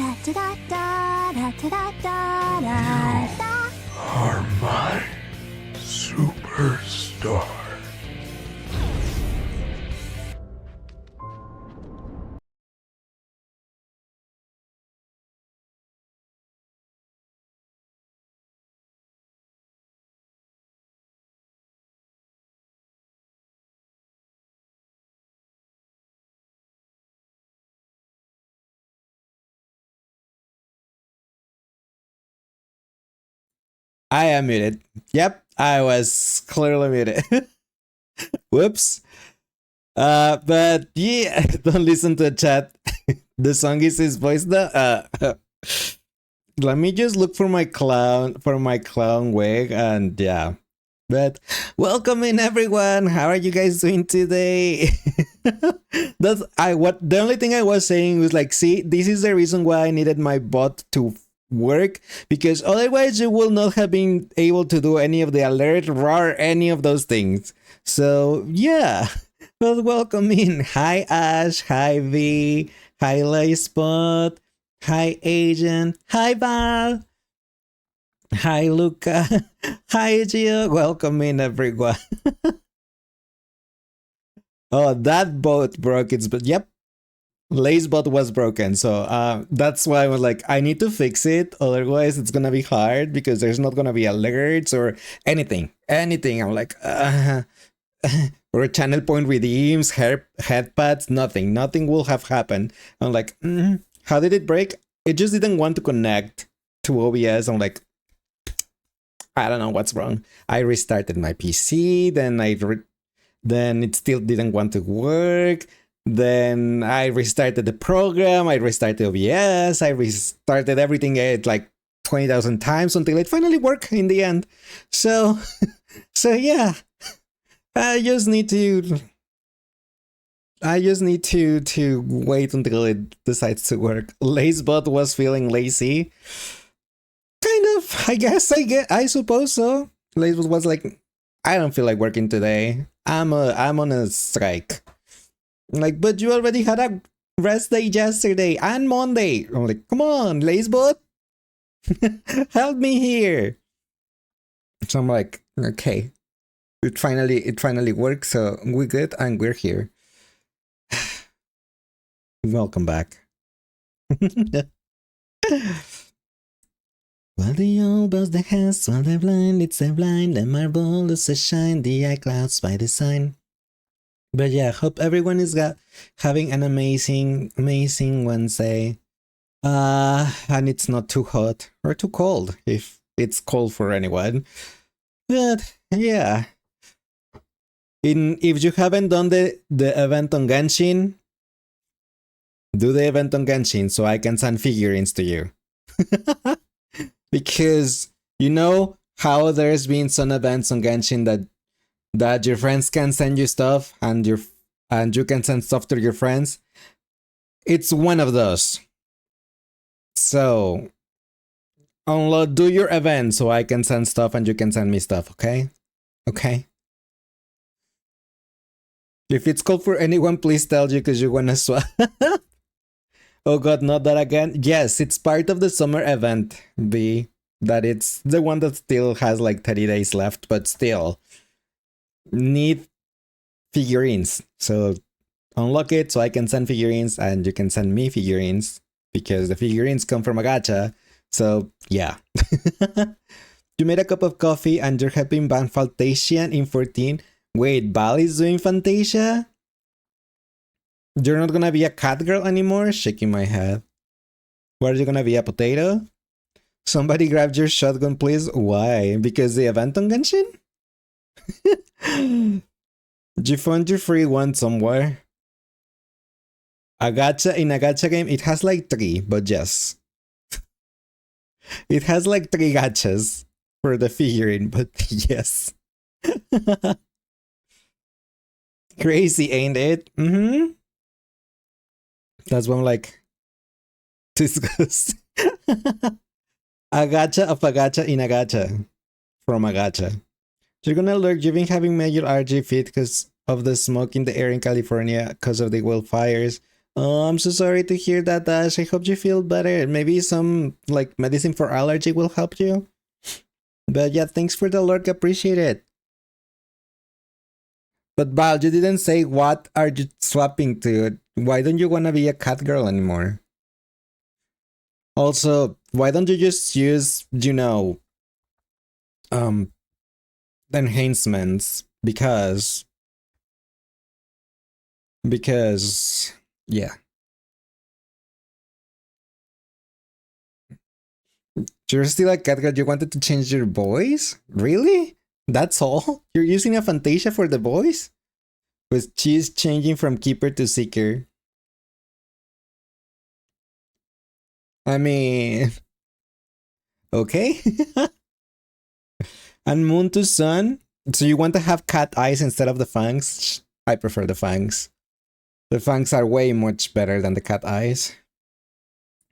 Are my superstar. I am muted. Yep, I was clearly muted. Whoops. But yeah, don't listen to the chat. The song is his voice though. Let me just look for my clown wig, and yeah. But welcome in everyone. How are you guys doing today? The only thing I was saying was like, see, this is the reason why I needed my bot to work, because otherwise you will not have been able to do any of the alert, RAR, any of those things. So yeah. Well, welcome in. Hi Ash, hi V, hi Spot, hi Agent, hi Val, hi Luca, hi Gio. Welcome in everyone. Oh, that boat broke its but yep. Lacebot was broken, so that's why I was like, I need to fix it, otherwise it's gonna be hard because there's not gonna be alerts or anything. I'm like, or channel point redeems, headpads, nothing will have happened. I'm like, how did it break? It just didn't want to connect to OBS. I'm like, I don't know what's wrong. I restarted my PC, then it still didn't want to work. Then I restarted the program, I restarted OBS, I restarted everything at like 20,000 times until it finally worked in the end. So yeah. I just need to wait until it decides to work. Lacebot was feeling lazy. Kind of, I suppose so. Lacebot was like, I don't feel like working today. I'm on a strike. Like, but you already had a rest day yesterday and Monday. I'm like, come on, Lacebot. Help me here. So I'm like, okay. It finally worked, so we're good and we're here. Welcome back. While the old bows their heads, while they're blind, it's their blind, the marble loses shine, the eye clouds by design. But yeah, hope everyone is having an amazing Wednesday. And it's not too hot or too cold, if it's cold for anyone. But yeah. If you haven't done the event on Genshin, do the event on Genshin so I can send figurines to you. Because you know how there's been some events on Genshin that your friends can send you stuff and you can send stuff to your friends. It's one of those. So do your event so I can send stuff and you can send me stuff, okay? Okay. If it's cold for anyone, please tell you because you wanna swap. Oh god, not that again. Yes, it's part of the summer event, B. That it's the one that still has like 30 days left, but still need figurines. So unlock it so I can send figurines and you can send me figurines because the figurines come from a gacha. So yeah. You made a cup of coffee and you're helping ban Faltasian in 14. Wait, Val is doing Fantasia? You're not gonna be a cat girl anymore? Shaking my head. What are you gonna be, a potato? Somebody grab your shotgun, please. Why? Because the event on Genshin? You found your free one somewhere. In a gacha game, it has like 3, but yes. It has like 3 gachas for the figurine, but yes. Crazy, ain't it? Mm-hmm. That's when I'm like, disgust. A gacha of a gacha in a gacha. From a gacha. You're gonna lurk. You've been having major RG fit because of the smoke in the air in California because of the wildfires. Oh, I'm so sorry to hear that, Dash. I hope you feel better. Maybe some like medicine for allergy will help you. But yeah, thanks for the lurk. Appreciate it. But Val, you didn't say what are you swapping to. Why don't you want to be a cat girl anymore? Also, why don't you just use, um, enhancements? Because, yeah. You're still a cat girl. You wanted to change your voice? Really? That's all? You're using a Fantasia for the voice? With she's changing from keeper to seeker. I mean, okay. And moon to sun. So you want to have cat eyes instead of the fangs? I prefer the fangs. The fangs are way much better than the cat eyes.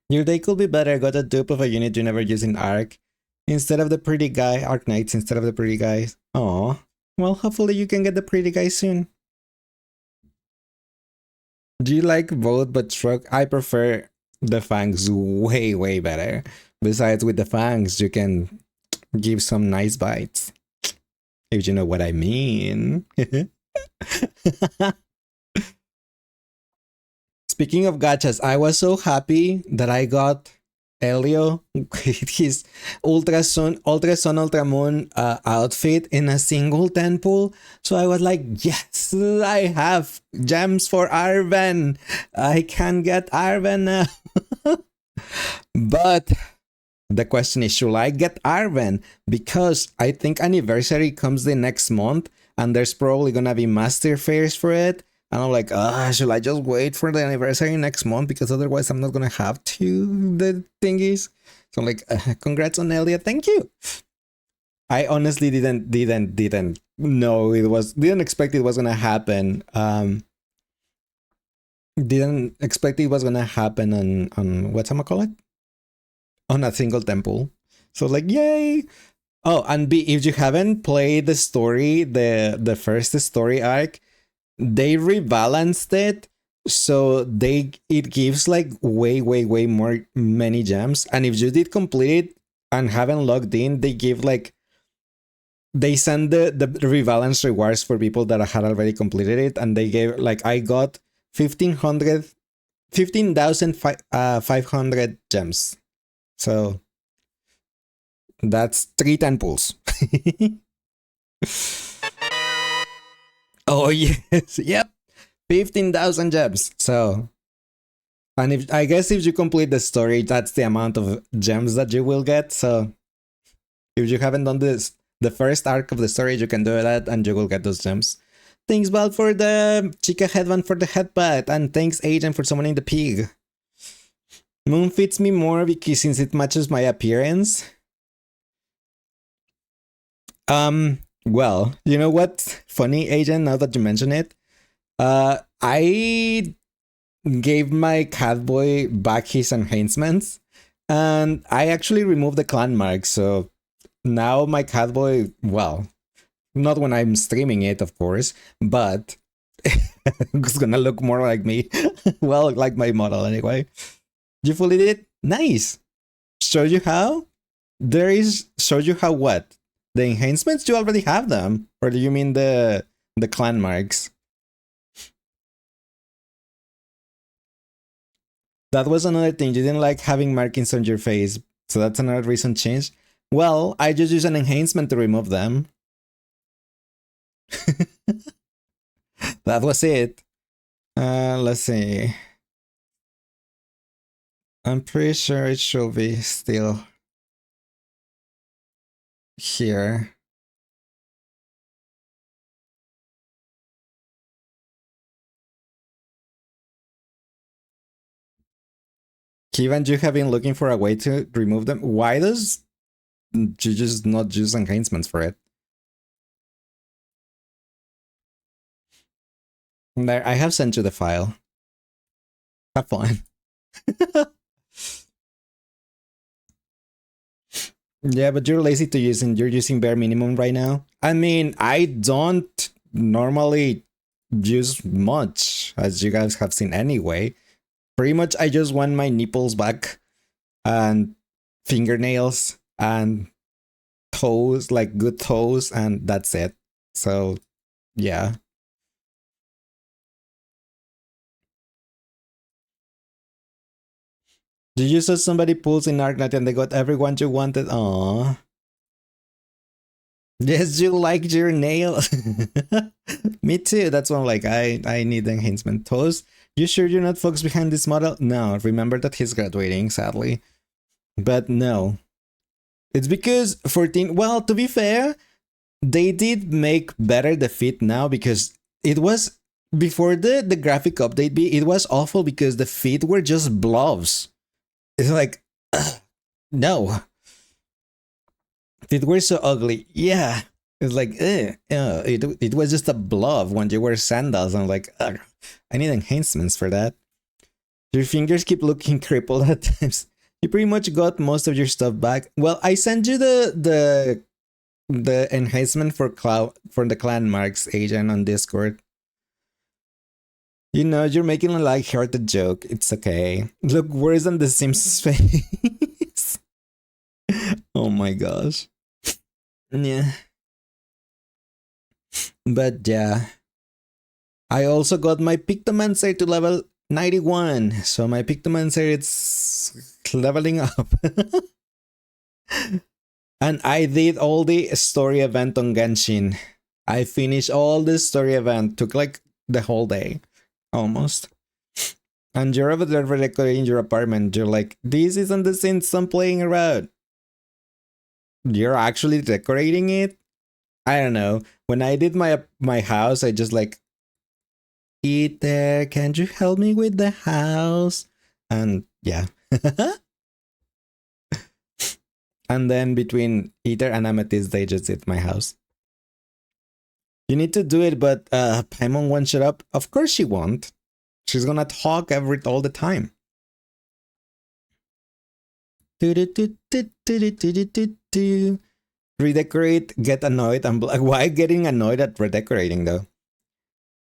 Your day could be better. Got a dupe of a unit you never use in Arc. Instead of the pretty guy. Arc Knights instead of the pretty guys. Aw. Well, hopefully you can get the pretty guy soon. Do you like both but shrug? I prefer the fangs way, way better. Besides, with the fangs, you can give some nice bites. If you know what I mean. Speaking of gachas, I was so happy that I got Elio his Ultra Moon outfit in a single 10 pool. So I was like, yes, I have gems for Arven. I can get Arven now. But the question is, should I get Arven? Because I think anniversary comes the next month and there's probably gonna be master fairs for it. And I'm like, should I just wait for the anniversary next month? Because otherwise I'm not gonna have the thingies. So I'm like, congrats on Elliot, thank you. I honestly didn't know didn't expect it was gonna happen. Didn't expect it was gonna happen on what's I call it? On a single temple. So like, yay! Oh, and B, if you haven't played the story, the first story arc, they rebalanced it so it gives like way more many gems. And if you did complete it and haven't logged in, they give like they send the rebalance rewards for people that had already completed it, and they gave like I got 15,500 gems. So that's 3 temples. Oh yes, yep, 15,000 gems. So, and if I guess if you complete the story, that's the amount of gems that you will get. So, if you haven't done the first arc of the story, you can do that, and you will get those gems. Thanks, Val, for the Chica headband for the headbutt, and thanks, Agent, for summoning the pig. Moon fits me more because since it matches my appearance. Well, you know what's funny, Agent, now that you mention it? I gave my catboy back his enhancements, and I actually removed the clan mark, so now my catboy, well, not when I'm streaming it, of course, but it's gonna look more like me. Well, like my model anyway. You fully did it? Nice. Show you how? Show you how what? The enhancements, you already have them. Or do you mean the clan marks? That was another thing. You didn't like having markings on your face. So that's another reason change. Well, I just use an enhancement to remove them. That was it. Let's see. I'm pretty sure it should be still here. Kevin, you have been looking for a way to remove them. Why does you just not use enhancements for it? There, I have sent you the file. Have fun. Yeah, but you're lazy to use and you're using bare minimum right now. I mean, I don't normally use much, as you guys have seen anyway. Pretty much, I just want my nipples back and fingernails and toes, like good toes, and that's it. So, yeah. Did you saw somebody pulls in Arknight and they got everyone you wanted? Aww. Yes, you liked your nails. Me too. That's why I'm like, I need enhancement. Toes, you sure you're not folks behind this model? No, remember that he's graduating, sadly. But no. It's because 14, well, to be fair, they did make better the fit now because it was, before the graphic update, it was awful because the feet were just blobs. It's like, no. It were so ugly. Yeah. It's like, it was just a blob when you wear sandals. I'm like, ugh, I need enhancements for that. Your fingers keep looking crippled at times. You pretty much got most of your stuff back. Well, I sent you the enhancement for the clan marks agent on Discord. You know, you're making a light-hearted joke. It's okay. Look worse than the Sims face. Oh my gosh. Yeah. But yeah. I also got my Pictomancer to level 91. So my Pictomancer, it's leveling up. And I did all the story event on Genshin. I finished all the story event. Took like the whole day. Almost. And you're over there decorating your apartment. You're like, this isn't the Sims I'm playing around. You're actually decorating it? I don't know. When I did my house, I just like, Ether, can you help me with the house? And yeah. And then between Ether and Amethyst, they just did my house. You need to do it, but Paimon won't shut up. Of course she won't. She's gonna talk all the time. Redecorate, get annoyed. Why getting annoyed at redecorating though?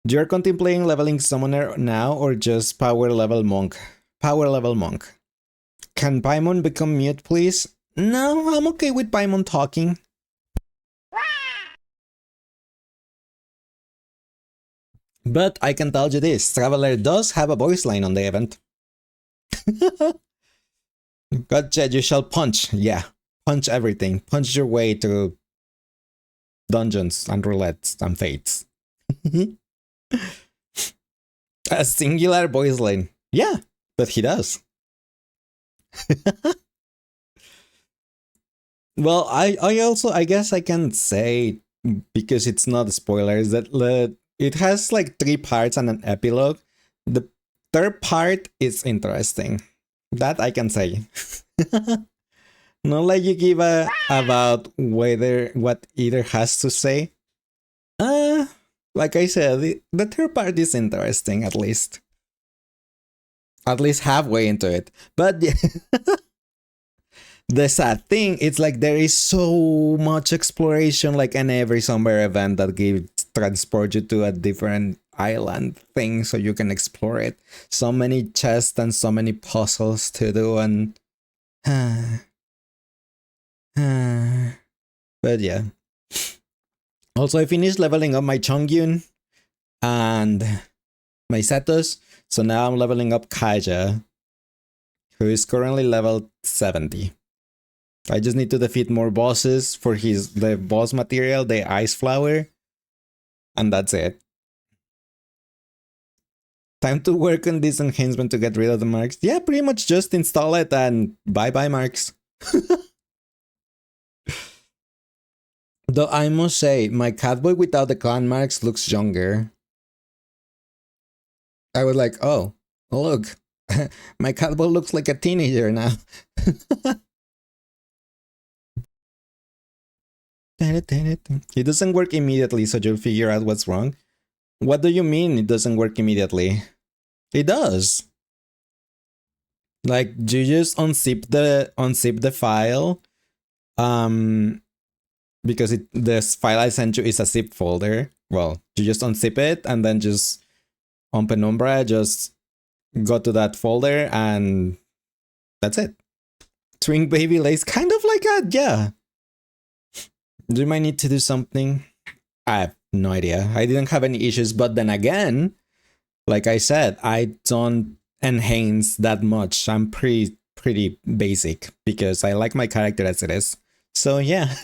You're contemplating leveling summoner now or just power level monk? Power level monk. Can Paimon become mute, please? No, I'm okay with Paimon talking. But I can tell you this, Traveler does have a voice line on the event. Gotcha, you shall punch. Yeah, punch everything. Punch your way to dungeons and roulettes and fates. A singular voice line. Yeah, but he does. Well, I guess I can say, because it's not spoilers, that it has like 3 parts and an epilogue. The third part is interesting. That I can say. Not like you give a about what either has to say. Like I said, the third part is interesting, at least. At least halfway into it. But the sad thing, it's like there is so much exploration, like in every summer event that transport you to a different island thing so you can explore it. So many chests and so many puzzles to do, and but yeah. Also, I finished leveling up my Chongyun and my Setos, so now I'm leveling up Kaja, who is currently level 70. I just need to defeat more bosses for the boss material, the Ice Flower, and that's it. Time to work on this enhancement to get rid of the marks. Yeah, pretty much just install it and bye-bye marks. Though I must say, my Catboy without the clan marks looks younger. I was like, oh, look, my Catboy looks like a teenager now. It doesn't work immediately, so you'll figure out what's wrong. What do you mean it doesn't work immediately? It does. Like, you just unzip the file, because this file I sent you is a zip folder. Well, you just unzip it and then just on Penumbra, just go to that folder and that's it. Twink baby lace, kind of like that, yeah. Do you might need to do something? I have no idea. I didn't have any issues, but then again, like I said, I don't enhance that much. I'm pretty basic because I like my character as it is. So yeah.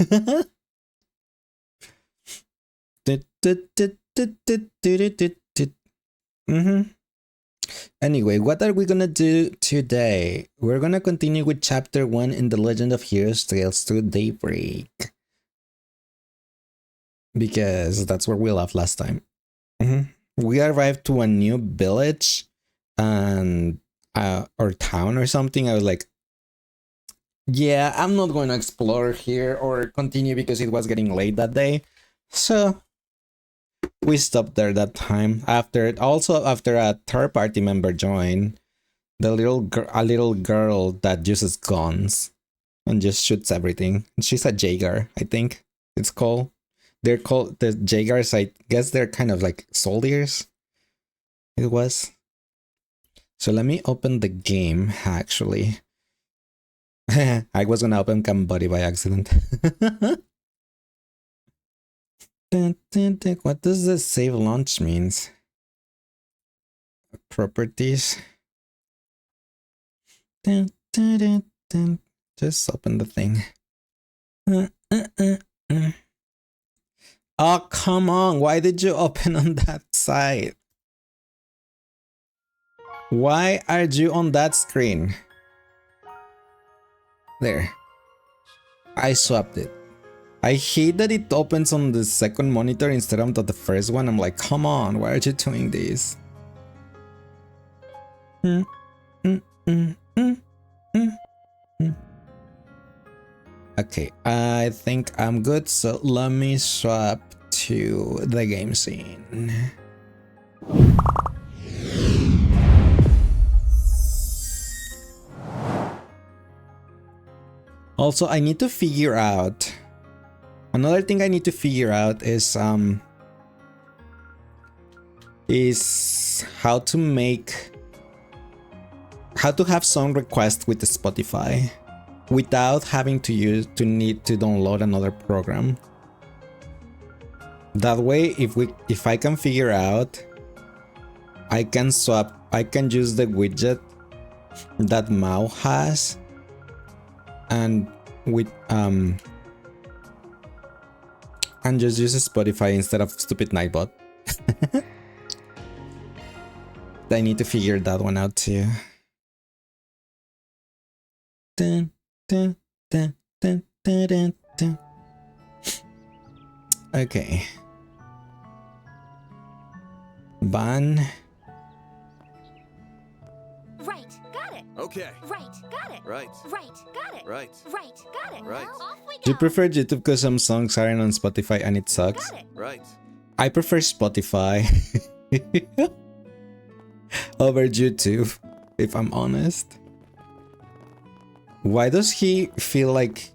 Anyway, what are we gonna do today? We're gonna continue with chapter 1 in the Legend of Heroes Tales to Daybreak. Because that's where we left last time. We arrived to a new village and or town or something. I was like, yeah, I'm not going to explore here or continue because it was getting late that day. So we stopped there that time. After a third party member joined, a little girl that uses guns and just shoots everything. She's a Jaeger, I think it's called. They're called the Jaegers. I guess they're kind of like soldiers. It was. So let me open the game, actually. I was gonna open Cambodia by accident. What does the save launch means? Properties. Just open the thing. Oh, come on. Why did you open on that side? Why are you on that screen? There. I swapped it. I hate that it opens on the second monitor instead of the first one. I'm like, come on, why are you doing this? Okay, I think I'm good, so let me swap to the game scene. Also, I need to figure out... Another thing I need to figure out is how to have song requests with the Spotify without having to need to download another program. That way, if I can figure out, I can use the widget that Mao has, and with and just use Spotify instead of stupid Nightbot. I need to figure that one out too. Okay. Ban. Right, got it. Okay. Right, got it. Right. Right, got it. Right. Right, got it. Right. Well, off we go. Do you prefer YouTube because some songs aren't on Spotify and it sucks? Got it. Right. I prefer Spotify over YouTube, if I'm honest. Why does he feel like...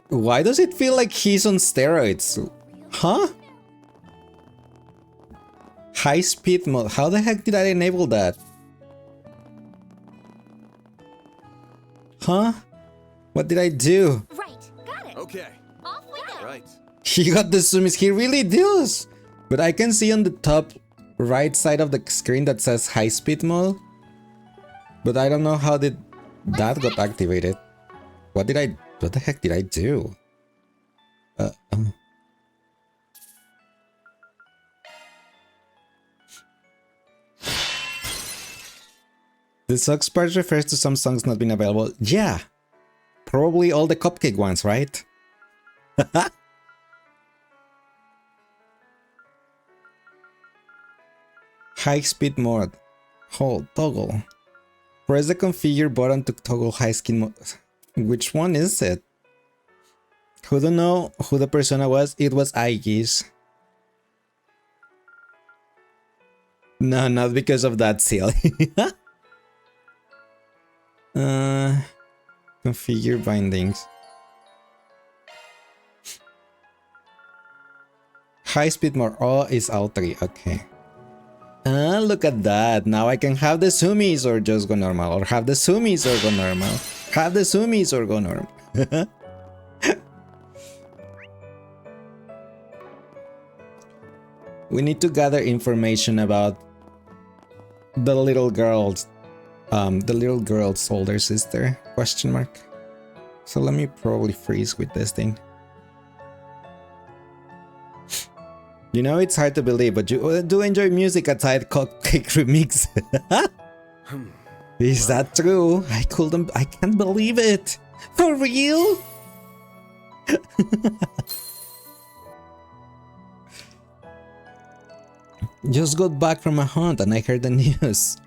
Why does it feel like he's on steroids? Huh? High speed mode. How the heck did I enable that? Huh? What did I do? Right, got it. Okay. Off we go. Right. He got the zoomies. He really does. But I can see on the top right side of the screen that says high speed mode. But I don't know how did that got activated. What the heck did I do? The sucks part refers to some songs not being available. Yeah. Probably all the cupcake ones, right? High speed mode. Hold, toggle. Press the configure button to toggle high speed mode. Which one is it? Who don't know who the persona was? It was Aigis. No, not because of that seal. Configure bindings. High speed mode. Oh, is all 3. Okay. Ah, look at that. Now I can have the sumis or just go normal. Or have the sumis or go normal. Have the sumis or go normal. We need to gather information about the little girl's older sister, question mark. So let me probably freeze with this thing. You know, it's hard to believe, but you do enjoy music aside Cupcake Remix. Is that true? I can't believe it. For real? Just got back from a hunt and I heard the news.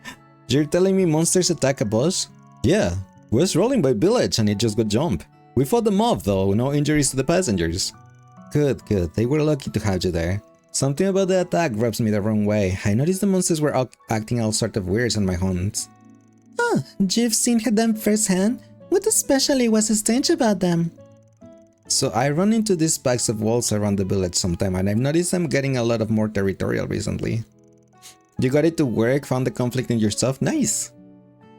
You're telling me monsters attack a boss? Yeah, was rolling by village and it just got jumped. We fought them off though, no injuries to the passengers. Good, good, they were lucky to have you there. Something about the attack rubs me the wrong way. I noticed the monsters were acting all sort of weird on my hunts. Oh, you've seen them firsthand? What especially was strange about them? So I run into these packs of wolves around the village sometime and I've noticed them getting a lot of more territorial recently. You got it to work, found the conflict in yourself? Nice!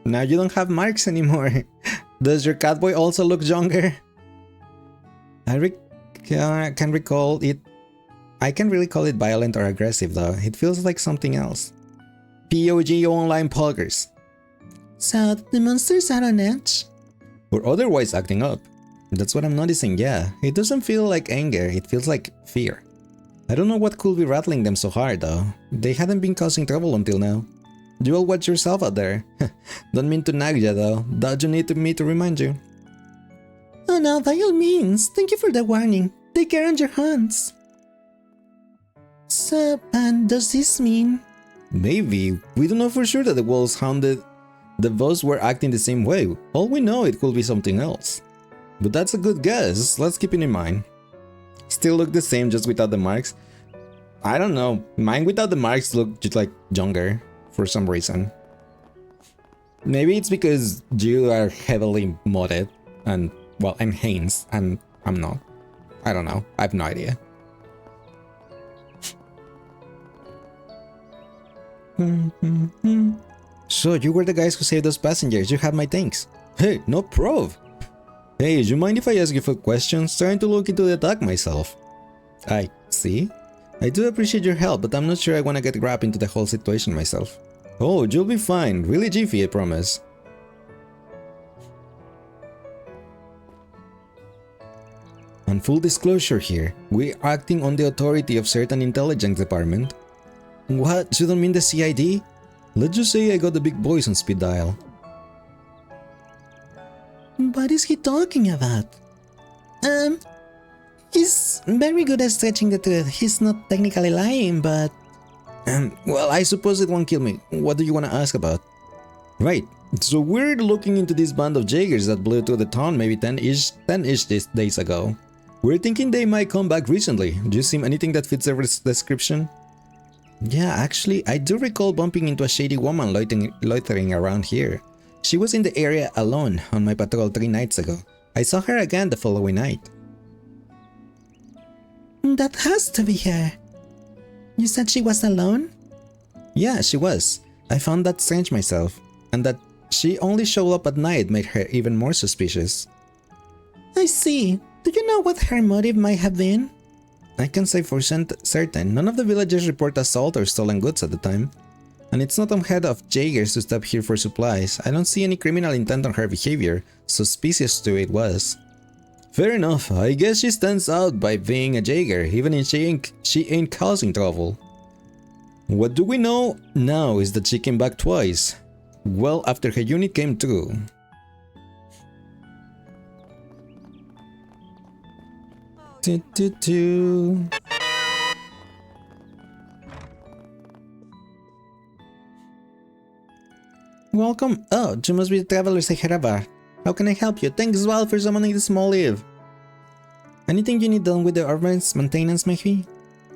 Now you don't have marks anymore. Does your catboy also look younger? I can't recall it. I can't really call it violent or aggressive though. It feels like something else. POG online poggers. So the monsters are on edge? Or otherwise acting up. That's what I'm noticing, yeah. It doesn't feel like anger, it feels like fear. I don't know what could be rattling them so hard though. They hadn't been causing trouble until now. You all watch yourself out there. Don't mean to nag ya though. Don't you need me to remind you? Oh no, by all means. Thank you for the warning. Take care on your hunts. So, and does this mean? Maybe. We don't know for sure that the wolves hounded the boss were acting the same way. All we know, it could be something else. But that's a good guess. Let's keep it in mind. Still look the same, just without the marks. I don't know. Mine without the marks look just like younger for some reason. Maybe it's because you are heavily modded and, well, I'm Haynes and I'm not. I don't know. I have no idea. So you were the guys who saved those passengers. You have my thanks. Hey, no prob. Hey, do you mind if I ask you for questions? Trying to look into the attack myself. I see. I do appreciate your help, but I'm not sure I want to get wrapped into the whole situation myself. Oh, you'll be fine. Really jiffy, I promise. On full disclosure here, we're acting on the authority of certain intelligence department. What? You don't mean the CID? Let's just say I got the big boys on speed dial. What is he talking about? He's very good at stretching the truth. He's not technically lying, but... well, I suppose it won't kill me. What do you want to ask about? Right, so we're looking into this band of Jaegers that blew through the town maybe 10-ish days ago. We're thinking they might come back recently. Do you see anything that fits their description? Yeah, actually, I do recall bumping into a shady woman loitering around here. She was in the area alone on my patrol 3 nights ago. I saw her again the following night. That has to be her. You said she was alone? Yeah, she was. I found that strange myself. And that she only showed up at night made her even more suspicious. I see. Do you know what her motive might have been? I can say for certain, none of the villagers report assault or stolen goods at the time. And it's not unheard of Jaegers to stop here for supplies. I don't see any criminal intent on her behavior, suspicious to it was. Fair enough, I guess she stands out by being a Jaeger, even if she ain't causing trouble. What do we know now is that she came back twice, well after her unit came through. Welcome. Oh, you must be the travelers I heard about. How can I help you? Thanks as well for summoning the small leave. Anything you need done with the urban's maintenance, maybe?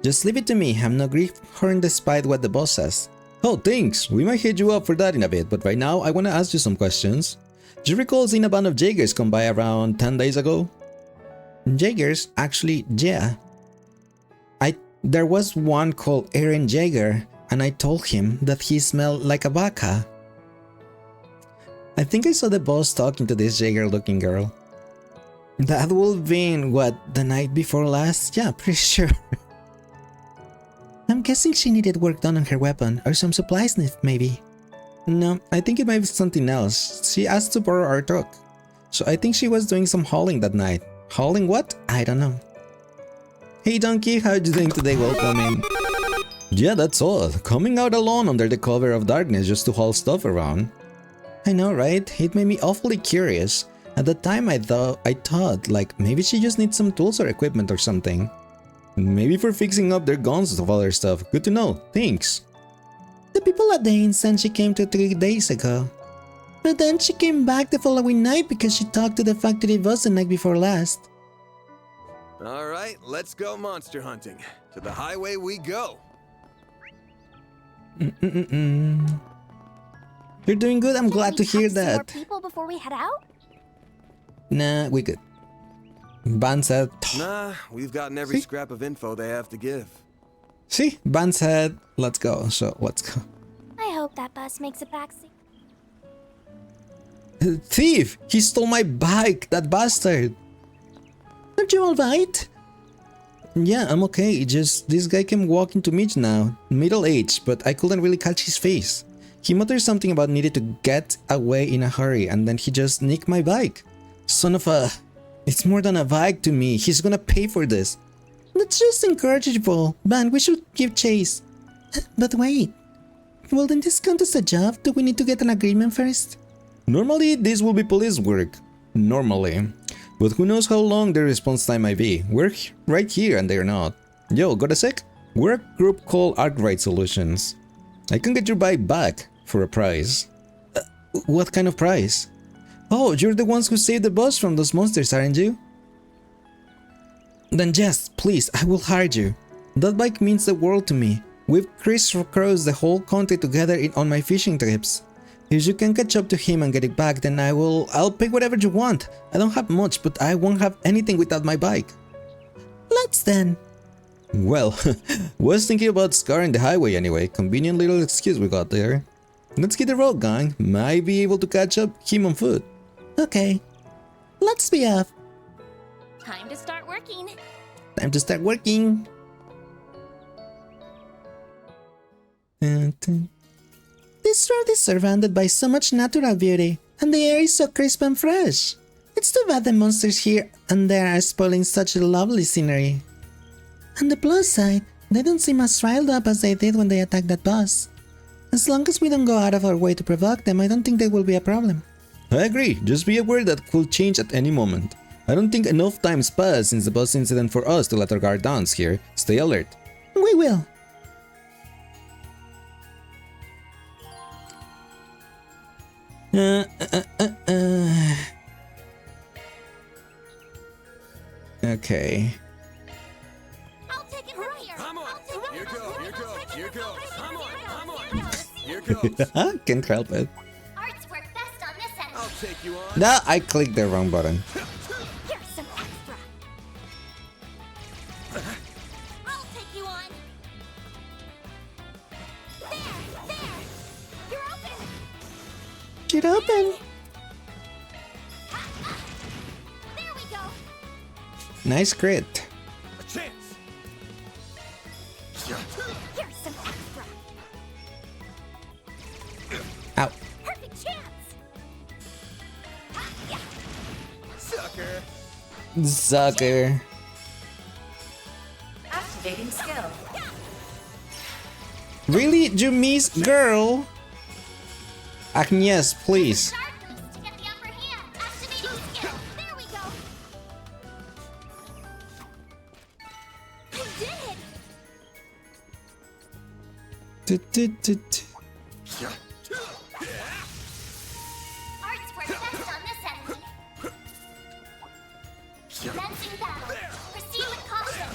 Just leave it to me. I'm no greenhorn despite what the boss says. Oh, thanks. We might hit you up for that in a bit, but right now I want to ask you some questions. Do you recall seeing a band of Jaegers come by around 10 days ago? Jaegers? Actually, yeah. There was one called Aaron Jaeger. and I told him that he smelled like a baka. I think I saw the boss talking to this Jaeger-looking girl. That would have been, what, the night before last? Yeah, pretty sure. I'm guessing she needed work done on her weapon, or some supplies maybe. No, I think it might be something else. She asked to borrow our truck. So I think she was doing some hauling that night. Hauling what? I don't know. Hey Donkey, how you doing today? Welcome in. Yeah, that's odd. Coming out alone under the cover of darkness just to haul stuff around. I know, right? It made me awfully curious. At the time I thought like maybe she just needs some tools or equipment or something. Maybe for fixing up their guns or other stuff. Good to know. Thanks. The people at the inn said she came to 3 days ago. But then she came back the following night because she talked to the factory boss the night before last. All right, let's go monster hunting. To the highway we go. You're doing good. I'm glad to hear that. More people before we head out? Nah, we good. Ban said. Nah, we've gotten every scrap of info they have to give. See, Ban said, let's go. So let's go. I hope that bus makes it back safe. Thief! He stole my bike, that bastard! Aren't you alright? Yeah, I'm okay. Just this guy came walking to me now, middle-aged, but I couldn't really catch his face. He muttered something about needing to get away in a hurry, and then he just nicked my bike. Son of a... It's more than a bike to me. He's gonna pay for this. That's just incorrigible. Man, we should give chase. But wait. Well, then this count as a job? Do we need to get an agreement first? Normally, this will be police work. Normally. But who knows how long the response time might be. We're right here and they're not. Yo, got a sec? We're a group called Arkwright Solutions. I can get your bike back for a price. What kind of price? Oh, you're the ones who saved the bus from those monsters, aren't you? Then yes, please, I will hire you. That bike means the world to me. We've crisscrossed the whole country together on my fishing trips. If you can catch up to him and get it back, then I'll pay whatever you want. I don't have much, but I won't have anything without my bike. Let's then. Well, was thinking about scarring the highway anyway. Convenient little excuse we got there. Let's hit the road, gang. Might be able to catch up him on foot. Okay. Let's be off. Time to start working. Time to start working. This road is surrounded by so much natural beauty, and the air is so crisp and fresh. It's too bad the monsters here and there are spoiling such a lovely scenery. On the plus side, they don't seem as riled up as they did when they attacked that bus. As long as we don't go out of our way to provoke them, I don't think there will be a problem. I agree, just be aware that could change at any moment. I don't think enough time's passed since the bus incident for us to let our guard down here. Stay alert. We will. Okay. I'll take it from here. Come on. Here goes. Come on. Here goes. Can't help it. Arts work best on this end. I'll take you on. No, I clicked the wrong button. Here's some extra. I'll take you on. There. You're open. Get open. There we go. Nice crit. A chance. Here's some extra. Ow. Perfect chance. Yeah. Sucker. Sucker. Activating skill. Really? You miss girl? Agnes, please. Darkness to get the upper hand. Activating skill. There we go. You did it. Arts work best on this enemy. Commencing battle. Proceed with caution.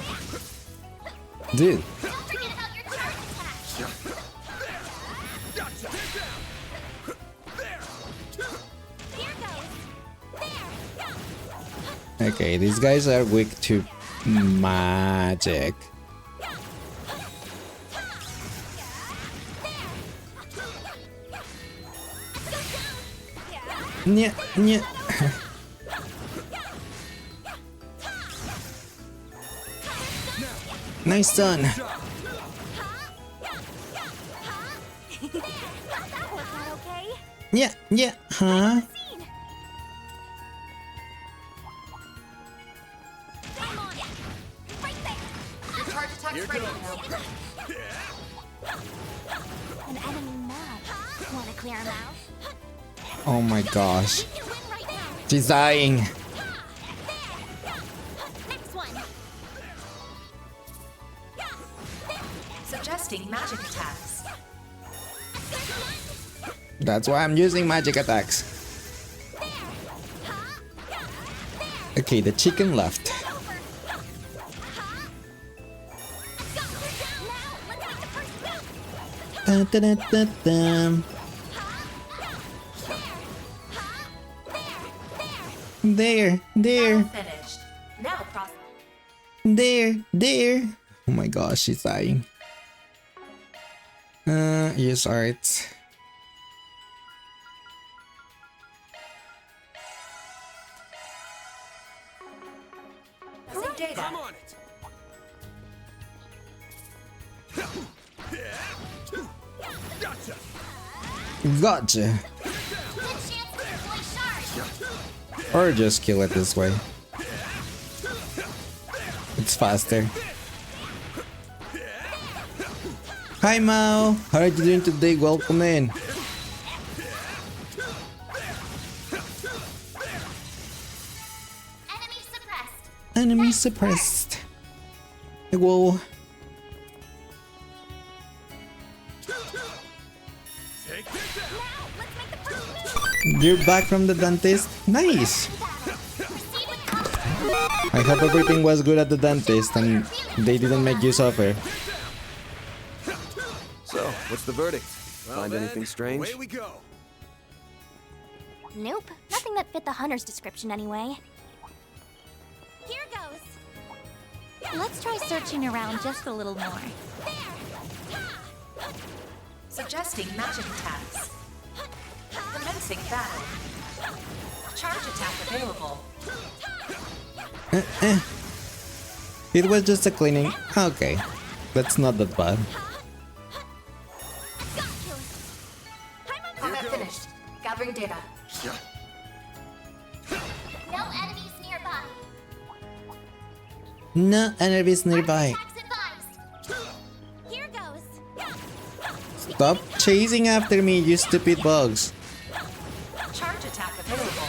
Dude. Don't forget about your charge attack. Here goes. There. Go. Okay, these guys are weak to magic. Nya, nya. Nice done. That worked out okay. Yeah, yeah, huh? Scene. I'm on it. Right there. Charge attack's ready now. An enemy mob. Wanna clear him out? Oh my gosh. You can win right now. She's dying. Next one. Suggesting magic attacks. That's why I'm using magic attacks. Okay, the chicken left. Now, let's make the first move. Dun, dun, dun, dun, dun. There, there, Finished. Now process. there, there. Oh my gosh, she's dying. Use art. Some data. I'm on it. Gotcha. Gotcha. Good chance to deploy charge. Or just kill it this way. It's faster. Hi Mao! How are you doing today? Welcome in. Enemy suppressed. Enemy suppressed. Whoa. Take this out. Now, let's make the first move. You're back from the dentist? Nice! Proceed with caution. I hope everything was good at the dentist and they didn't make you suffer. So, what's the verdict? Find anything strange? Away we go. Nope, nothing that fit the hunter's description anyway. Here goes. Let's try searching around just a little more. Suggesting magic attacks. Commencing battle. Charge attack available. It was just a cleaning. Okay. That's not that bad. Got you. Combat finished. Gathering data. No enemies nearby. No enemies nearby. Attacks advised. Here goes. Stop chasing after me, you stupid bugs. Charge attack available.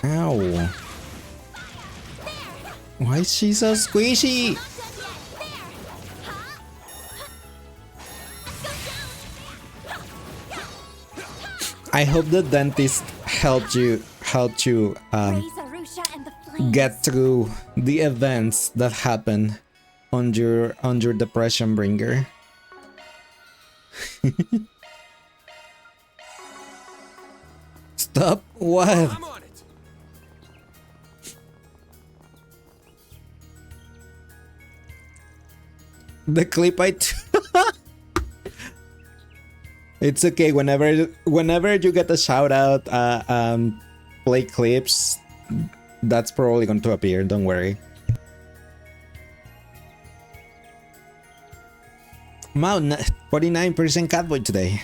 Ow. Why is she so squishy? I hope the dentist helped you Raise Arusha and the flames. get through the events that happen on your depression bringer. Stop. What? I'm on it. The clip I It's okay whenever you get a shout out, play clips, that's probably going to appear, don't worry. Wow, 49% catboy today.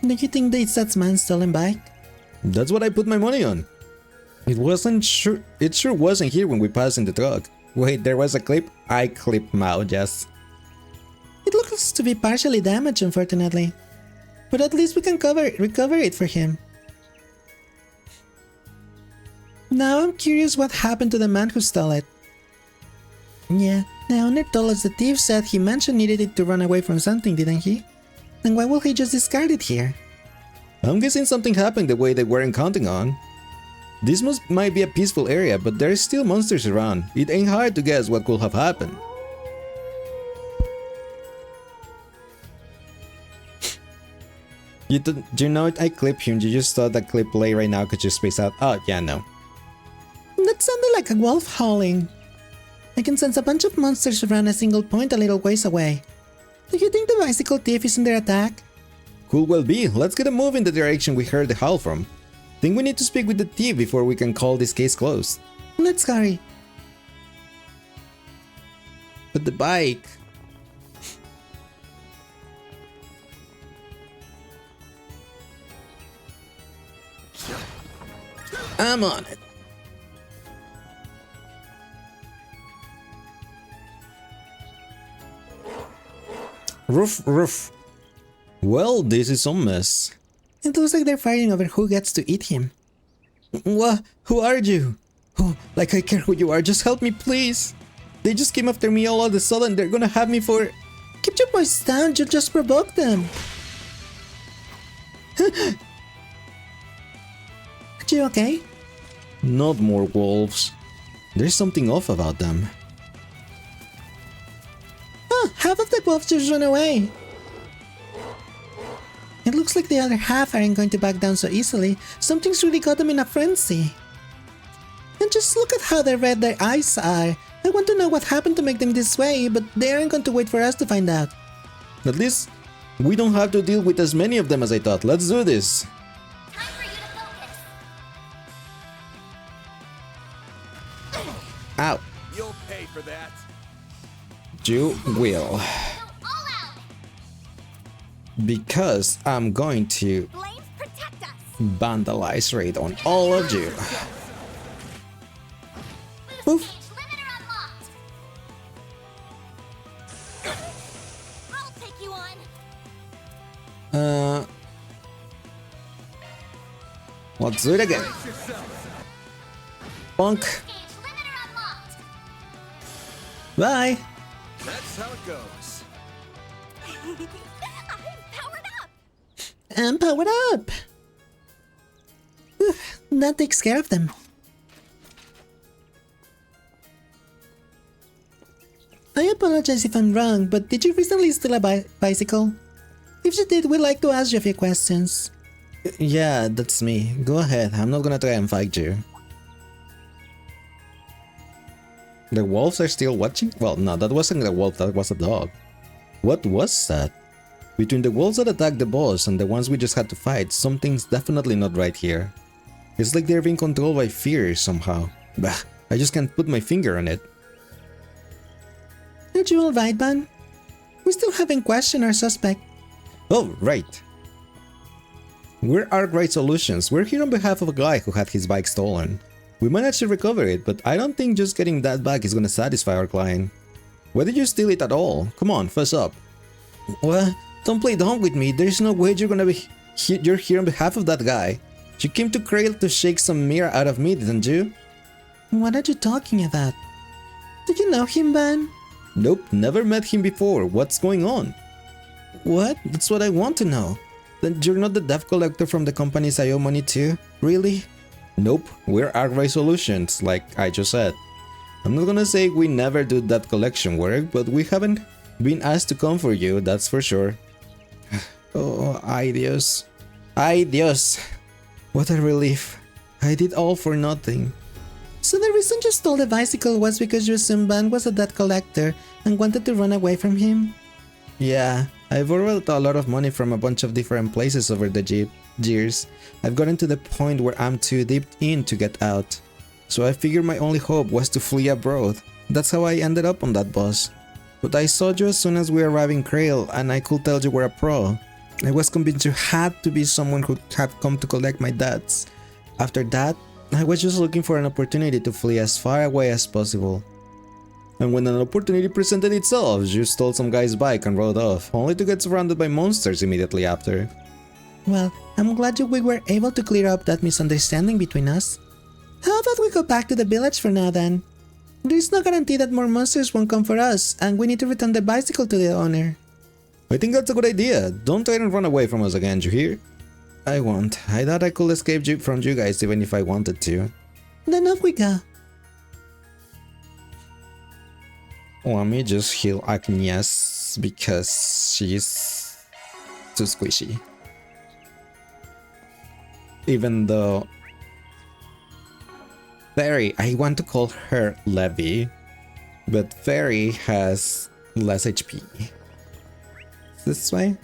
Do you think the Stats man stolen back? That's what I put my money on. It sure wasn't here when we passed in the truck. Wait, there was a clip? I clipped Mao, yes. It looks to be partially damaged, unfortunately. But at least we can recover it for him. Now I'm curious what happened to the man who stole it. Yeah, the owner told us the thief said he mentioned needed it to run away from something, didn't he? Then why will he just discard it here? I'm guessing something happened the way they weren't counting on. This might be a peaceful area, but there's still monsters around. It ain't hard to guess what could have happened. You know I clipped him, you just thought that clip play right now could you space out? Oh, yeah, no. That sounded like a wolf howling. I can sense a bunch of monsters around a single point a little ways away. Do you think the bicycle thief is under attack? Could well be. Let's get a move in the direction we heard the howl from. Think we need to speak with the thief before we can call this case closed. Let's hurry. But the bike... I'm on it. Roof, roof. Well, this is a mess. It looks like they're fighting over who gets to eat him. What? Who are you? Oh, like I care who you are. Just help me, please. They just came after me all of a sudden. They're gonna have me for... Keep your voice down. You just provoked them. Are you okay? Not more wolves. There's something off about them. Oh, half of the wolves just run away. It looks like the other half aren't going to back down so easily. Something's really got them in a frenzy. And just look at how red their eyes are. I want to know what happened to make them this way, but they aren't going to wait for us to find out. At least, we don't have to deal with as many of them as I thought. Let's do this. Time for you to focus. Ow. You'll pay for that. You will. Go all out. Because I'm going to Flames protect us. vandalize raid on all of you. Oof. Stage limiter unlocked. I'll take you on. Let's do it again. Bonk. Stage limiter unlocked. Bye. That's how it goes. I'm powered up. I'm powered up. Whew, that takes care of them. I apologize if I'm wrong, but did you recently steal a bicycle? If you did, we'd like to ask you a few questions. Yeah, that's me. Go ahead, I'm not gonna try and fight you. The wolves are still watching? Well, no, that wasn't a wolf, that was a dog. What was that? Between the wolves that attacked the boss and the ones we just had to fight, something's definitely not right here. It's like they're being controlled by fear somehow. Bah, I just can't put my finger on it. Are you alright, Ban? We still haven't questioned our suspect. Oh, right. We're Arkwright Solutions. We're here on behalf of a guy who had his bike stolen. We managed to recover it, but I don't think just getting that back is gonna satisfy our client. Why did you steal it at all? Come on, fess up. Well, don't play dumb with me. There's no way you're here on behalf of that guy. You came to Crail to shake some mirror out of me, didn't you? What are you talking about? Do you know him, Ban? Nope, never met him before. What's going on? What? That's what I want to know. Then you're not the debt collector from the companies I owe money to? Really? Nope, we're Arkwright Solutions, like I just said. I'm not gonna say we never do debt collection work, but we haven't been asked to come for you, that's for sure. Oh, ay Dios. Ay Dios. What a relief. I did all for nothing. So the reason you stole the bicycle was because your Simban was a debt collector and wanted to run away from him? Yeah, I've borrowed a lot of money from a bunch of different places over the years. I've gotten to the point where I'm too deep in to get out. So I figured my only hope was to flee abroad. That's how I ended up on that bus. But I saw you as soon as we arrived in Crail and I could tell you were a pro. I was convinced you had to be someone who had come to collect my debts. After that, I was just looking for an opportunity to flee as far away as possible. And when an opportunity presented itself, you stole some guy's bike and rode off, only to get surrounded by monsters immediately after. Well, I'm glad we were able to clear up that misunderstanding between us. How about we go back to the village for now then? There's no guarantee that more monsters won't come for us, and we need to return the bicycle to the owner. I think that's a good idea. Don't try and run away from us again, you hear? I won't. I thought I could escape from you guys even if I wanted to. Then off we go. Let me just heal Agnes because she's too squishy. Even though Fairy, I want to call her Levy, but Fairy has less HP. This way?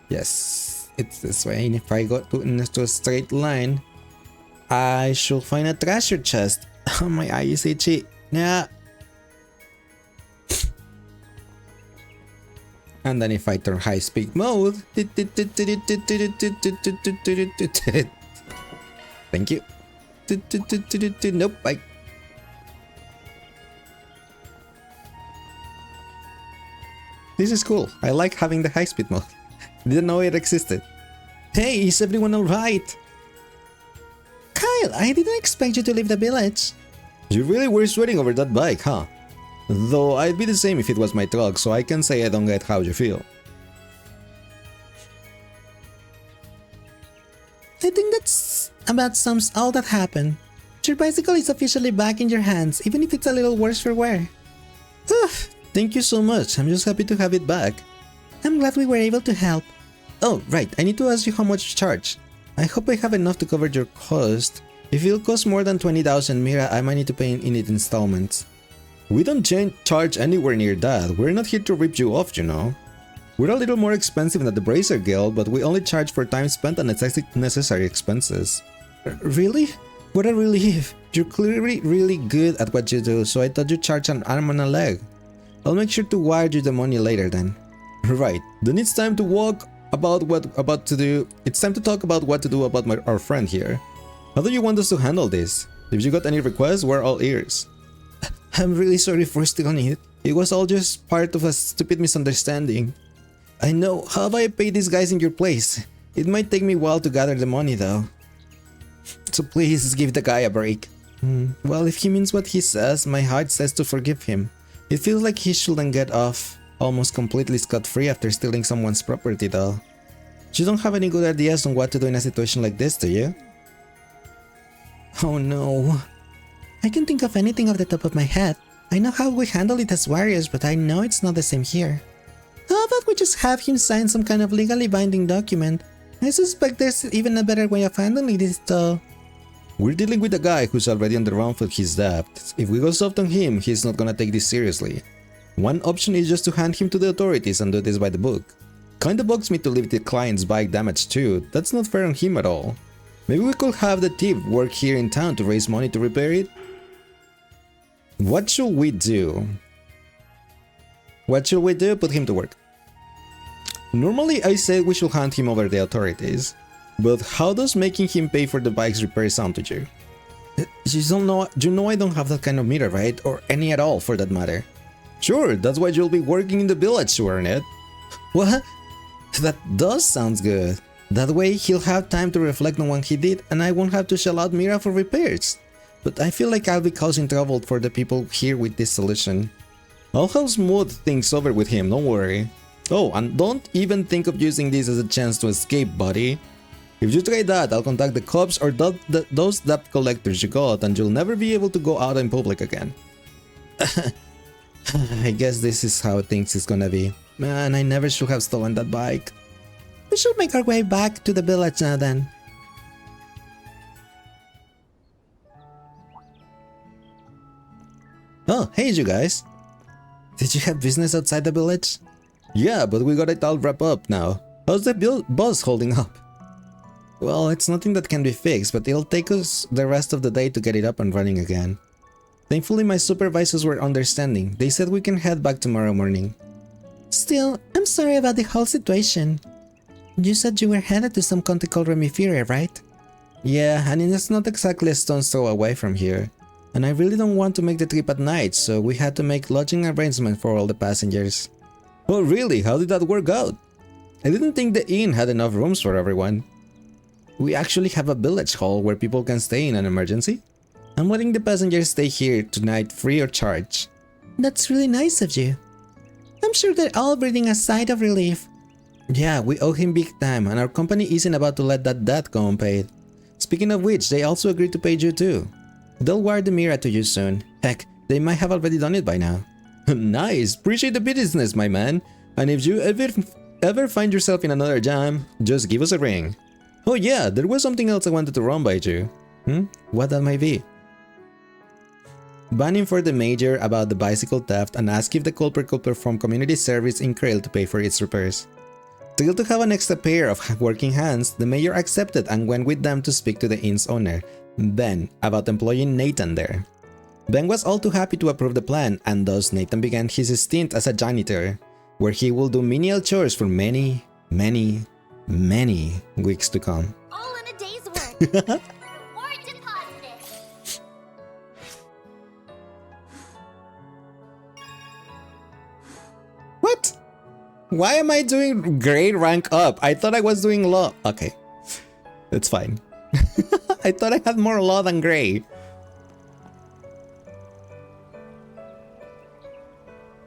Yes, it's this way. And if I go into a straight line, I should find a treasure chest. Oh, my eye is itchy. Yeah. And then if I turn high speed mode. Thank you. Nope. This is cool. I like having the high speed mode. Didn't know it existed. Hey, is everyone alright? Kyle, I didn't expect you to leave the village. You really were sweating over that bike, huh? Though I'd be the same if it was my truck, so I can say I don't get how you feel. I think that's about sums all that happened. Your bicycle is officially back in your hands, even if it's a little worse for wear. Thank you so much, I'm just happy to have it back. I'm glad we were able to help. Oh, right, I need to ask you how much you charge. I hope I have enough to cover your cost. If it'll cost more than 20,000 Mira, I might need to pay in it installments. We don't charge anywhere near that. We're not here to rip you off, you know. We're a little more expensive than the Bracer Guild, but we only charge for time spent and necessary expenses. Really? What a relief. You're clearly really good at what you do, so I thought you'd charge an arm and a leg. I'll make sure to wire you the money later then. Right, then it's time to talk about what to do about our friend here. How do you want us to handle this? If you got any requests, we're all ears. I'm really sorry for stealing it. It was all just part of a stupid misunderstanding. I know. How have I paid these guys in your place? It might take me a while to gather the money though. So please give the guy a break. Well, if he means what he says, my heart says to forgive him. It feels like he shouldn't get off almost completely scot-free after stealing someone's property though. You don't have any good ideas on what to do in a situation like this, do you? Oh no. I can't think of anything off the top of my head. I know how we handle it as warriors, but I know it's not the same here. How about we just have him sign some kind of legally binding document? I suspect there's even a better way of handling this though. We're dealing with a guy who's already on the run for his debt. If we go soft on him, he's not gonna take this seriously. One option is just to hand him to the authorities and do this by the book. Kinda bugs me to leave the client's bike damaged too. That's not fair on him at all. Maybe we could have the thief work here in town to raise money to repair it? What should we do? Put him to work. Normally I say we should hand him over the authorities. But how does making him pay for the bike's repair sound to you? You know I don't have that kind of meter, right? Or any at all for that matter. Sure, that's why you'll be working in the village to earn it. What? That does sound good. That way he'll have time to reflect on what he did and I won't have to shell out Mira for repairs. But I feel like I'll be causing trouble for the people here with this solution. I'll help smooth things over with him, don't worry. Oh, and don't even think of using this as a chance to escape, buddy. If you try that, I'll contact the cops or those debt collectors you got and you'll never be able to go out in public again. I guess this is how things is gonna be. Man, I never should have stolen that bike. We should make our way back to the village now then. Oh, hey you guys. Did you have business outside the village? Yeah, but we got it all wrapped up now. How's the bus holding up? Well, it's nothing that can be fixed, but it'll take us the rest of the day to get it up and running again. Thankfully, my supervisors were understanding. They said we can head back tomorrow morning. Still, I'm sorry about the whole situation. You said you were headed to some country called Remifere, right? Yeah, and it's not exactly a stone's throw away from here. And I really don't want to make the trip at night, so we had to make lodging arrangements for all the passengers. Oh really? How did that work out? I didn't think the inn had enough rooms for everyone. We actually have a village hall where people can stay in an emergency. I'm letting the passengers stay here tonight free of charge. That's really nice of you. I'm sure they're all breathing a sigh of relief. Yeah, we owe him big time and our company isn't about to let that debt go unpaid. Speaking of which, they also agreed to pay you too. They'll wire the Mira to you soon. Heck, they might have already done it by now. Nice, appreciate the business, my man. And if you ever find yourself in another jam, just give us a ring. Oh yeah, there was something else I wanted to run by you. What that might be? Banning for the major about the bicycle theft and ask if the culprit could perform community service in Krail to pay for its repairs. Thrilled to have an extra pair of working hands, the mayor accepted and went with them to speak to the inn's owner, Ben, about employing Nathan there. Ben was all too happy to approve the plan, and thus Nathan began his stint as a janitor, where he will do menial chores for many, many, many weeks to come. All in a day's work. Reward deposited. What? Why am I doing grade rank up? I thought I was doing law. Okay, it's fine. I thought I had more law than gray.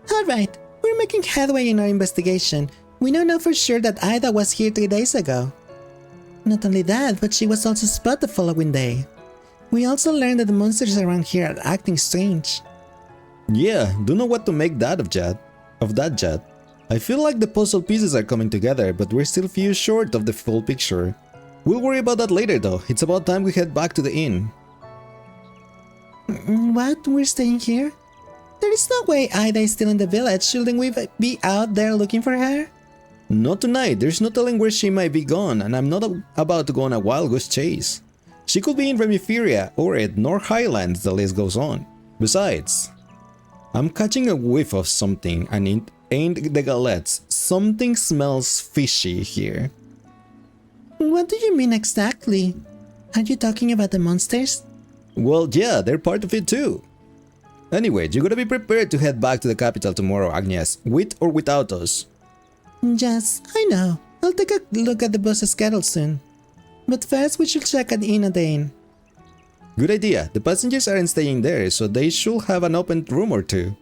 Alright, we're making headway in our investigation. We now know for sure that Ida was here 3 days ago. Not only that, but she was also spotted the following day. We also learned that the monsters around here are acting strange. Yeah, don't know what to make that of that, Jet. I feel like the puzzle pieces are coming together, but we're still few short of the full picture. We'll worry about that later though. It's about time we head back to the inn. What? We're staying here? There is no way Ida is still in the village. Shouldn't we be out there looking for her? Not tonight. There's no telling where she might be gone, and I'm not about to go on a wild goose chase. She could be in Remiferia, Orid, North Highlands, the list goes on. Besides, I'm catching a whiff of something, and it ain't the galettes. Something smells fishy here. What do you mean exactly? Are you talking about the monsters? Well, yeah, they're part of it too. Anyway, you gotta be prepared to head back to the capital tomorrow, Agnes, with or without us. Yes, I know. I'll take a look at the bus schedule soon. But first, we should check an inn at the inn. Good idea. The passengers aren't staying there, so they should have an open room or two.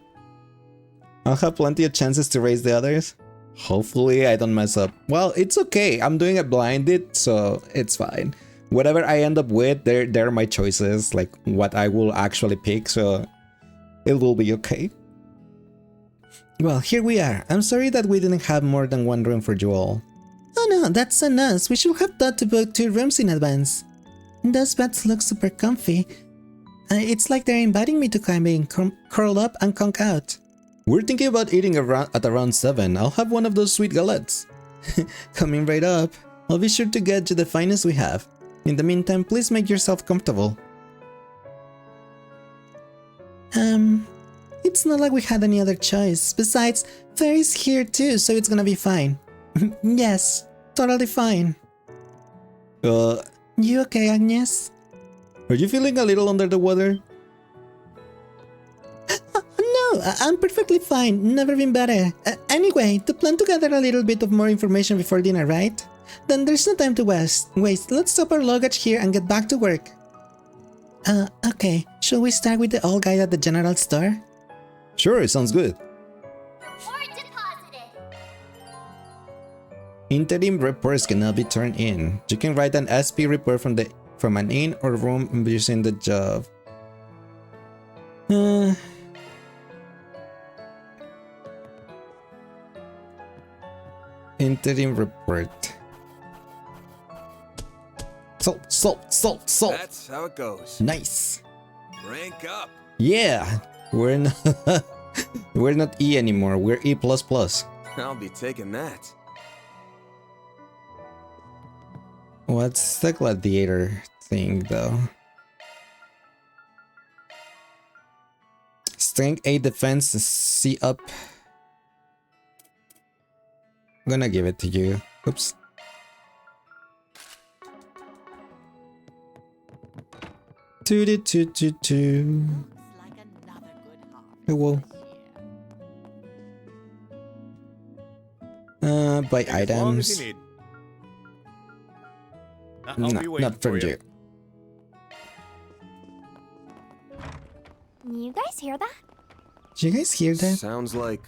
I'll have plenty of chances to raise the others. Hopefully I don't mess up. Well, it's okay. I'm doing it blinded, so it's fine. Whatever I end up with, they're my choices, like what I will actually pick, so it will be okay. Well, here we are. I'm sorry that we didn't have more than one room for you all. Oh no, that's on us. We should have thought to book 2 rooms in advance. Those beds look super comfy. It's like they're inviting me to climb in, curl up and conk out. We're thinking about eating at around 7. I'll have one of those sweet galettes. Coming right up. I'll be sure to get you the finest we have. In the meantime, please make yourself comfortable. It's not like we had any other choice. Besides, Fairy's here too, so it's gonna be fine. Yes, totally fine. You okay, Agnes? Are you feeling a little under the water? No, I'm perfectly fine. Never been better. Anyway, to plan to gather a little bit of more information before dinner, right? Then there's no time to waste. Let's stop our luggage here and get back to work. Okay. Shall we start with the old guy at the general store? Sure, sounds good. Reward deposited. Interim reports cannot be turned in. You can write an SP report from an inn or room using the job. Interim report. Salt. That's how it goes. Nice. Rank up. Yeah, we're not E anymore. We're E++. I'll be taking that. What's the gladiator thing though? Strength 8 defense, C up. I'm gonna give it to you. Oops. Two. Oh, whoa. Buy As long as items. you need. I'll No, be waiting not from for you. You guys hear that? Did you guys hear that? Sounds like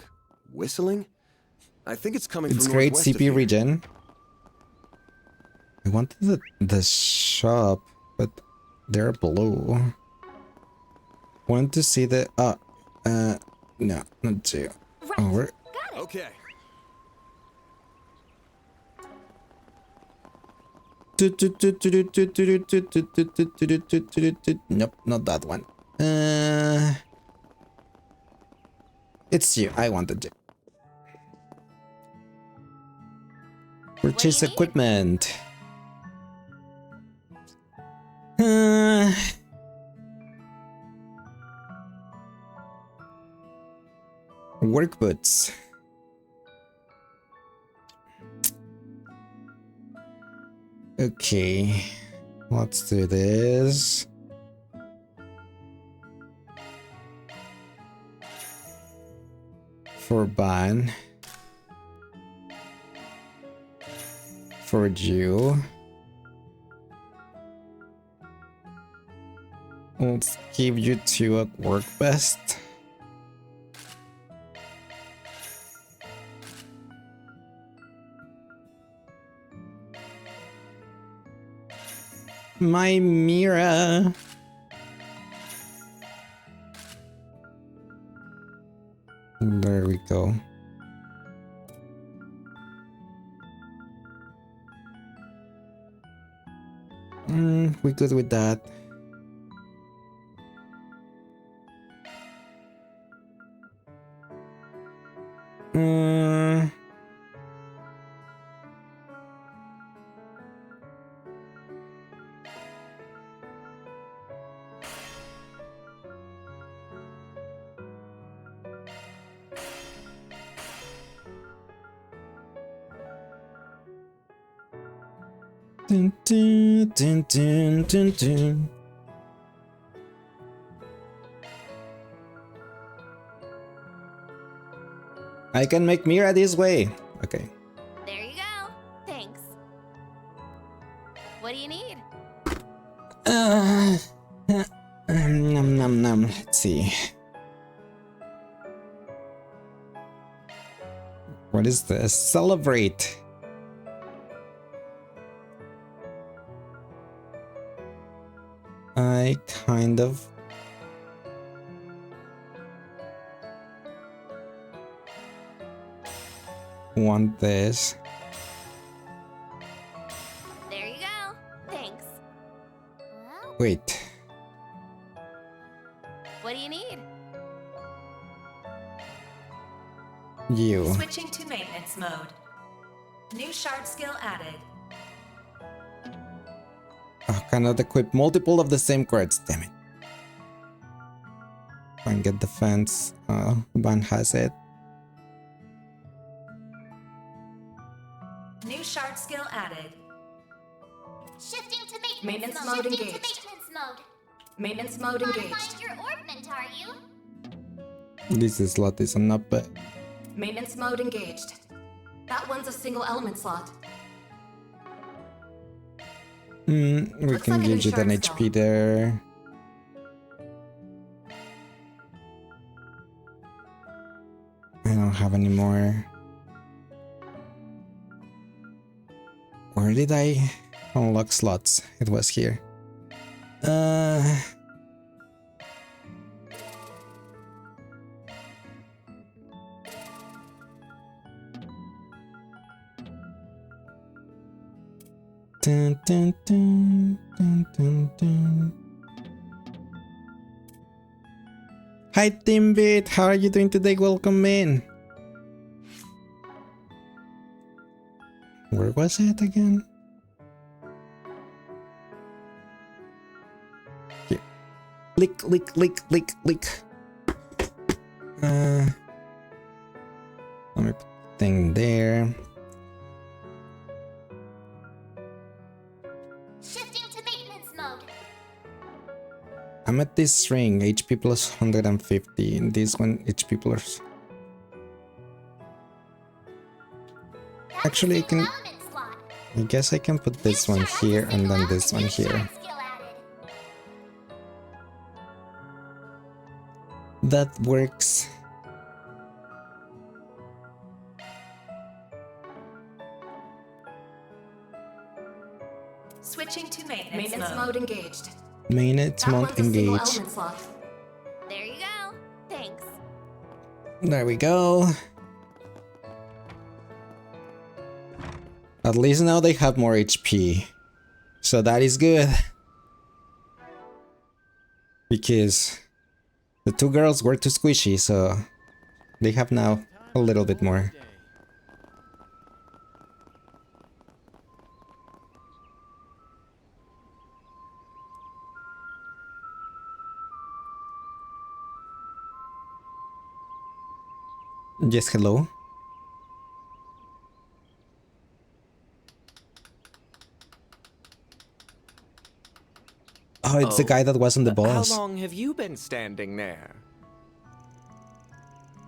whistling. I think it's coming It's from great northwest of CP here. regen. I wanted the shop, but they're below. Want to see the no, not you. Oh, we're Okay. nope, not that one. It's you. I wanted you. Purchase need? equipment. Work boots. Okay, let's do this. For Ban. For Jew. Let's give you 2 at work best. My Mira. There we go. We good with that. Dun, dun, dun, dun, dun, dun. I can make Mira this way. Okay. There you go. Thanks. What do you need? Num num num. Let's see. What is this? Celebrate. I kind of want this. There you go. Thanks. Well, Wait. what do you need? You. Switching to maintenance mode. New shard skill added. Oh, cannot equip multiple of the same cards. Damn it. Can't get defense. Ban has it. New shard skill added. Shifting to Maintenance mode. mode Shifting engaged. to maintenance mode. Maintenance mode engaged. Modifying your orbment, are you? This slot is an up. Maintenance mode engaged. That one's a single element slot. We Looks can like a new give you an shard HP skill. there. I don't have any more. Where did I unlock slots? It was here. Dun, dun, dun, dun, dun, dun. Hi Timbit, how are you doing today? Welcome in. Where was it again? Here. Click, click, click, click, click. Let me put the thing there. Shifting to maintenance mode. I'm at this ring, HP plus 150, and this one, HP plus. That's Actually, I a single can. element slot. I guess I can put this one here and then this one here. That works. Switching to maintenance mode engaged. Maintenance That mode one's a single engaged. element slot. There you go. Thanks. There we go. At least now they have more HP. So that is good. Because the two girls were too squishy, so they have now a little bit more. Yes, hello. Oh, it's the guy that wasn't the boss. How long have you been standing there?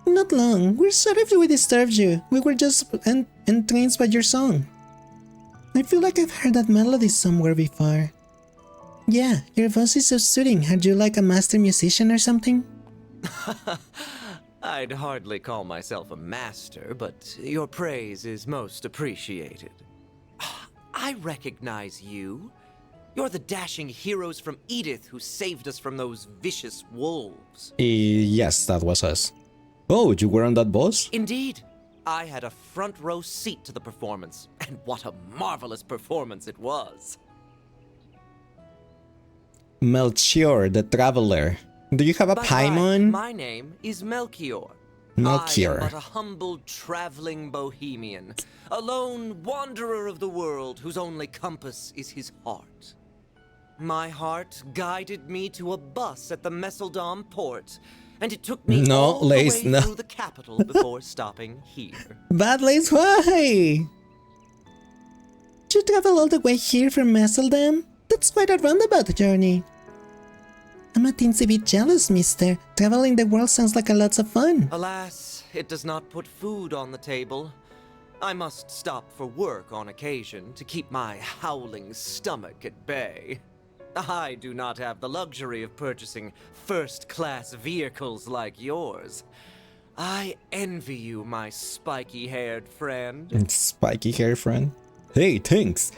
Not long. We're sorry if we disturbed you. We were just entranced by your song. I feel like I've heard that melody somewhere before. Yeah, your voice is so soothing. Are you like a master musician or something? I'd hardly call myself a master, but your praise is most appreciated. I recognize you. You're the dashing heroes from Edith who saved us from those vicious wolves. Yes, that was us. Oh, you were on that boss? Indeed. I had a front row seat to the performance, and what a marvelous performance it was. Melchior, the Traveler. Do you have a Paimon? My name is Melchior. Melchior. I am but a humble traveling bohemian, a lone wanderer of the world whose only compass is his heart. My heart guided me to a bus at the Messeldom port, and it took me all the way through the capital before stopping here. Bad Lace, why? Did you travel all the way here from Messeldom? That's quite a roundabout journey. I'm a teensy bit jealous, mister. Traveling the world sounds like a lot of fun. Alas, it does not put food on the table. I must stop for work on occasion to keep my howling stomach at bay. I do not have the luxury of purchasing first-class vehicles like yours. I envy you, my spiky-haired friend. Spiky-haired friend? Hey, thanks.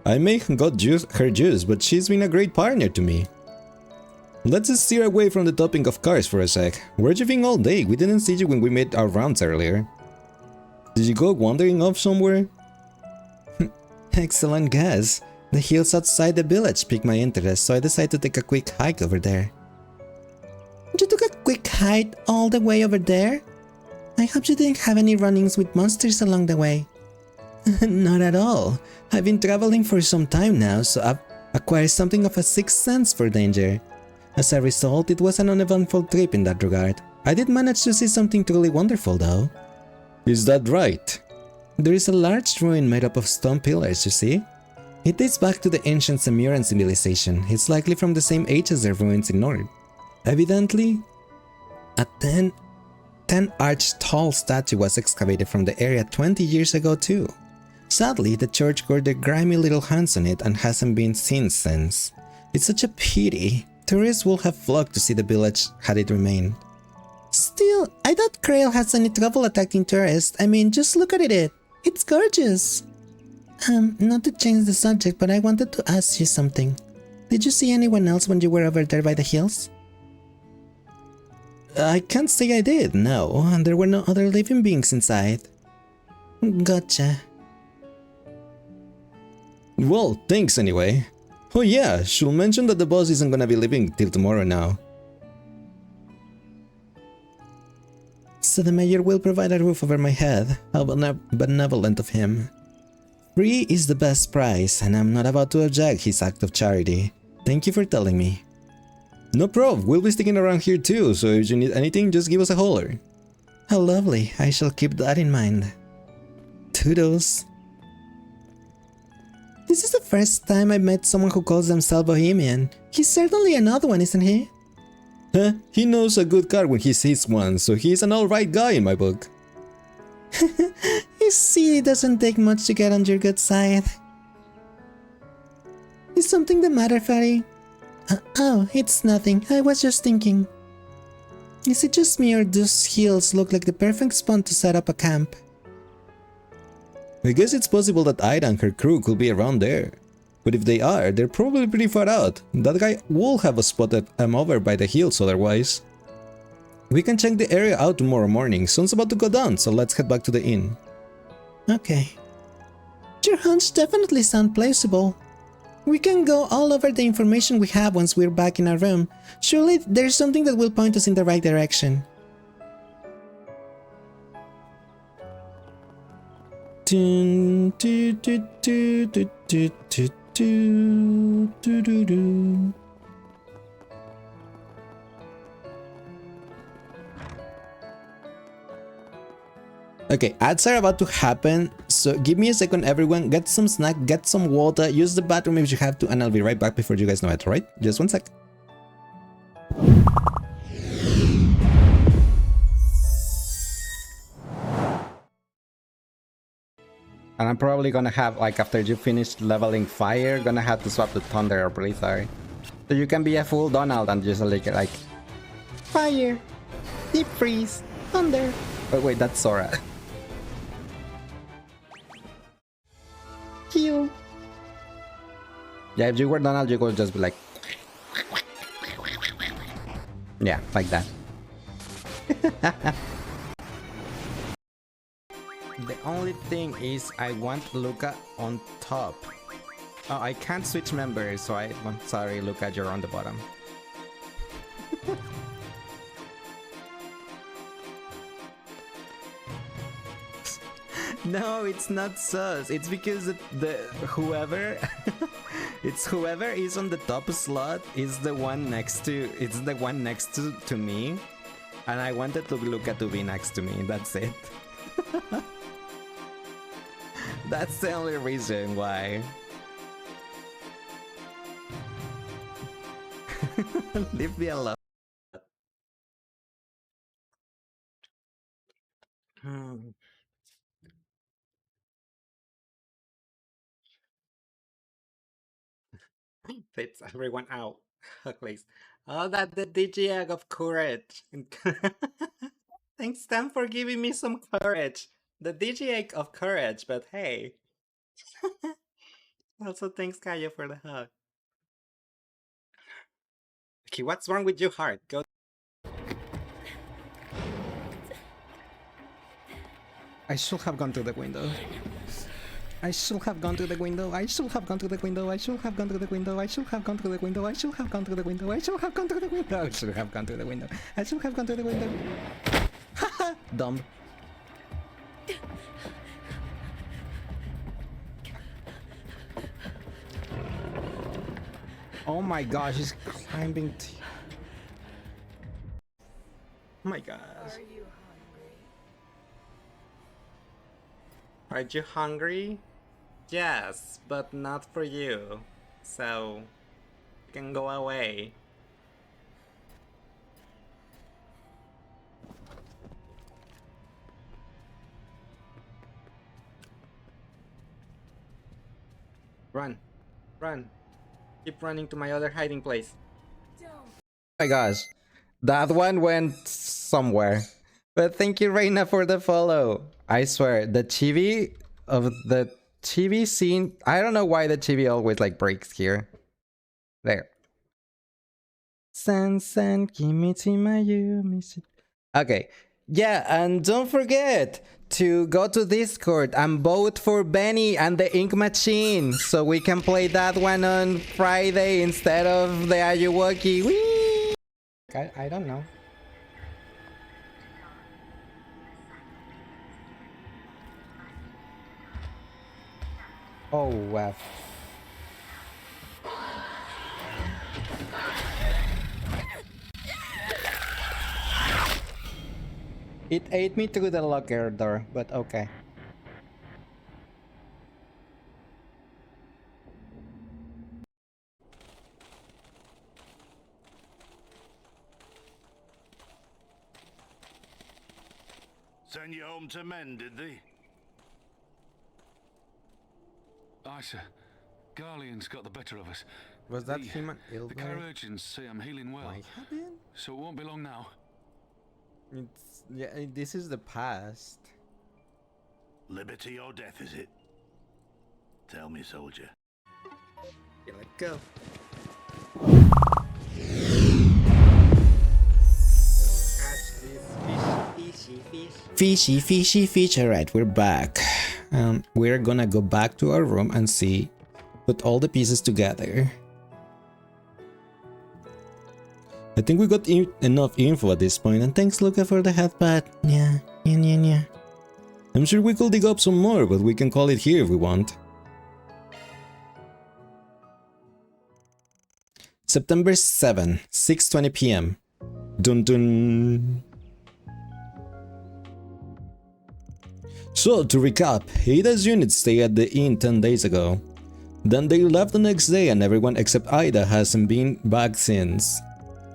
I may have got her juice, but she's been a great partner to me. Let's just steer away from the topic of cars for a sec. Where'd you been all day? We didn't see you when we made our rounds earlier. Did you go wandering off somewhere? Excellent guess. The hills outside the village piqued my interest, so I decided to take a quick hike over there. You took a quick hike all the way over there? I hope you didn't have any run-ins with monsters along the way. Not at all. I've been traveling for some time now, so I've acquired something of a sixth sense for danger. As a result, it was an uneventful trip in that regard. I did manage to see something truly wonderful though. Is that right? There is a large ruin made up of stone pillars, you see? It dates back to the ancient Sumerian civilization. It's likely from the same age as the ruins in Nord. Evidently, a 10-arch tall statue was excavated from the area 20 years ago too. Sadly, the church got their grimy little hands on it and hasn't been seen since. It's such a pity. Tourists would have flocked to see the village had it remained. Still, I doubt Krail has any trouble attracting tourists. I mean, just look at it. It's gorgeous. Not to change the subject, but I wanted to ask you something. Did you see anyone else when you were over there by the hills? I can't say I did, no, and there were no other living beings inside. Gotcha. Well, thanks anyway. Oh yeah, she'll mention that the boss isn't gonna be leaving till tomorrow now. So the mayor will provide a roof over my head. How benevolent of him. Free is the best price, and I'm not about to object his act of charity. Thank you for telling me. No prob, we'll be sticking around here too, so if you need anything, just give us a holler. How lovely, I shall keep that in mind. Toodles. This is the first time I met someone who calls themselves Bohemian. He's certainly another one, isn't he? Huh? He knows a good car when he sees one, so he's an alright guy in my book. You see, it doesn't take much to get on your good side. Is something the matter, Fairy? Oh, it's nothing. I was just thinking. Is it just me or those hills look like the perfect spot to set up a camp? I guess it's possible that Ida and her crew could be around there. But if they are, they're probably pretty far out. That guy will have a spot that I'm over by the hills otherwise. We can check the area out tomorrow morning. Sun's about to go down, so let's head back to the inn. Okay. Your hunch definitely sound plausible. We can go all over the information we have once we're back in our room. Surely there's something that will point us in the right direction. Dun, do, do, do, do, do, do, do, do, do, do. Okay, ads are about to happen, so give me a second everyone, get some snack, get some water, use the bathroom if you have to, and I'll be right back before you guys know it, alright? Just one sec. And I'm probably gonna have, like, after you finish leveling fire, gonna have to swap to thunder or blizzard. So you can be a full Donald and just like fire, deep freeze, thunder. Oh wait, that's Sora. Heal. Yeah, if you were Donald, you could just be like, yeah, like that. The only thing is I want Luca on top. Oh, I can't switch members, so I'm sorry, Luca, you're on the bottom. No, it's not sus. It's because the whoever it's whoever is on the top slot is the one next to to me, and I wanted to Luca to be next to me. That's it. That's the only reason why. Leave me alone. Fits everyone out. Please. Oh, that the DG of courage. Thanks, Stan, for giving me some courage. The DG of courage, but hey. Also, thanks, Kaya, for the hug. Okay, what's wrong with your heart? Go. I should have gone to the window. I should have gone to the window. I should have gone to the window. I should have gone to the window. I should have gone to the window. I should have gone to the window. I should have gone to the window. I should have gone to the window. I should have gone to the window. Haha, dumb. Oh my gosh, he's climbing. Oh my gosh. Are you hungry? Yes, but not for you. So, you can go away. Run. Run. Keep running to my other hiding place. Oh my gosh. That one went somewhere. But thank you, Reina, for the follow. I swear, the chibi of the chibi scene... I don't know why the chibi always, like, breaks here. There. San Kimichi Mayumi. Okay. Yeah, and don't forget to go to Discord and vote for Benny and the Ink Machine so we can play that one on Friday instead of the Ayuwoki. Whee! I don't know. Oh, wow. It ate me through the locker door, but okay. Send you home to men, did they? Aye, sir. Garlean's got the better of us. Was that human The illness? care urchins say I'm healing well. Might have been? So it won't be long now. It's... yeah, this is the past. Liberty or death, is it? Tell me, soldier. Yeah, let's go. Fishy fish. Alright, we're back. We're gonna go back to our room and see, put all the pieces together. I think we got enough info at this point, and thanks Luca for the headpad. Yeah. I'm sure we could dig up some more, but we can call it here if we want. September 7, 6:20 PM. Dun dun. So, to recap, Ada's units stayed at the inn 10 days ago. Then they left the next day and everyone except Ada hasn't been back since.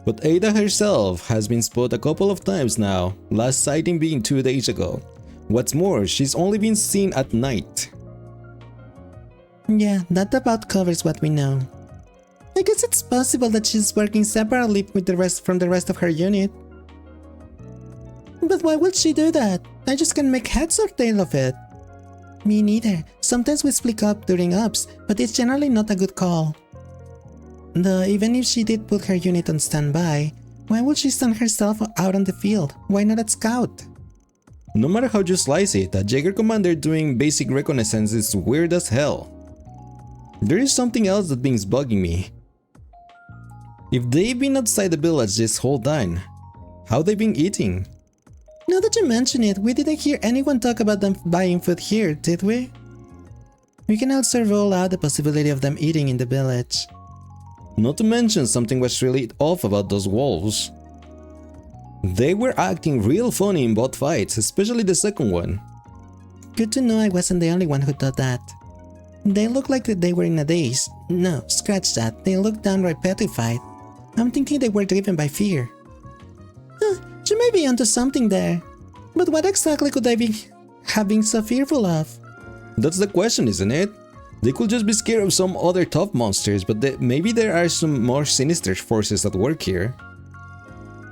But Ada herself has been spotted a couple of times now, last sighting being 2 days ago. What's more, she's only been seen at night. Yeah, that about covers what we know. I guess it's possible that she's working separately with from the rest of her unit. But why would she do that? I just can't make heads or tail of it. Me neither. Sometimes we split up during ups, but it's generally not a good call. Though even if she did put her unit on standby, why would she stand herself out on the field? Why not at scout? No matter how you slice it, a Jaeger commander doing basic reconnaissance is weird as hell. There is something else that been bugging me. If they've been outside the village this whole time, how they been eating? Now that you mention it, we didn't hear anyone talk about them buying food here, did we? We can also rule out the possibility of them eating in the village. Not to mention something was really off about those wolves. They were acting real funny in both fights, especially the second one. Good to know I wasn't the only one who thought that. They looked like they were in a daze. No, scratch that, they looked downright petrified. I'm thinking they were driven by fear. You may be onto something there. But what exactly could they have been so fearful of? That's the question, isn't it? They could just be scared of some other tough monsters, but maybe there are some more sinister forces at work here.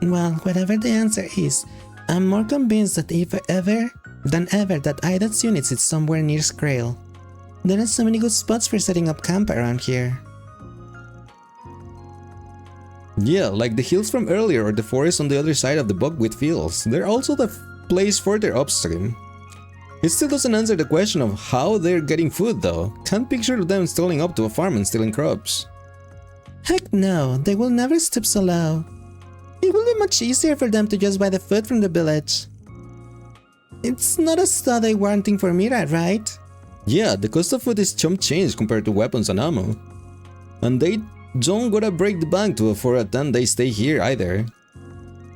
Well, whatever the answer is, I'm more convinced that than ever that Ida's unit is somewhere near Scrail. There are so many good spots for setting up camp around here. Yeah, like the hills from earlier or the forest on the other side of the buckwheat fields. They're also the place further upstream. It still doesn't answer the question of how they're getting food though. Can't picture them strolling up to a farm and stealing crops. Heck no, they will never stoop so low. It will be much easier for them to just buy the food from the village. It's not as though they were hunting for Mira, right? Yeah, the cost of food is chump change compared to weapons and ammo. And they don't gotta break the bank for a 10-day stay here either.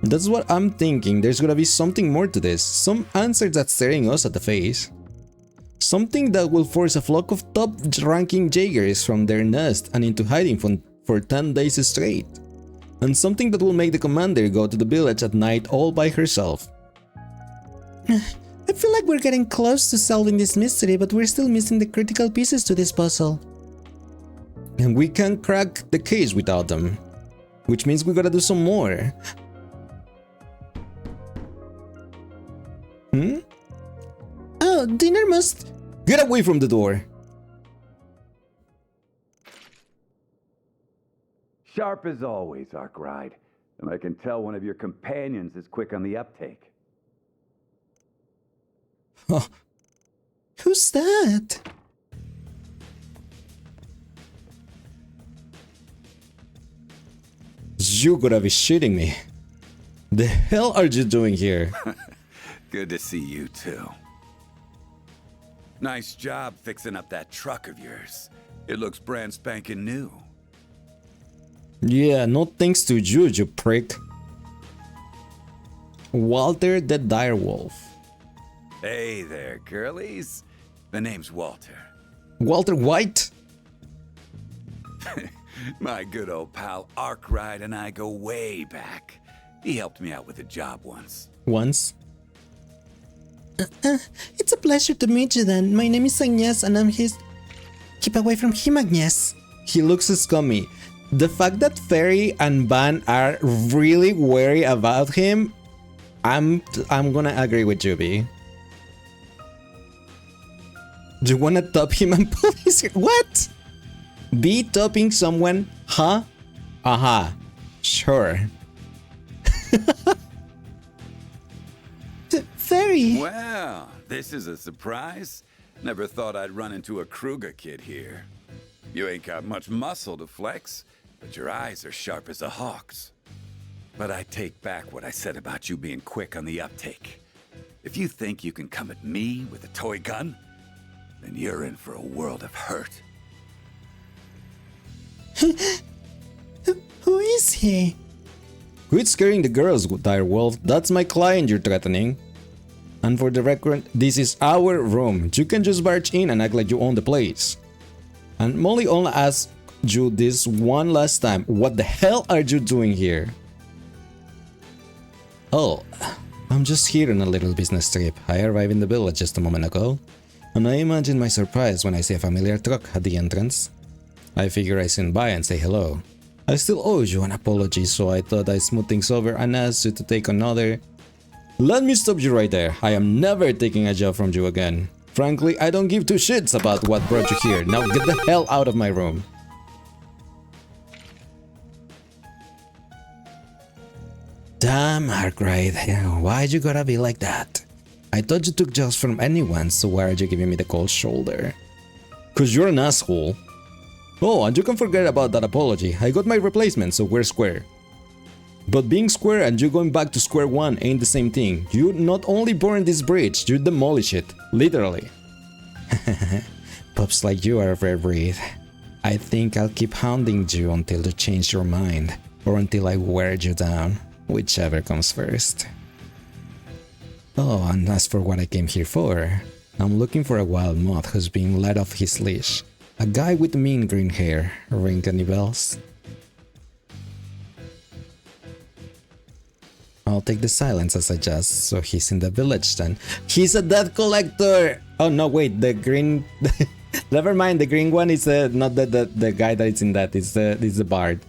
That's what I'm thinking, there's gotta be something more to this, some answer that's staring us at the face. Something that will force a flock of top-ranking Jaegers from their nest and into hiding for 10 days straight. And something that will make the commander go to the village at night all by herself. I feel like we're getting close to solving this mystery, but we're still missing the critical pieces to this puzzle. And we can't crack the case without them. Which means we gotta do some more. Oh, dinner must... Get away from the door! Sharp as always, Arkwright. And I can tell one of your companions is quick on the uptake. Huh. Who's that? You gotta be shitting me. The hell are you doing here? Good to see you too. Nice job fixing up that truck of yours. It looks brand spanking new. Yeah, no thanks to you, you prick. Walter the Direwolf. Hey there, girlies. The name's Walter. Walter White? My good old pal Arkwright and I go way back. He helped me out with a job once. Once? It's a pleasure to meet you then. My name is Agnes and I'm his... Keep away from him, Agnes. He looks scummy. The fact that Ferry and Van are really wary about him, I'm gonna agree with Juby. Do you wanna top him and pull his... What? Be topping someone? Huh? Uh-huh. Sure. Ferry! Well, this is a surprise. Never thought I'd run into a Kruger kid here. You ain't got much muscle to flex, but your eyes are sharp as a hawk's. But I take back what I said about you being quick on the uptake. If you think you can come at me with a toy gun, then you're in for a world of hurt. Who is he? Quit scaring the girls, Direwolf. That's my client you're threatening. And for the record, this is our room. You can just barge in and act like you own the place. And Molly only asked you this one last time. What the hell are you doing here? Oh, I'm just here on a little business trip. I arrived in the village just a moment ago. And I imagine my surprise when I see a familiar truck at the entrance. I figure I swing by and say hello. I still owe you an apology, so I thought I'd smooth things over and ask you to take another. Let me stop you right there. I am never taking a job from you again. Frankly, I don't give two shits about what brought you here. Now get the hell out of my room. Damn, Arkwright. Why'd you gotta be like that? I thought you took jobs from anyone, so why are you giving me the cold shoulder? Cause you're an asshole. Oh, and you can forget about that apology. I got my replacement, so we're square. But being square and you going back to square one ain't the same thing. You not only burn this bridge, you demolish it. Literally. Pups like you are a rare breed. I think I'll keep hounding you until you change your mind. Or until I wear you down. Whichever comes first. Oh, and as for what I came here for, I'm looking for a wild moth who's being let off his leash. A guy with mean green hair. Ring any bells? I'll take the silence as I just, so he's in the village then. He's a debt collector! Oh no, wait, the green... Never mind, the green one is not the guy that is in that, it's the bard.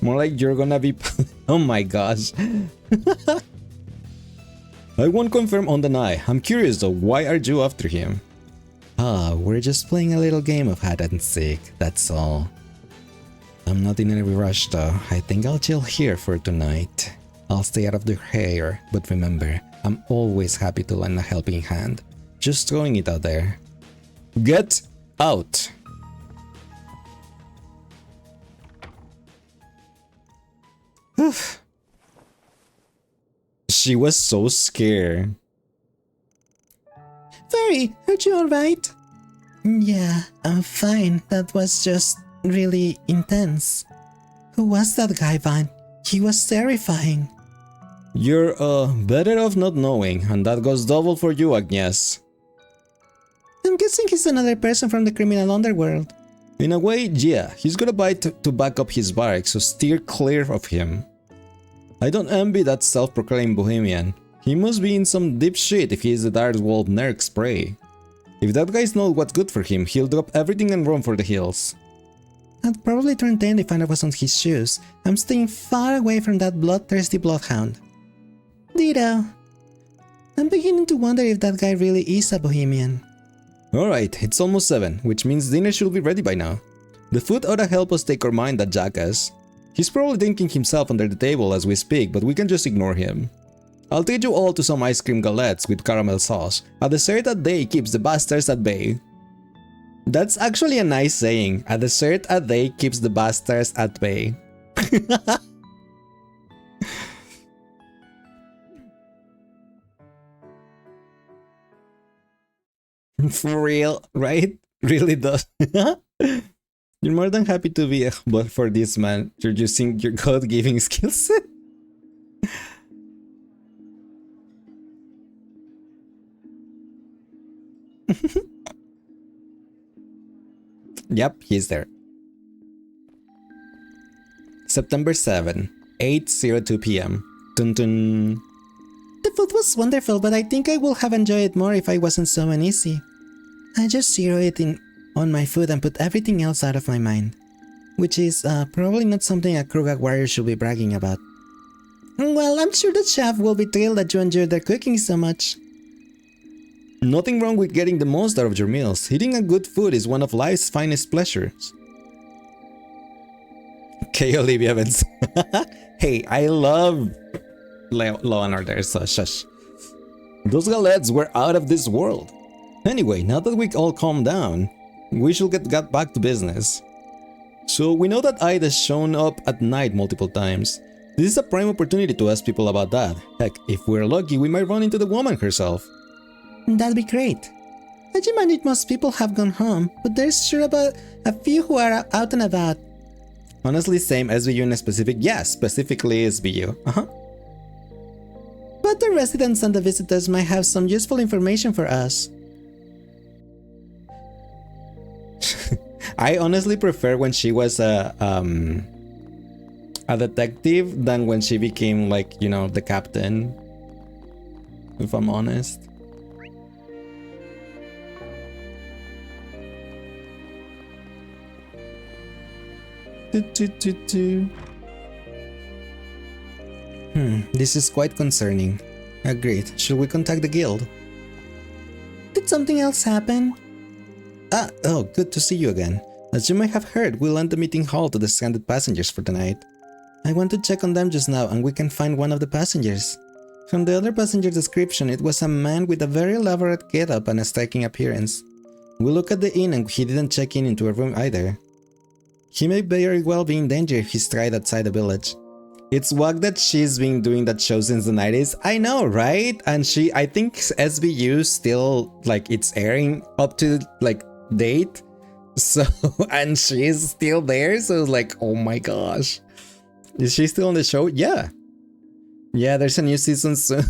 More like you're gonna be... Oh my gosh. I won't confirm or deny. I'm curious though, why are you after him? Ah, we're just playing a little game of hide and seek, that's all. I'm not in any rush though. I think I'll chill here for tonight. I'll stay out of their hair, but remember, I'm always happy to lend a helping hand. Just throwing it out there. Get out! She was so scared. Fairy, are you alright? Yeah, I'm fine. That was just really intense. Who was that guy, Van? He was terrifying. You're, better off not knowing, and that goes double for you, Agnes. I'm guessing he's another person from the criminal underworld. In a way, yeah, he's got a bite to back up his barrack, so steer clear of him. I don't envy that self-proclaimed bohemian. He must be in some deep shit if he is the Dark Wolf Nerk's prey. If that guy knows what's good for him, he'll drop everything and run for the hills. I'd probably turn 10 if I was on his shoes. I'm staying far away from that bloodthirsty bloodhound. Ditto. I'm beginning to wonder if that guy really is a bohemian. Alright, it's almost 7, which means dinner should be ready by now. The food ought to help us take our mind that jackass. He's probably drinking himself under the table as we speak, but we can just ignore him. I'll treat you all to some ice cream galettes with caramel sauce. A dessert a day keeps the bastards at bay. That's actually a nice saying. A dessert a day keeps the bastards at bay. For real, right? Really does. You're more than happy to be a bot for this, man. You're using your God-giving skill set. Yep, he's there. September 7, 8:02 p.m. Dun dun. The food was wonderful, but I think I would have enjoyed it more if I wasn't so uneasy. I just zero it in on my food and put everything else out of my mind. Which is probably not something a Krugak warrior should be bragging about. Well, I'm sure the chef will be thrilled that you enjoyed their cooking so much. Nothing wrong with getting the most out of your meals. Eating a good food is one of life's finest pleasures. Okay, Olivia Evans. Hey, I love Law and Order, so shush. Those galettes were out of this world. Anyway, now that we all calm down, we should get back to business. So we know that Ida has shown up at night multiple times. This is a prime opportunity to ask people about that. Heck, if we're lucky, we might run into the woman herself. That'd be great. I imagine most people have gone home, but there's sure about a few who are out and about. Honestly, same SVU in a specific, yeah, specifically SVU. residents and the visitors might have some useful information for us. I honestly prefer when she was a detective than when she became, like, you know, the captain. If I'm honest. This is quite concerning. Agreed. Should we contact the guild? Did something else happen? Oh, good to see you again. As you might have heard, we lent the meeting hall to the stranded passengers for the night. I went to check on them just now and we can find one of the passengers. From the other passenger description, it was a man with a very elaborate getup and a striking appearance. We looked at the inn and he didn't check in into a room either. He may very well be in danger if he's tried outside the village. It's whack that she's been doing that show since the 90s. I know, right? And I think SVU still, like, it's airing up to, like, date. So, and she's still there. So it's like, oh my gosh. Is she still on the show? Yeah. Yeah, there's a new season soon.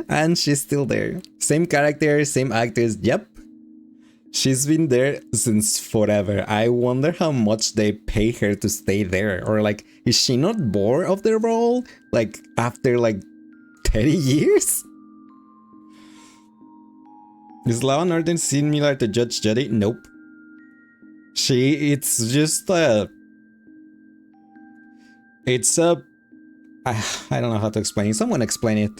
And she's still there. Same character, same actors. Yep. She's been there since forever. I wonder how much they pay her to stay there. Or like, is she not bored of the role? Like, after like 30 years? Is Law and Order similar to Judge Judy? Nope. It's just it's a... I don't know how to explain it. Someone explain it.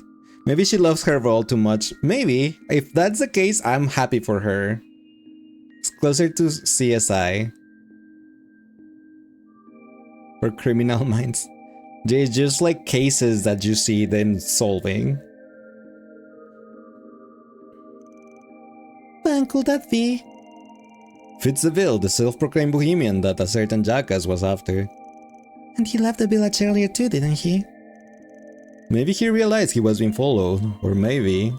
Maybe she loves her role too much. Maybe. If that's the case, I'm happy for her. It's closer to CSI. Or Criminal Minds. They're just like cases that you see them solving. When could that be? Fitzeville, the self-proclaimed bohemian that a certain jackass was after. And he left the village earlier too, didn't he? Maybe he realized he was being followed, or maybe...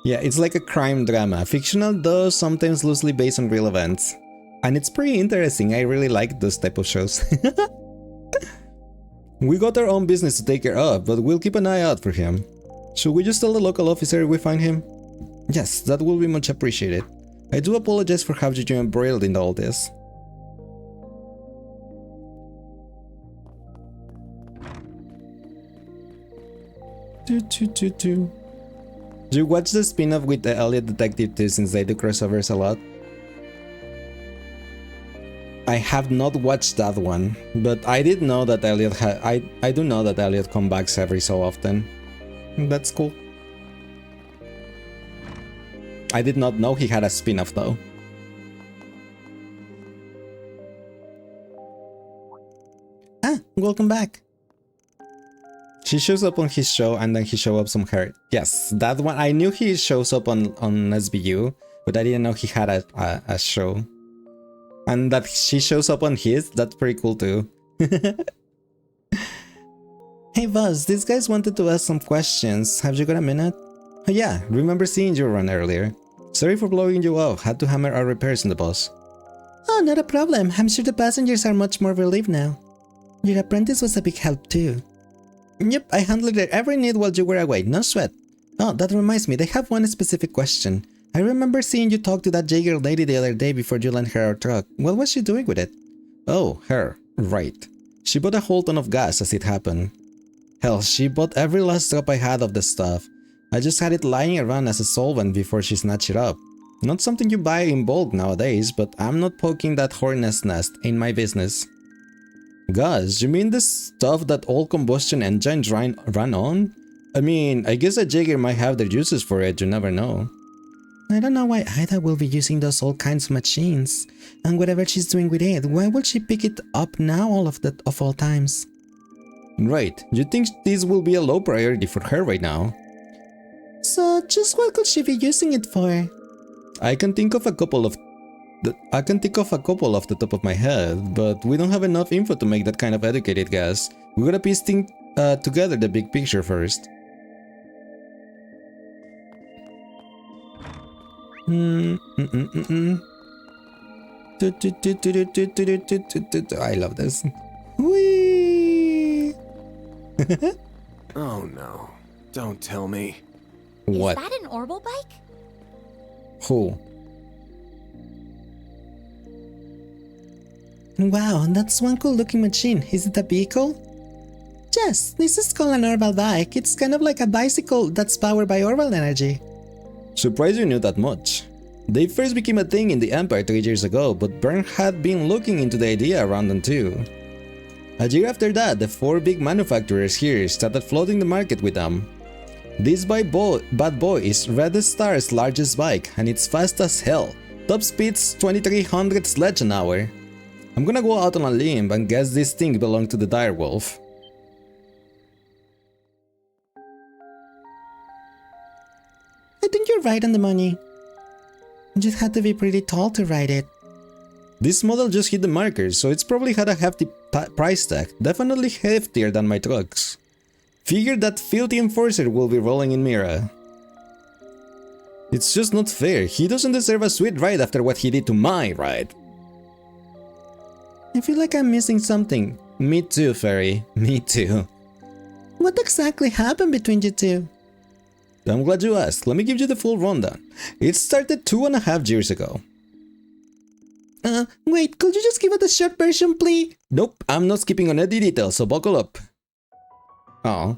Yeah, it's like a crime drama, fictional though sometimes loosely based on real events. And it's pretty interesting, I really like those type of shows. We got our own business to take care of, but we'll keep an eye out for him. Should we just tell the local officer we find him? Yes, that will be much appreciated. I do apologize for having you embroiled in all this. Do you watch the spin-off with the Elliot Detective too, since they do crossovers a lot? I have not watched that one, but I did know that Elliot I do know that Elliot comes back every so often. That's cool. I did not know he had a spin-off though. Ah, welcome back. She shows up on his show and then he shows up on her. Yes, that one. I knew he shows up on SBU, but I didn't know he had a show. And that she shows up on his, that's pretty cool too. Hey boss, these guys wanted to ask some questions. Have you got a minute? Oh yeah, remember seeing you run earlier. Sorry for blowing you off, had to hammer our repairs in the boss. Oh, not a problem. I'm sure the passengers are much more relieved now. Your apprentice was a big help too. Yep, I handled their every need while you were away, no sweat. Oh, that reminds me, they have one specific question. I remember seeing you talk to that Jaeger lady the other day before you lent her our truck. What was she doing with it? Oh, her. Right. She bought a whole ton of gas as it happened. Hell, she bought every last drop I had of the stuff. I just had it lying around as a solvent before she snatched it up. Not something you buy in bulk nowadays, but I'm not poking that hornet's nest, ain't my business. Gas? You mean the stuff that all combustion engines run on? I mean, I guess a Jaeger might have their uses for it, you never know. I don't know why Ida will be using those old kinds of machines. And whatever she's doing with it, why will she pick it up now of all times? Right, you think this will be a low priority for her right now? So, just what could she be using it for? I can think of a couple off the top of my head, but we don't have enough info to make that kind of educated guess. We gotta piece together the big picture first. I love this. Whee! Oh no. Don't tell me. What? Is that an Orbital bike? Who? Wow, that's one cool looking machine. Is it a vehicle? Yes, this is called an Orbital bike. It's kind of like a bicycle that's powered by Orbital energy. Surprised you knew that much. They first became a thing in the Empire 3 years ago, but Bern had been looking into the idea around them too. A year after that, the 4 big manufacturers here started flooding the market with them. This bad boy is Red Star's largest bike, and it's fast as hell. Top speed's 2300 sledge an hour. I'm gonna go out on a limb and guess this thing belonged to the direwolf. I think you're right on the money. You just had to be pretty tall to ride it. This model just hit the markers, so it's probably had a hefty price tag, definitely heftier than my trucks. Figure that filthy enforcer will be rolling in Mira. It's just not fair, he doesn't deserve a sweet ride after what he did to my ride. I feel like I'm missing something. Me too, Fairy, me too. What exactly happened between you two? I'm glad you asked, let me give you the full rundown. It started 2.5 years ago. Wait, could you just give it a short version, please? Nope, I'm not skipping on any details, so buckle up. Oh.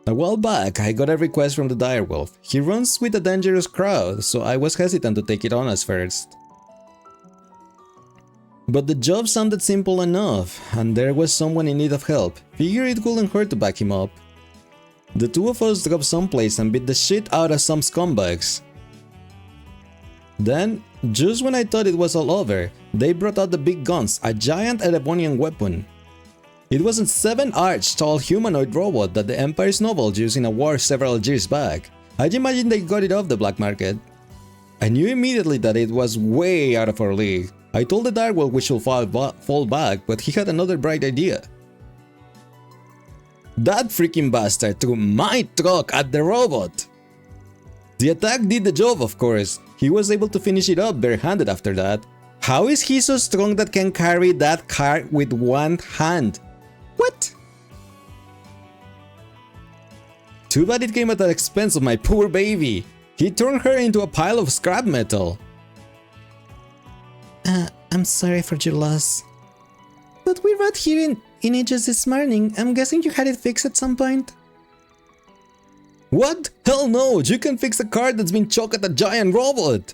A while back, I got a request from the direwolf. He runs with a dangerous crowd, so I was hesitant to take it on as first. But the job sounded simple enough, and there was someone in need of help. Figure it couldn't hurt to back him up. The two of us dropped someplace and beat the shit out of some scumbags. Then, just when I thought it was all over, they brought out the big guns, a giant Erebonian weapon. It was a 7-arch tall humanoid robot that the Empire's noble used in a war several years back. I'd imagine they got it off the black market. I knew immediately that it was way out of our league. I told the direwolf we should fall back, but he had another bright idea. That freaking bastard threw my truck at the robot! The attack did the job, of course. He was able to finish it up barehanded after that. How is he so strong that can carry that car with one hand? What? Too bad it came at the expense of my poor baby. He turned her into a pile of scrap metal. I'm sorry for your loss. But we rode here in it just this morning. I'm guessing you had it fixed at some point? What? Hell no! You can fix a car that's been choked at a giant robot!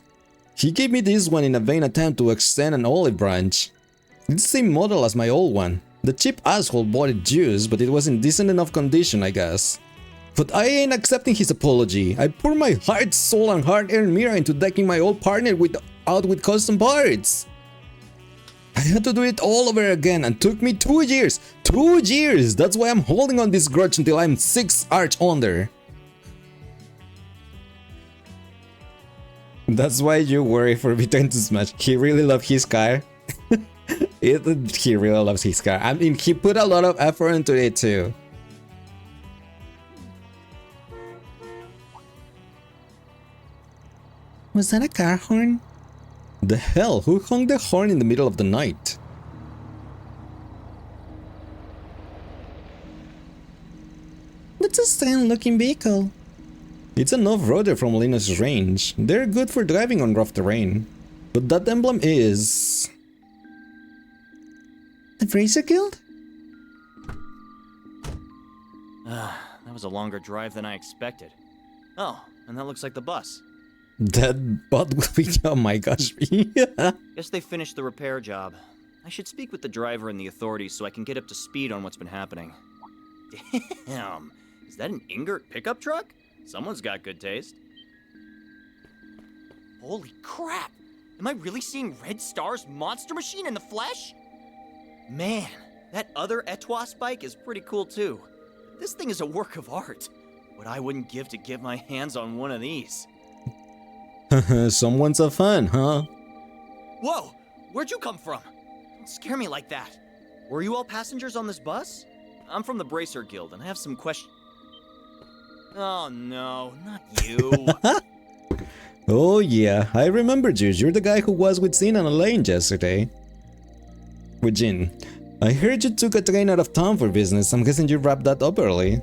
He gave me this one in a vain attempt to extend an olive branch. It's the same model as my old one. The cheap asshole bought it used, but it was in decent enough condition, I guess. But I ain't accepting his apology. I poured my heart, soul, and hard-earned Mira into decking my old partner out with custom parts. I had to do it all over again and took me 2 years. 2 years! That's why I'm holding on this grudge until I'm 6 arch under. That's why you worry for Return to Smash. He really loves his car. He really loves his car. I mean, he put a lot of effort into it too. Was that a car horn? The hell? Who hung the horn in the middle of the night? That's a strange looking vehicle. It's an off-roader from Linus' range. They're good for driving on rough terrain. But that emblem is... The Bracer Guild? That was a longer drive than I expected. Oh, and that looks like the bus. That butt will be... Oh my gosh. Guess they finished the repair job. I should speak with the driver and the authorities so I can get up to speed on what's been happening. Damn, is that an Ingert pickup truck? Someone's got good taste. Holy crap! Am I really seeing Red Star's monster machine in the flesh? Man, that other Etwas bike is pretty cool too. This thing is a work of art. What I wouldn't give to get my hands on one of these. Someone's a fan, huh? Whoa! Where'd you come from? Don't scare me like that. Were you all passengers on this bus? I'm from the Bracer Guild and I have some questions. Oh no, not you. Oh yeah, I remembered you. You're the guy who was with Sin and Elaine yesterday. With Jin. I heard you took a train out of town for business. I'm guessing you wrapped that up early.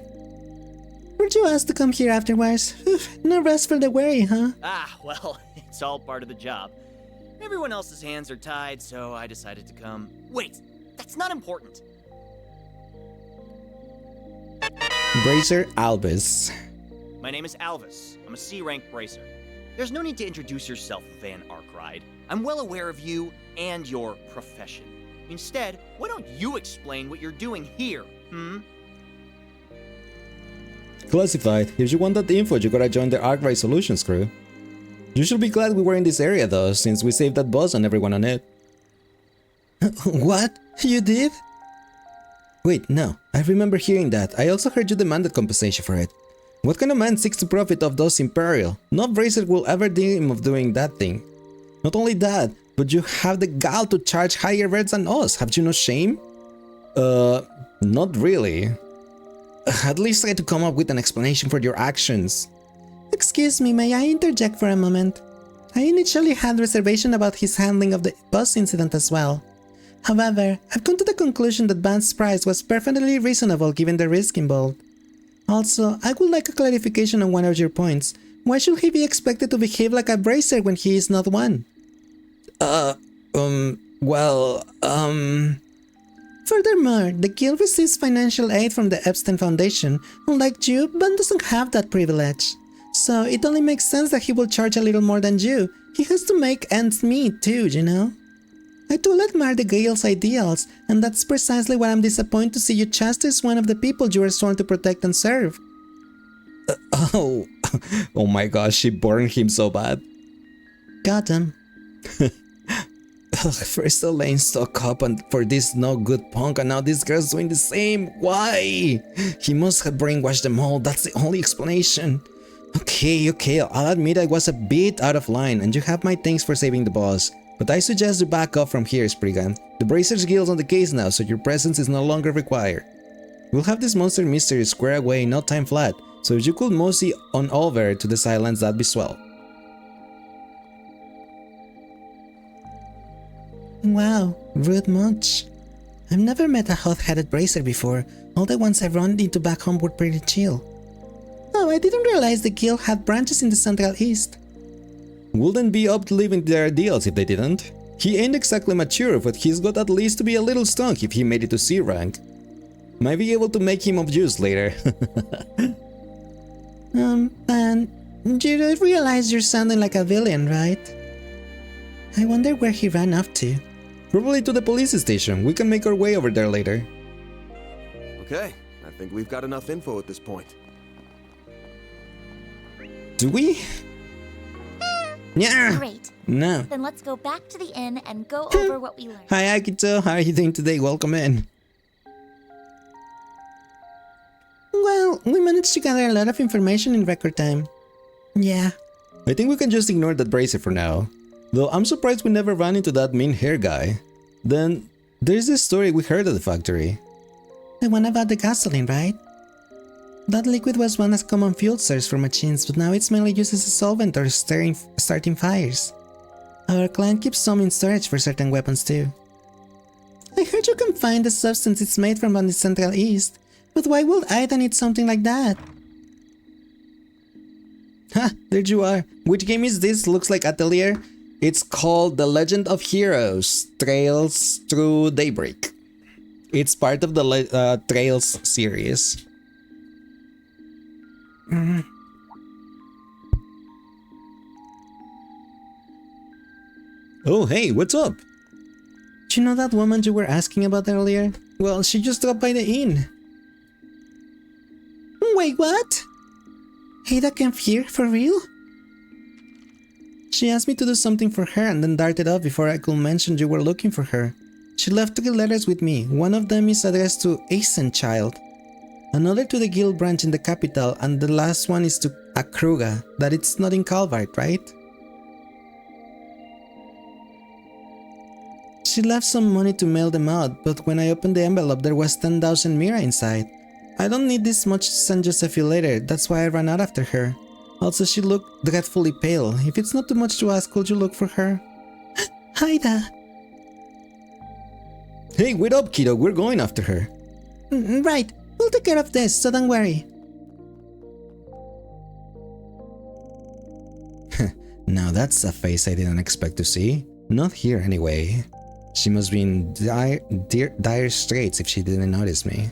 Weren't you asked to come here afterwards? No rest for the weary, huh? Ah, well, it's all part of the job. Everyone else's hands are tied, so I decided to come. Wait, that's not important. Bracer Albus. My name is Alvis. I'm a C-rank bracer. There's no need to introduce yourself, Van Arkride. I'm well aware of you and your profession. Instead, why don't you explain what you're doing here, Classified. If you want that info, you gotta join the Arkwright Solutions crew. You should be glad we were in this area though, since we saved that boss and everyone on it. What? You did? Wait, no. I remember hearing that. I also heard you demanded compensation for it. What kind of man seeks to profit off those Imperial? No bracer will ever dream of doing that thing. Not only that, but you have the gall to charge higher rates than us. Have you no shame? Not really. At least try to come up with an explanation for your actions. Excuse me, may I interject for a moment? I initially had reservation about his handling of the bus incident as well. However, I've come to the conclusion that Van's price was perfectly reasonable given the risk involved. Also, I would like a clarification on one of your points. Why should he be expected to behave like a bracer when he is not one? Furthermore, the guild receives financial aid from the Epstein Foundation. Unlike you, Van doesn't have that privilege. So it only makes sense that he will charge a little more than you. He has to make ends meet too, you know? I too admire the guild's ideals, and that's precisely why I'm disappointed to see you chastise one of the people you were sworn to protect and serve. Oh my gosh, she burned him so bad. Got him. First Elaine stuck up and for this no good punk, and now this girl's doing the same. Why? He must have brainwashed them all. That's the only explanation. Okay, I'll admit I was a bit out of line, and you have my thanks for saving the boss. But I suggest you back up from here, Spriggan. The Bracers Guild's on the case now, so your presence is no longer required. We'll have this monster mystery squared away in no time flat, so if you could mosey on over to the silence, that'd be swell. Wow, rude much. I've never met a hot-headed bracer before. All the ones I've run into back home were pretty chill. Oh, I didn't realize the guild had branches in the Central East. Wouldn't be up to living their deals if they didn't. He ain't exactly mature, but he's got at least to be a little stunk if he made it to C rank. Might be able to make him of use later. And you realize you're sounding like a villain, right? I wonder where he ran off to. Probably to the police station. We can make our way over there later. Okay, I think we've got enough info at this point. Do we? Yeah. Great. No. Then let's go back to the inn and go over what we learned. Hi Akito, how are you doing today? Welcome in. Well, we managed to gather a lot of information in record time. Yeah. I think we can just ignore that bracer for now. Though I'm surprised we never ran into that mean hair guy. Then, there's this story we heard at the factory. The one about the gasoline, right? That liquid was one as common fuel source for machines, but now it's mainly used as a solvent or starting fires. Our client keeps some in storage for certain weapons too. I heard you can find the substance it's made from on the Central East, but why would Ida need something like that? Ha, there you are. Which game is this? Looks like Atelier. It's called The Legend of Heroes, Trails Through Daybreak. It's part of the Trails series. Oh, hey, what's up? Do you know that woman you were asking about earlier? Well, she just dropped by the inn. Wait, what? Ada came here, for real? She asked me to do something for her and then darted off before I could mention you were looking for her. She left 3 letters with me. One of them is addressed to Eisenchild, another to the guild branch in the capital, and the last one is to Akruga. That it's not in Calvart, right? She left some money to mail them out, but when I opened the envelope there was 10,000 mira inside. I don't need this much to send Josephine later, that's why I ran out after her. Also, she looked dreadfully pale. If it's not too much to ask, could you look for her? Haida! Hey, wait up, kiddo, we're going after her. Right, we'll take care of this, so don't worry. Now that's a face I didn't expect to see. Not here anyway. She must be in dire straits if she didn't notice me.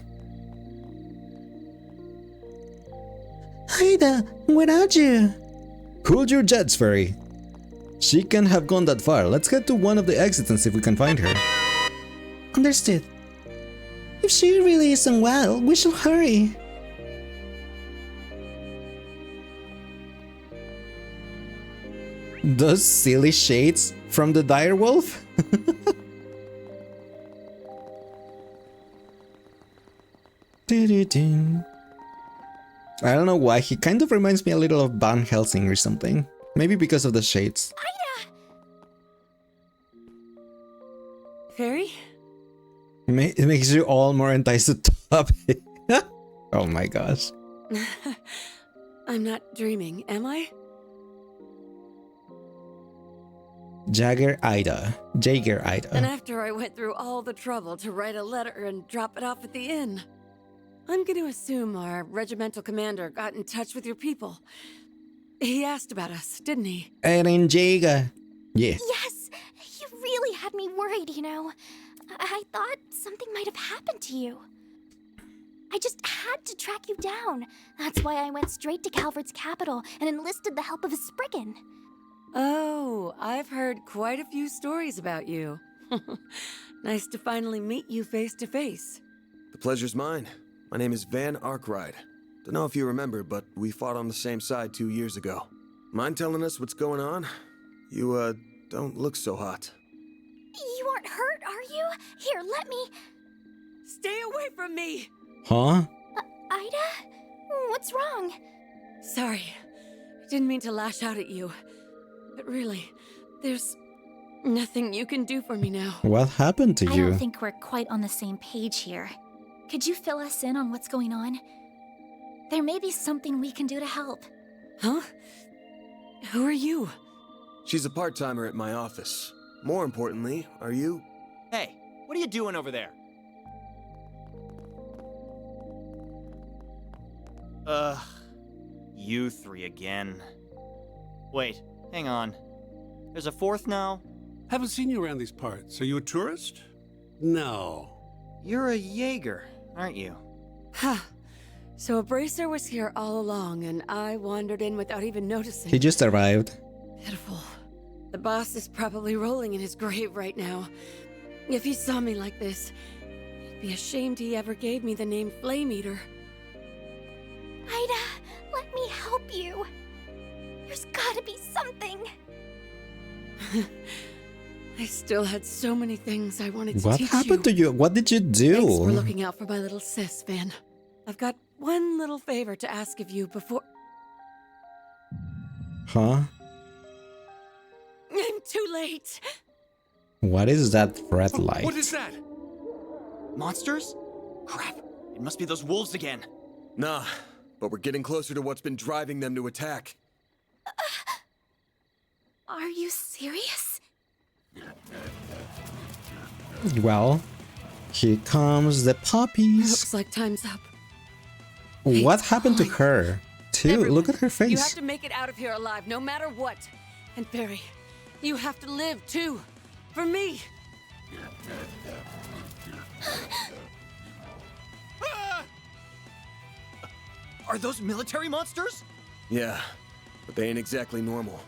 Ida, where are you? Hold your jets, Fairy. She can't have gone that far. Let's head to one of the exits and see if we can find her. Understood. If she really isn't well, we shall hurry. Those silly shades from the dire wolf? I don't know why, he kind of reminds me a little of Van Helsing or something. Maybe because of the shades. Ida! Fairy? It makes you all more enticed to top it. Oh my gosh. I'm not dreaming, am I? Jager Ida. And after I went through all the trouble to write a letter and drop it off at the inn, I'm going to assume our regimental commander got in touch with your people. He asked about us, didn't he? Eren Jaeger. Yeah. Yes! You really had me worried, you know. I thought something might have happened to you. I just had to track you down. That's why I went straight to Calvert's capital and enlisted the help of a Spriggan. Oh, I've heard quite a few stories about you. Nice to finally meet you face to face. The pleasure's mine. My name is Van Arkwright. Don't know if you remember, but we fought on the same side 2 years ago. Mind telling us what's going on? You, don't look so hot. You aren't hurt, are you? Here, let me... Stay away from me! Huh? Ida? What's wrong? Sorry. Didn't mean to lash out at you. But really, there's nothing you can do for me now. What happened to I you? don't think we're quite on the same page here. Could you fill us in on what's going on? There may be something we can do to help. Huh? Who are you? She's a part-timer at my office. More importantly, are you? Hey, what are you doing over there? You three again. Wait, hang on. There's a fourth now? Haven't seen you around these parts. Are you a tourist? No. You're a Jaeger, aren't you? Ha! So a bracer was here all along, and I wandered in without even noticing. He just arrived. Pitiful. The boss is probably rolling in his grave right now. If he saw me like this, he'd be ashamed he ever gave me the name Flame Eater. Ida, let me help you. There's gotta be something. I still had so many things I wanted to What teach happened to you? What did you Thanks for do? looking out for my little sis, Van. I've got one little favor to ask of you before... Huh? I'm too late! What is that red light? What is that? Monsters? Crap, it must be those wolves again. Nah, but we're getting closer to what's been driving them to attack. Are you serious? Well, here comes the puppies. Looks like time's up. What happened to her? Too. Everyone, Look at her You have face. to make it out of here alive, no matter what. And Barry, you have to live too. For me. Are those military monsters? Yeah, but they ain't exactly normal.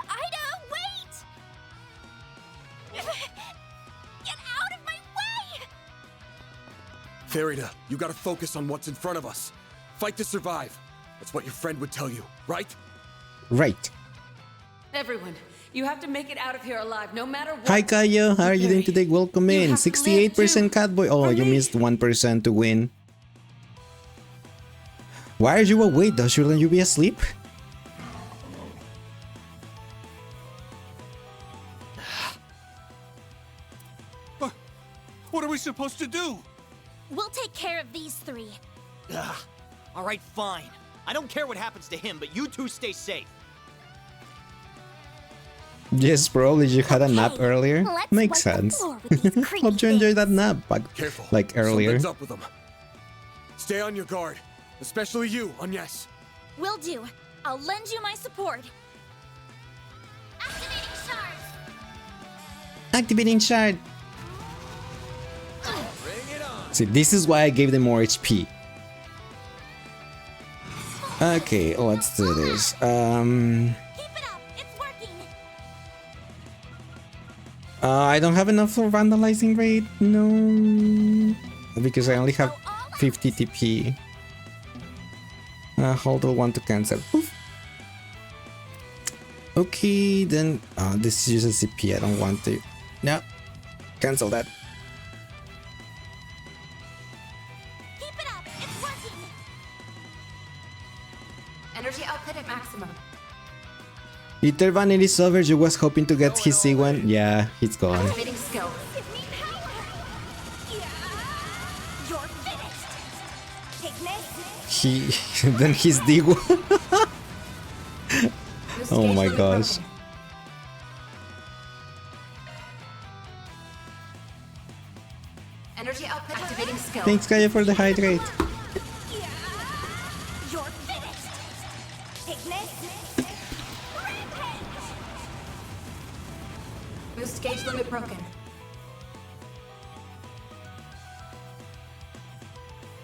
Ida, wait! Get out of my way! Farida, you gotta focus on what's in front of us. Fight to survive. That's what your friend would tell you, right? Right. Everyone, you have to make it out of here alive, no matter what. Hi Kayo, how are you doing today? Welcome You in. have to live 68% too. Catboy. Oh, For you me. missed 1% to win. Why are you awake though? Shouldn't you be asleep? What are we supposed to do? We'll take care of these three. Ugh. All right, fine. I don't care what happens to him, but you two stay safe. Yes, probably you had a nap Okay, earlier. let's Makes wipe the sense. floor with these creepy Hope you enjoyed that things. nap, Careful. like earlier. Something's up with them. Stay on your guard. Especially you, Agnes. Will do. I'll lend you my support. Activating shards. Activating shard. Bring it on. See, this is why I gave them more HP. Okay, let's do this. Keep it up. It's working. I don't have enough for vandalizing rate. No, because I only have 50 TP. Hold on, 1 to cancel. Oof. Okay, then this is just a CP. I don't want to. No, cancel that. Keep it up. It's working. Energy output at maximum. Peter Van is over. You was hoping to get his C1. Yeah, he's gone. Activating skill. Give me power. Yeah. You're finished. Take this. He then he's D1. Boost Oh gauge my limit gosh. broken. Energy output activating skill. Thanks, Kaya, for the hydrate. Yeah. You're finished. Take this. Rampage. Boost gauge limit broken.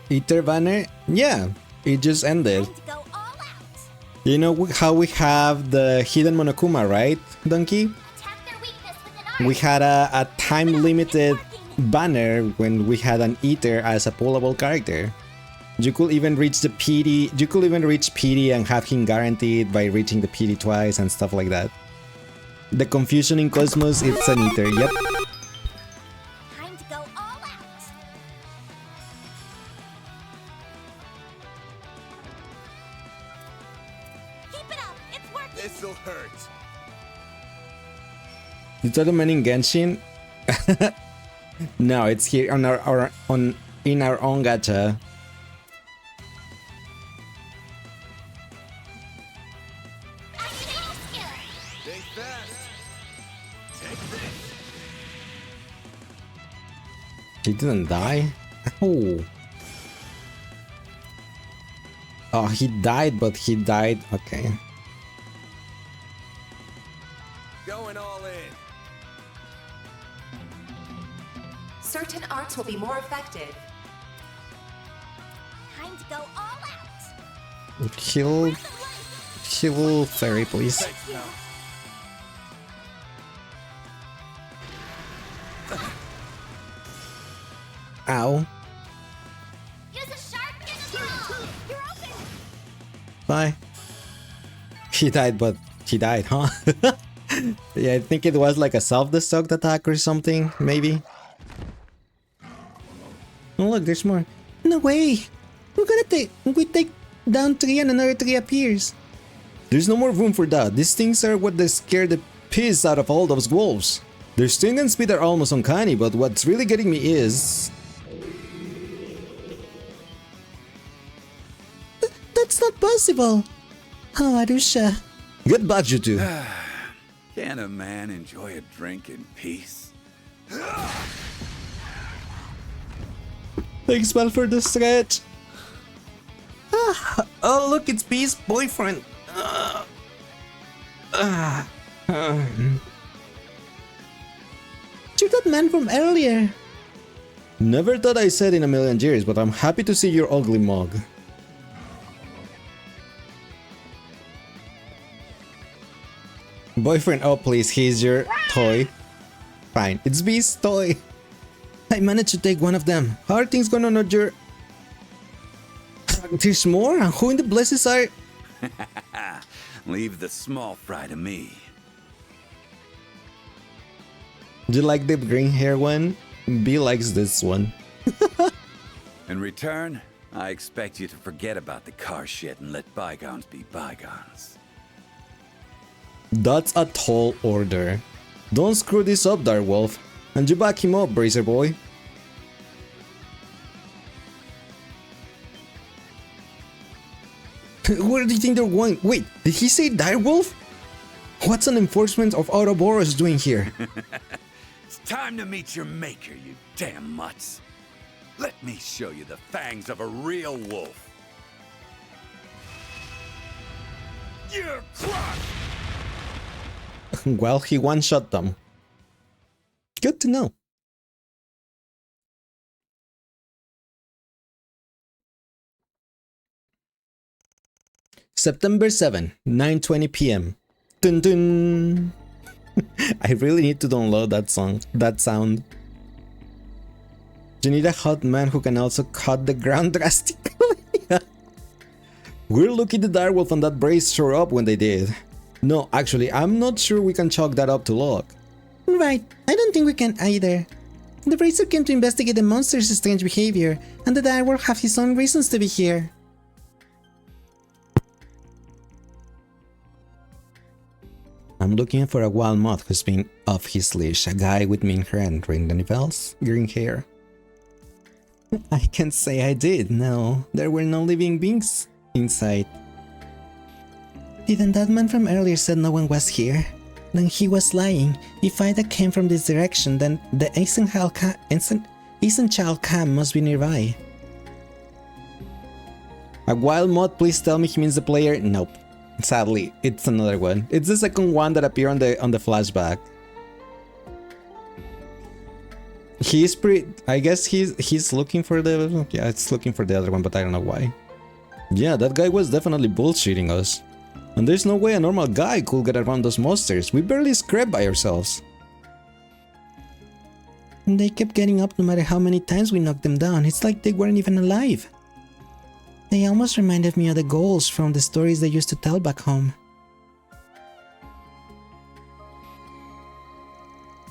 Peter Banner? Yeah, it just ended. Time to go all out. You know how we have the hidden Monokuma, right, Donkey? Attack their weakness with an We had a time-limited banner when we had an Eater as a pullable character. You could even reach the PD. You could even reach PD and have him guaranteed by reaching the PD twice and stuff like that. The confusion in Cosmos, it's an Eater. Yep. Time to go all out. Keep it up. It's working. This'll hurt. You told the man in Genshin? No, it's here on our in our own gacha. Activating skill. Think fast. Take this. He didn't die? Oh. Oh, he died, but he died. Okay. Going all in. Certain arts will be more effective. Time to go all out. Heal fairy, please. Thanks, pal. Ow. Use a sharp pistol. You're open. Bye. He died, but he died, huh? Yeah, I think it was like a self-destruct attack or something, maybe. Oh look, there's more. No way! We take down 3 and another 3 appears. There's no more room for that. These things are what they scare the piss out of all those wolves. Their strength and speed are almost uncanny, but what's really getting me is... That's not possible. Oh, Arusha. Get back, you two. Can a man enjoy a drink in peace? Thanks, Mal, for the stretch. Oh, look, it's B's boyfriend. You're that man from earlier. Never thought I said in a million years, but I'm happy to see your ugly mug. Boyfriend, oh please, he's your toy. Fine, it's B's toy. I managed to take one of them. How are things going on at your... There's more? And who in the blesses are... Leave the small fry to me. Do you like the green hair one? B likes this one. In return, I expect you to forget about the car shit and let bygones be bygones. That's a tall order. Don't screw this up, Direwolf. And you back him up, Bracer Boy. Where do you think they're going? Wait, did he say Direwolf? What's an enforcement of Ouroboros doing here? It's time to meet your maker, you damn mutts. Let me show you the fangs of a real wolf. You're crushed! Well, he one-shot them. Good to know. September 7, 9:20 p.m. Dun dun. I really need to download that sound. You need a hot man who can also cut the ground drastically. We're lucky the direwolf and that brace showed up when they did. No, actually, I'm not sure we can chalk that up to luck. Right, I don't think we can either. The Bracer came to investigate the monster's strange behavior, and the direwolf have his own reasons to be here. I'm looking for a wild moth who's been off his leash. A guy with mean hair and ring any bells? Green hair. I can't say I did, no. There were no living beings inside. Didn't that man from earlier said no one was here? Then he was lying. If Ida came from this direction, then the Eisenchild camp must be nearby. A wild moth, please tell me he means the player? Nope. Sadly, it's another one. It's the second one that appeared on the flashback. He's pretty... I guess he's looking for the... Yeah, it's looking for the other one, but I don't know why. Yeah, that guy was definitely bullshitting us. And there's no way a normal guy could get around those monsters. We barely scraped by ourselves. They kept getting up no matter how many times we knocked them down. It's like they weren't even alive. They almost reminded me of the ghouls from the stories they used to tell back home.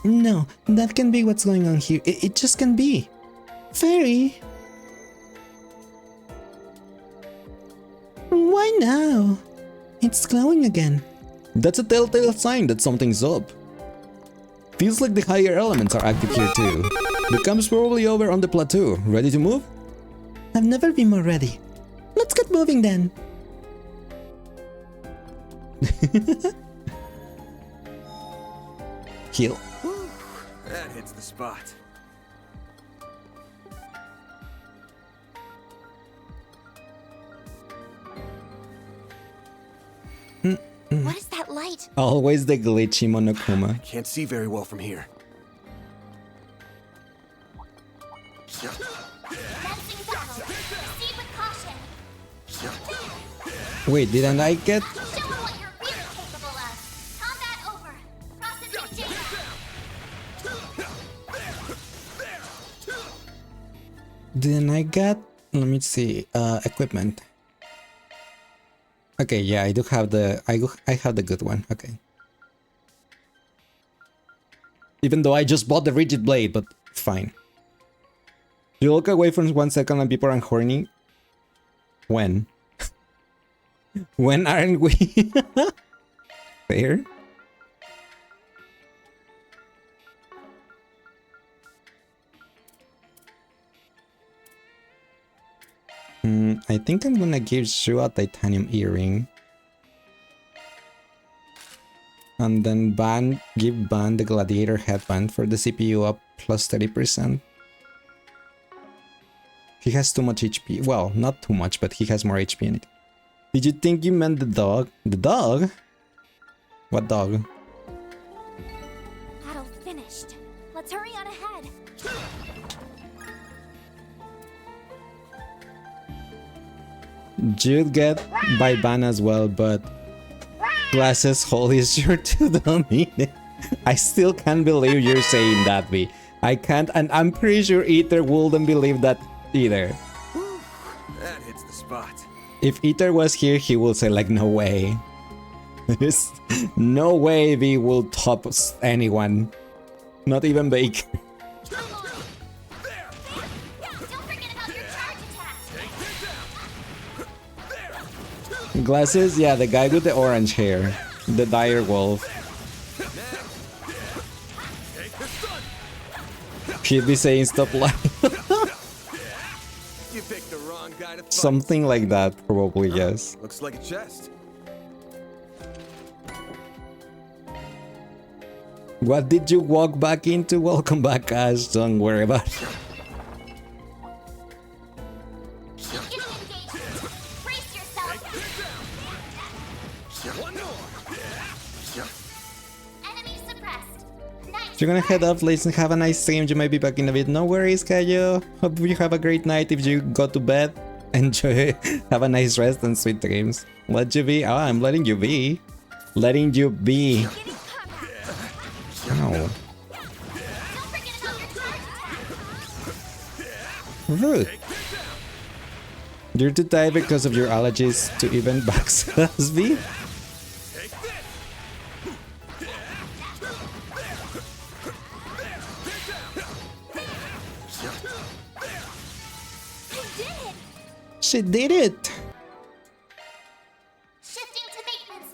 No, that can be what's going on here. It just can be. Fairy? Why now? It's glowing again. That's a telltale sign that something's up. Feels like the higher elements are active here too. The camp's probably over on the plateau. Ready to move? I've never been more ready. Let's get moving then. Heal. Whew, that hits the spot. What is that light? Always the glitchy Monokuma. Can't see very well from here. Dancing battle. Proceed with caution. Wait, didn't I get... Show them what you're really capable of. Combat over. Processing data. Didn't I get... Let me see. Equipment. Okay, yeah, I do have the... I have the good one. Okay. Even though I just bought the rigid blade, but fine. You look away for 1 second and people are horny. When? When aren't we? Fair? I think I'm gonna give Shu a titanium earring. And then give Ban the gladiator headband for the CPU up plus 30%. He has too much HP. Well, not too much, but he has more HP in it. Did you think you meant the dog? The dog? What dog? Battle finished. Let's hurry on ahead. You'd get by Ban as well, but Glasses Hole is sure to dominate. I still can't believe you're saying that, V. I can't, and I'm pretty sure Ether wouldn't believe that either. Whew, that hits the spot. If Ether was here, he would say like, no way. There's no way V will top anyone. Not even Baker. Glasses, yeah, the guy with the orange hair. The dire wolf. He'd be saying stuff like... You picked the wrong guy to fight. Something like that, probably, yes. Looks like a chest. What did you walk back into? Welcome back, Ash. Don't worry about it. You're gonna head off, listen, have a nice stream. You might be back in a bit. No worries, Kayo. Hope you have a great night. If you go to bed, enjoy. Have a nice rest and sweet dreams. Let you be. Oh, I'm letting you be. Letting you be. Ow. Rude. You're too tired because of your allergies to even boxes, B? She did it! Shifting to maintenance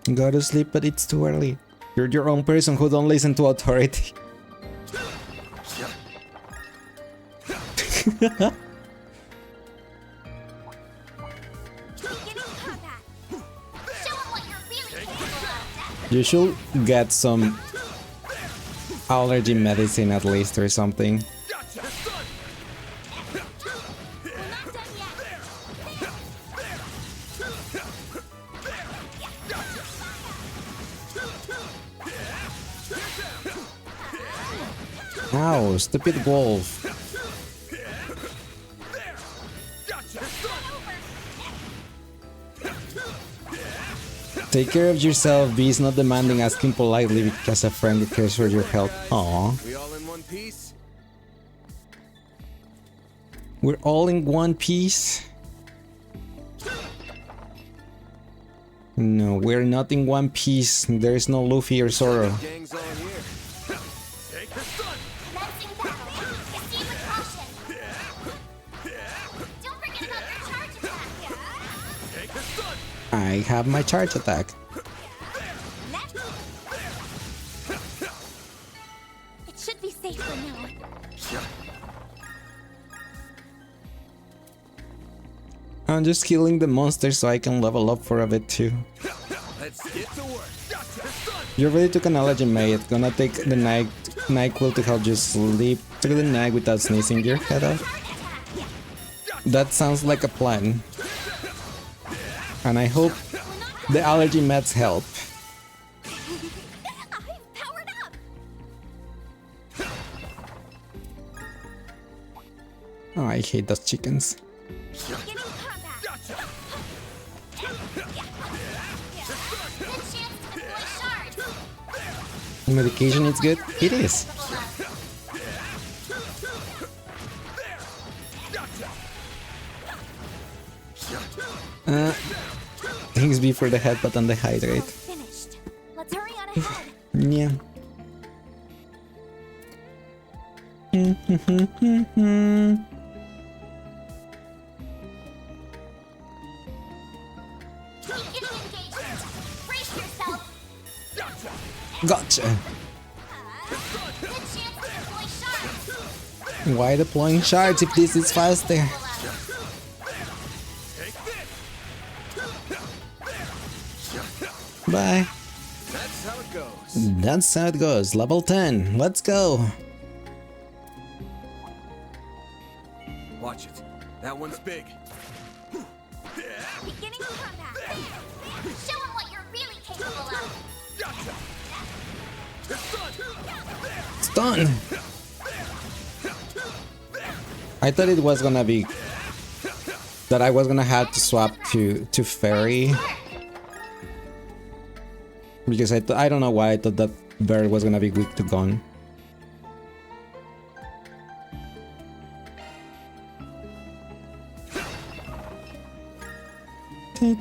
mode. Go to sleep, but it's too early. You're your own person who don't listen to authority. You should get some allergy medicine at least or something. Ow, stupid wolf. Take care of yourself, B is not demanding, asking politely because a friend who cares for your health. Aww. We all in one piece? We're all in one piece? No, we're not in one piece. There's no Luffy or Zoro. Gang's all here. Take the sun. Commencing battle. Proceed with caution. Don't forget about your charge attack. Take the sun. I have my charge attack. It should be safe for now. I'm just killing the monsters so I can level up for a bit too. Let's get to work. You already took an allergy, mate. Gonna take the NyQuil to help you sleep through the night without sneezing your head off. That sounds like a plan. And I hope the allergy meds help. I'm powered up. Oh, I hate those chickens. Beginning combat. Good chance to deploy shards. Medication is good? It is. Thanks B for the headbutt and the hydrate. Finished. Let's hurry on ahead. Yeah. Beginning engagement. Brace yourself. Gotcha. Good chance to deploy shards. Why deploying shards if this is faster? Bye. That's how it goes. That's how it goes. Level 10. Let's go. Watch it. That one's big. Beginning combat. Show them what you're really capable of. Stun! I thought it was gonna be that I was gonna have to swap to Fairy. Because I don't know why I thought that bird was gonna be weak to Gon. Here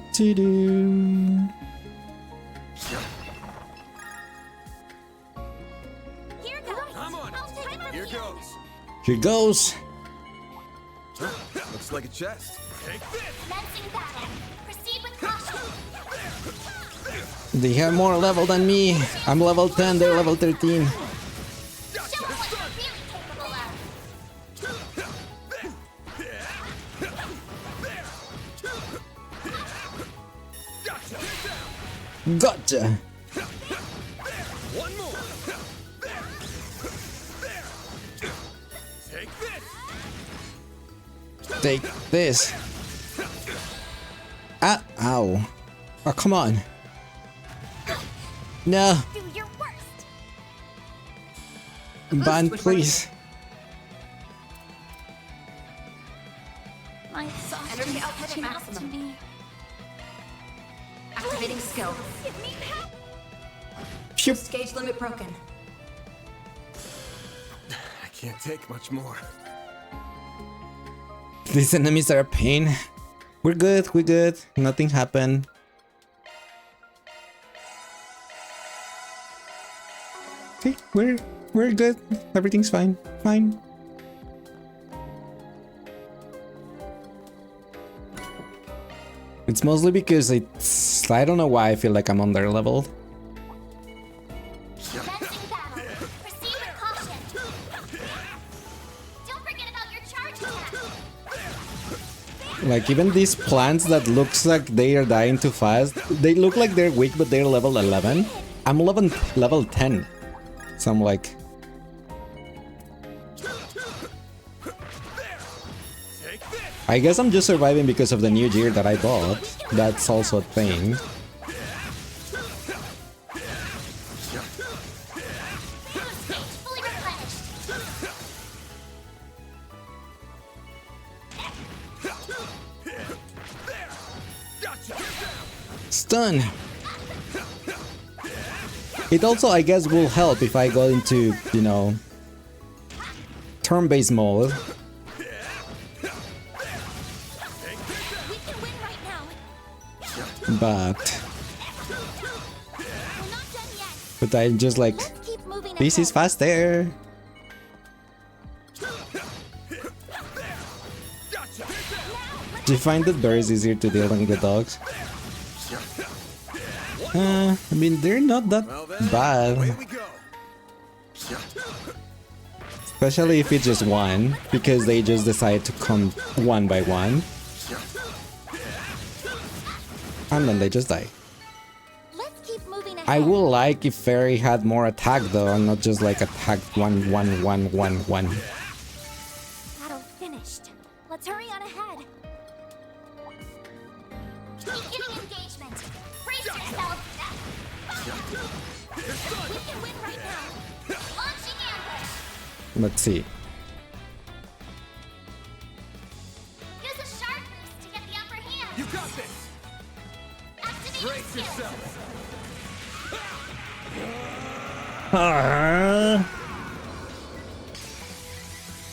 goes. I'm on it. Here goes. Here goes. Looks like a chest. Commencing battle. Proceed with caution. They have more level than me. I'm level 10, they're level 13. Show them what you're really capable of. Gotcha. One more. Take this. Take this. Ah. Ow. Oh, come on. No. Do your worst. Ban, please. My exhaustion Energy is output at catching up to maximum. me. Activating skill. Give me help. Phew. Gauge limit broken. I can't take much more. These enemies are a pain. We're good, we're good. Nothing happened. Okay, we're good. Everything's fine. Fine. It's mostly because I don't know why I feel like I'm under leveled. Commencing battle. Proceed with caution. Don't forget about your charge attack. Like even these plants that looks like they are dying too fast, they look like they're weak but they're level 11. I'm level 10. So I'm like, I guess I'm just surviving because of the new gear that I bought. That's also a thing. Fully replenished. Stun! It also, I guess, will help if I go into, you know, turn-based mode. We can win right now. But We're not done yet. I'm just like, Let's keep moving this is ahead. faster. Do you find that bear is easier to deal than the dogs? I mean, they're not that bad. Especially if it's just one, because they just decide to come one by one. And then they just die. Let's keep moving ahead. I would like if Fairy had more attack though, and not just like attack 1, 1, 1, 1, 1. Battle finished. Let's hurry on ahead. Beginning engagement. Brace yourself. We can win right now. Launching ambush. Let's see. Use a sharp boost to get the upper hand. You got this! Activate Brace skill. yourself!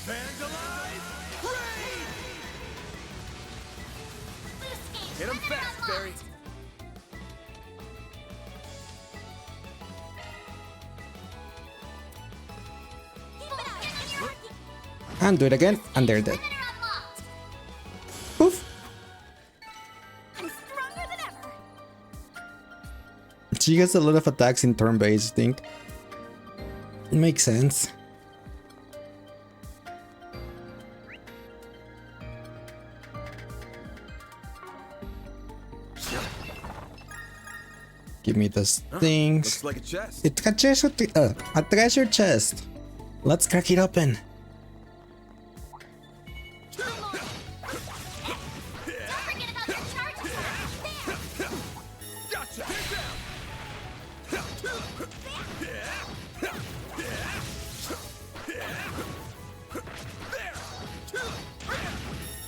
Vandalize! Raid! Boost gauge. Hit 'em limiter fast, unlocked. Barry. Keep it up. You're working. And do it again, and they're dead. Limiter unlocked. Poof! I'm stronger than ever. She gets a lot of attacks in turn-based, I think. Makes sense. Give me those things. Looks like a chest. It's a treasure chest. Let's crack it open. I'm on it. Don't forget about your charge attack. There. Gotcha!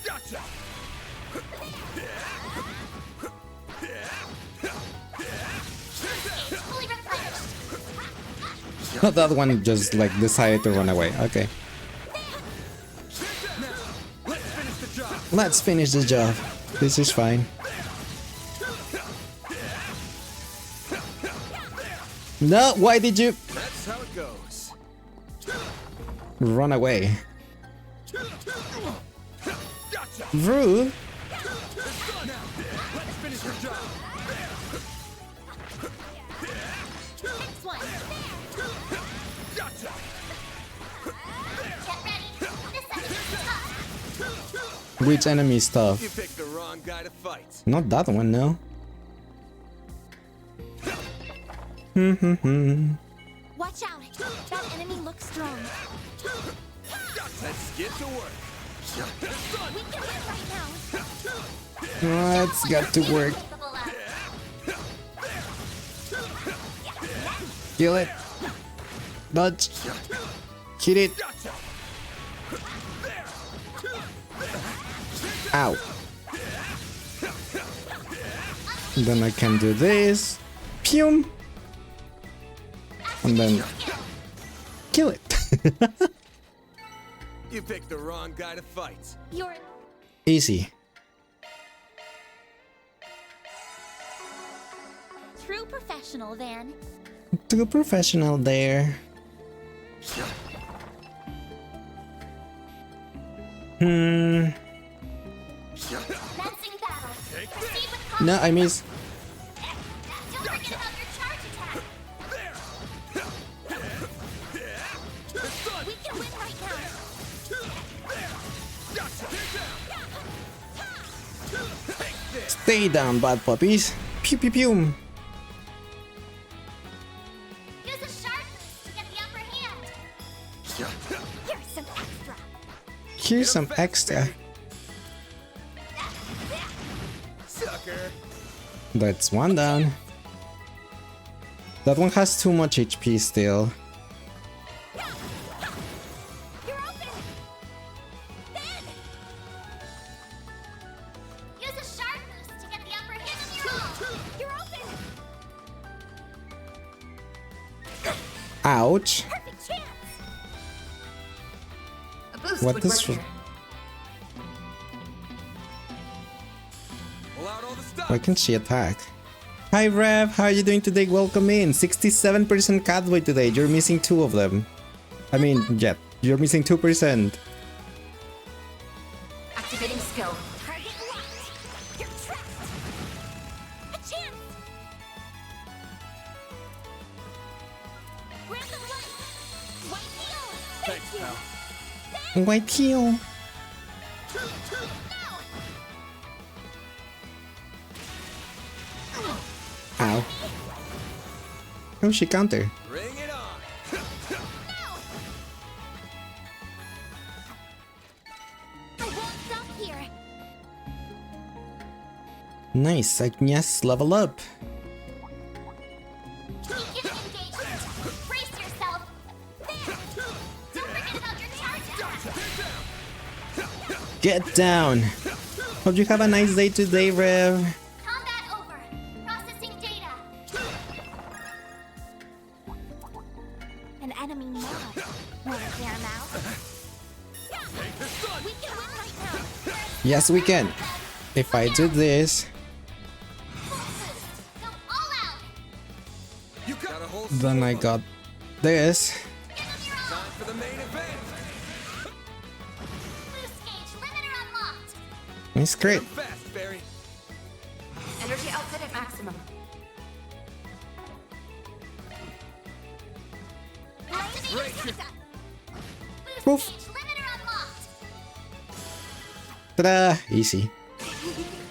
Gotcha! Fully replenished. That one just like decided to run away. Okay. Let's finish the job! Let's finish the job. This is fine. No, why did you That's how it goes. run away? Gotcha! Rude. Now, let's finish the job! Next one. There. Gotcha! Get ready. This enemy's tough. Which enemy is You tough? picked the wrong guy to fight. Not that one, no. Watch out. That enemy looks strong. Let's get to work. We can win right now. Oh, it's got to work. Kill it. Dodge. Hit it. Ow. Then I can do this. Pew. And then kill it. You picked the wrong guy to fight. You're Easy. true professional, Van. Too professional there. Commencing battle. Proceed with caution. No, I miss. Don't forget about your charge attack. We can win right now. Stay down, bad puppies. Pew pew pew. Use a sharp boost to get the upper hand. Here's some extra. Here's some extra. Sucker. That's one down. That one has too much HP still. You're open. Then. Use a sharp boost to get the upper hand of your own. You're open. Ouch. Perfect chance. A boost What would is work here. Pull out all the stuff. Why can't she attack? Hi Rev, how are you doing today? Welcome in. 67% Catboy today. You're missing 2 of them. I mean, yeah, you're missing 2%. Activating skill. Target locked. You're trapped. A chance. Random light. White heel. Thank you. White heel. Ow. Oh, she counter. Bring it on. I won't stop here. Nice, Agnes, level up. Begin engagement. Brace yourself. There. Don't forget about your charge attack. Get down. Hope you have a nice day today, Rev. Combat over. Processing data. An enemy mob. Wanna clear him out? We can win right now. Yes, we can. If I do this, Full boost. Go all out. You got a whole then I got this. Give them your all. time for the main event. Boost gauge limiter unlocked. It's great. Fast, Barry. Energy output at maximum. Activating Tessa. Boost Poof. gauge limiter unlocked. Ta-da! Easy.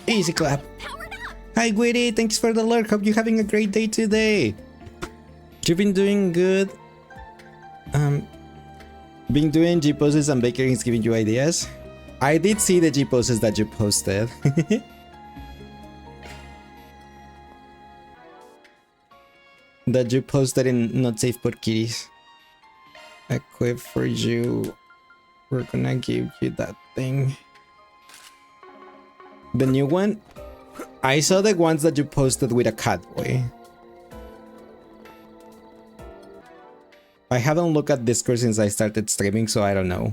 Easy clap. Powered up. Hi, Gwitty. Thanks for the lurk. Hope you're having a great day today. You've been doing good. Been doing G poses and Baker is giving you ideas. I did see the G poses that you posted. That you posted in Not Safe for Kitties. Equip for you. We're gonna give you that thing. The new one? I saw the ones that you posted with a Catboy. I haven't looked at Discord since I started streaming, so I don't know.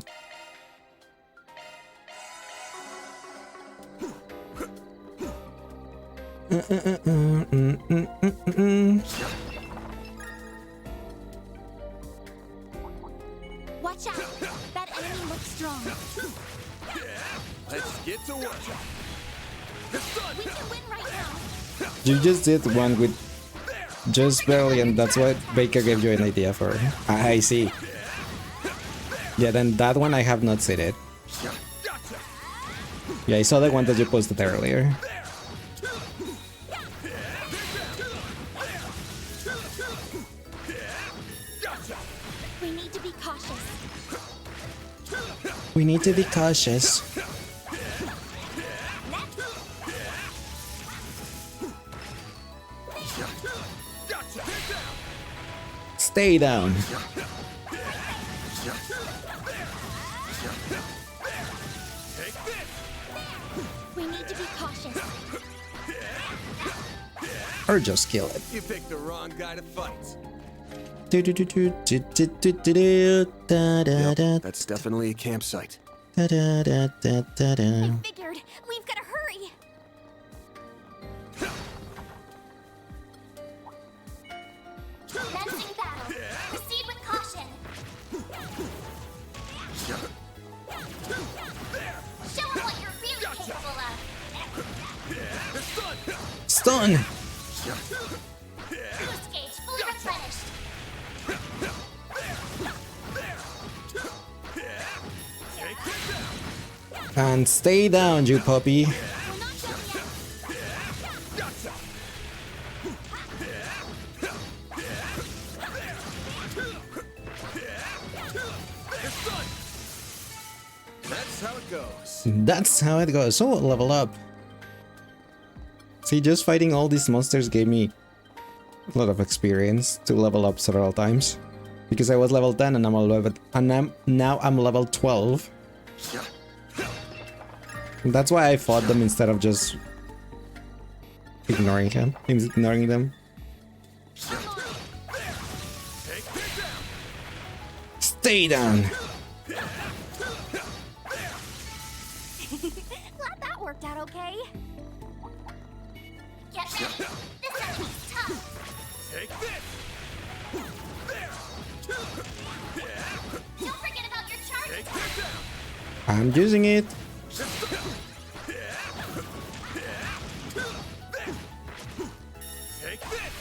Watch out. That enemy looks strong. Let's get to work. We can win right now. You just did one with just barely, and that's what Baker gave you an idea for. I see. Yeah, then that one I have not seen it. Yeah, I saw the one that you posted earlier. We need to be cautious. We need to be cautious. Stay down. We need to be cautious. Or just kill it. You picked the wrong guy to fight. Yep, that's definitely a campsite. I figured. We've got to hurry. Commencing battle. Proceed with caution. Show them what you're really capable of. Stun! Boost gauge fully replenished. And stay down, you puppy. We're not done yet. That's how it goes. That's how it goes. So level up. See, just fighting all these monsters gave me a lot of experience to level up several times. Because I was level 10 and now I'm level 12. That's why I fought them instead of just ignoring them. Stay down. Glad that worked out okay. Get ready. This enemy's tough. Take this! Don't forget about your charge. I'm using it. Take this!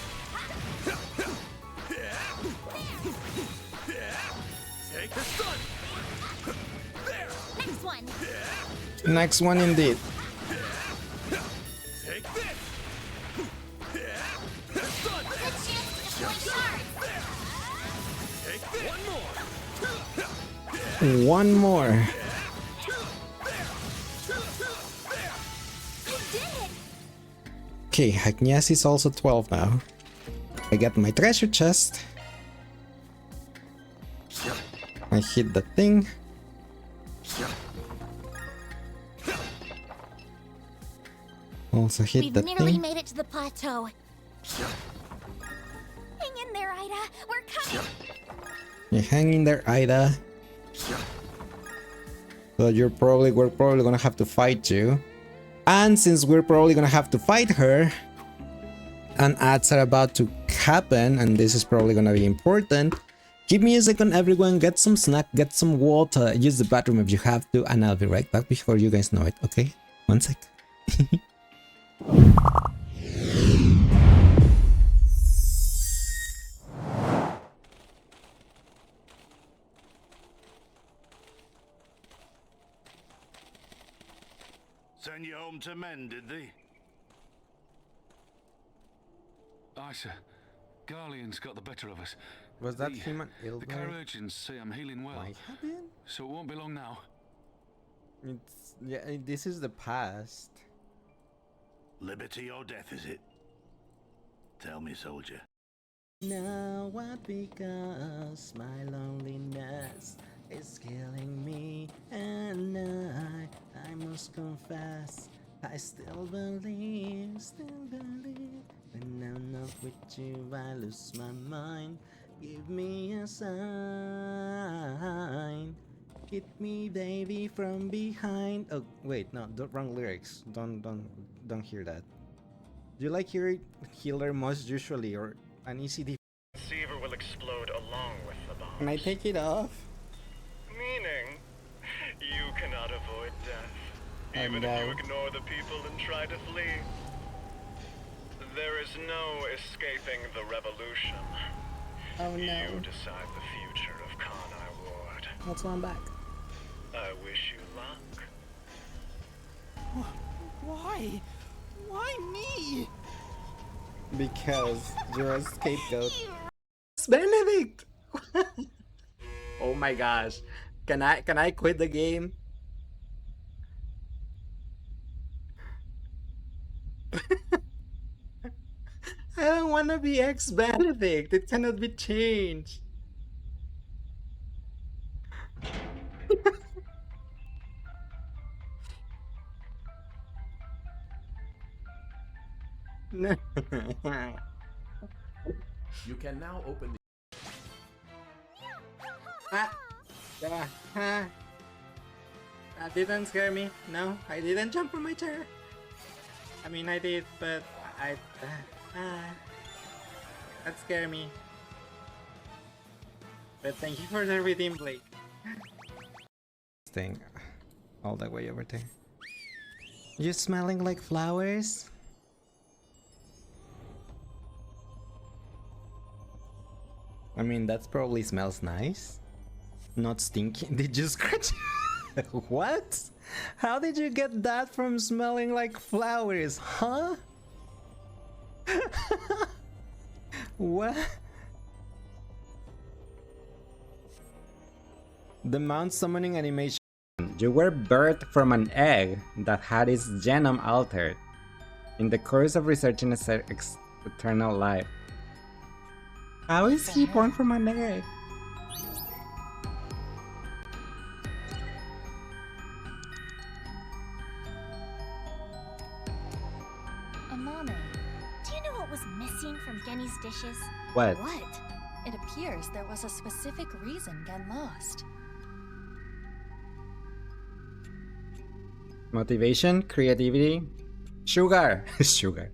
Take the stun! Next one. Next one indeed. Take this! The stun! Good chance to deploy shards. Take this! One more. You did it. Okay, Agnes is also 12 now. I get my treasure chest. I hit the thing. Also hit We've the nearly thing. made it to the plateau. Hang in there, Ida. We're coming. You hang in there, Ida. So we're probably gonna have to fight you. And since we're probably gonna have to fight her, and ads are about to happen, and this is probably gonna be important. Give me a second, everyone. Get some snack, get some water, use the bathroom if you have to, and I'll be right back before you guys know it, okay? One sec. Send you home to men, did they? Isa, Garlean's got the better of us. Was that The- human The illness? Carurgins say I'm healing well, Might have been? so it won't be long now. This is the past. Liberty or death, is it? Tell me, soldier. Now what because my loneliness is killing me, and I must confess, I still believe, when I'm not with you I lose my mind. Give me a sign, hit me baby from behind. Oh wait, no, the wrong lyrics. Don't hear that. Do you like healer most usually, or an ECD? Receiver will explode along with the bomb. Can I take it off? Meaning, you cannot avoid death, even no. if you ignore the people and try to flee. There is no escaping the revolution. Oh no. You decide the future of Khanai Ward. That's why I'm back. I wish you luck. Why? Why me? Because you're a scapegoat. It's Benedict! Oh my gosh. Can I quit the game? I don't want to be ex-Benedict. It cannot be changed. No. You can now open the... That didn't scare me. No, I didn't jump from my chair. I mean, I did, but that scared me. But thank you for the redeem, Blake. Thing all the way over there. You smelling like flowers? I mean, that probably smells nice. Not stinky. Did you scratch? What? How did you get that from smelling like flowers, huh? What? The mount summoning animation. You were birthed from an egg that had its genome altered in the course of researching eternal life. How is he born from an egg? Amame, do you know what was missing from Genny's dishes? What? What? It appears there was a specific reason Gen lost. Motivation, creativity, sugar. Sugar.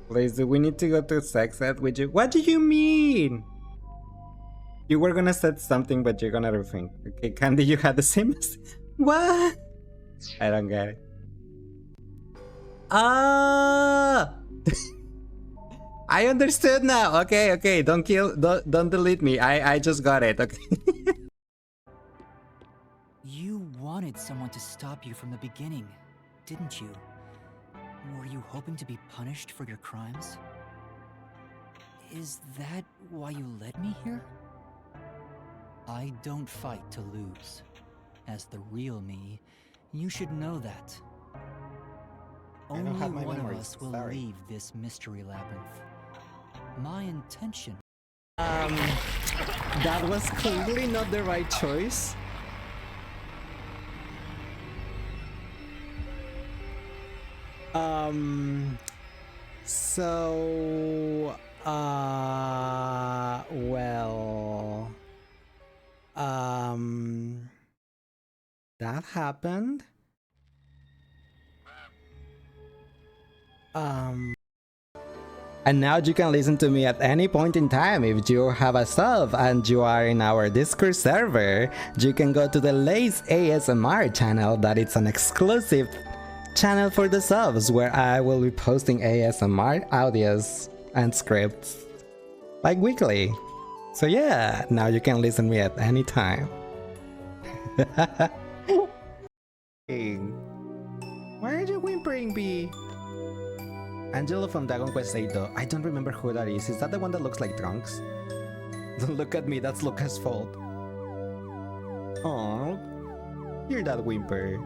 Please, do we need to go to sex ed with you? What do you mean? You were gonna say something, but you're gonna rethink. Okay, Candy, you had the same. What? I don't get it. Ah! I understood now. Okay, okay. Don't delete me. I just got it. Okay. You wanted someone to stop you from the beginning, didn't you? Were you hoping to be punished for your crimes? Is that why you led me here? I don't fight to lose. As the real me, you should know that. Only one of us will leave this mystery labyrinth. My intention... That was clearly not the right choice. So, well, that happened. And now you can listen to me at any point in time. If you have a sub and you are in our Discord server, you can go to the Lace ASMR channel. That it's an exclusive channel for the subs where I will be posting ASMR audios and scripts like weekly. So yeah, now you can listen to me at any time. Why are you whimpering, B? Angelo from Dragon Quest 8 though. I don't remember who that is. Is that the one that looks like Trunks? Don't look at me, that's Luca's fault. Oh, hear that whimper.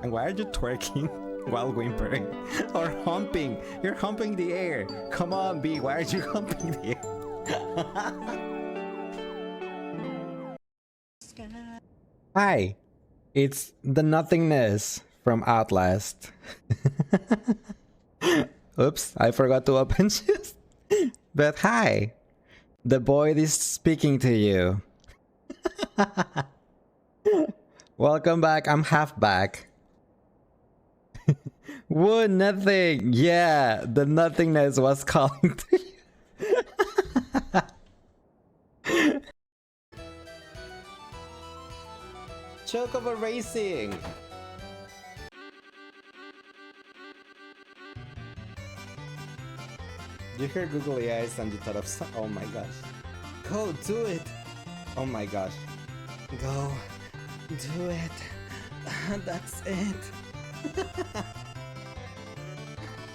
And why are you twerking while whimpering? Or humping? You're humping the air. Come on, B, why are you humping the air? Hi, it's the Nothingness from Outlast. Oops, I forgot to open shoes. But hi, the void is speaking to you. Welcome back, I'm half back. Whoa, nothing. Yeah, the nothingness was calling to you. Chocobo Racing. You hear googly eyes and you thought of some. Oh my gosh. Go do it. Oh my gosh. Go do it. That's it.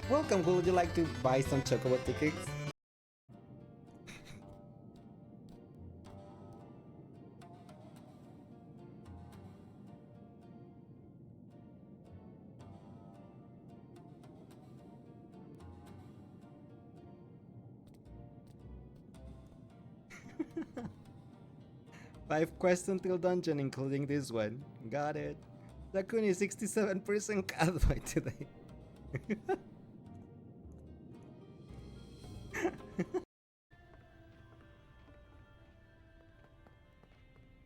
Welcome, would you like to buy some chocobo tickets? 5 quests until dungeon, including this one. Got it. Dakuni 67% cut by today.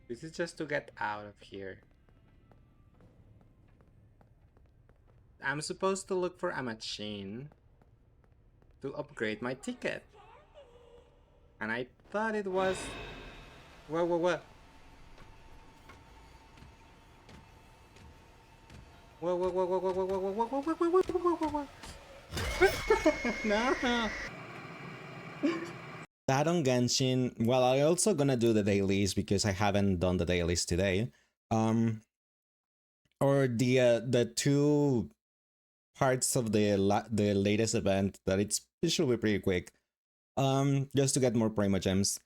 This is just to get out of here. I'm supposed to look for a machine to upgrade my ticket. And I thought it was... What? Whoa. No. That on Genshin. Well, I also gonna do the dailies because I haven't done the dailies today. Or the 2 parts of the latest event that it should be pretty quick. Just to get more Primo Gems.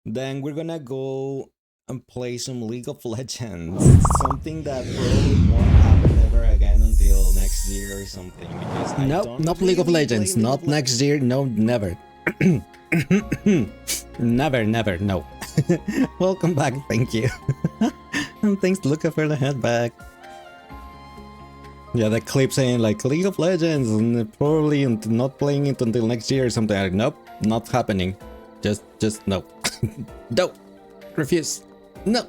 Then we're gonna go and play some League of Legends. Something that probably won't happen ever again until next year or something. Because Nope, not League of Legends. Not next year. No, never. Never, no. Welcome back, thank you. And thanks, Luca, for the head back. Yeah, the clip saying like League of Legends and probably not playing it until next year or something. Like, nope, not happening. Just no. No. Refuse. No.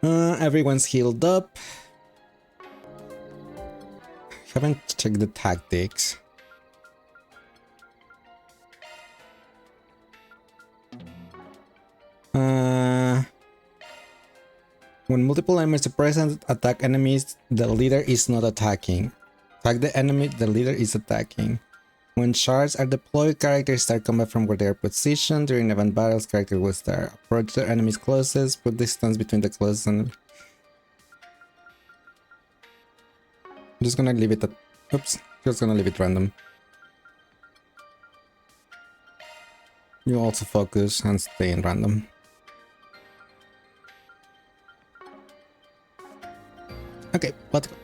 Everyone's healed up. Haven't checked the tactics. When multiple enemies are present, attack enemies the leader is not attacking. Attack the enemy the leader is attacking. When shards are deployed, characters start combat from where they are positioned. During event battles, characters will start approach the enemy's closest, put distance between the closest and... I'm just gonna leave it at... Oops, just gonna leave it random. You also focus and stay in random. Okay, let's go.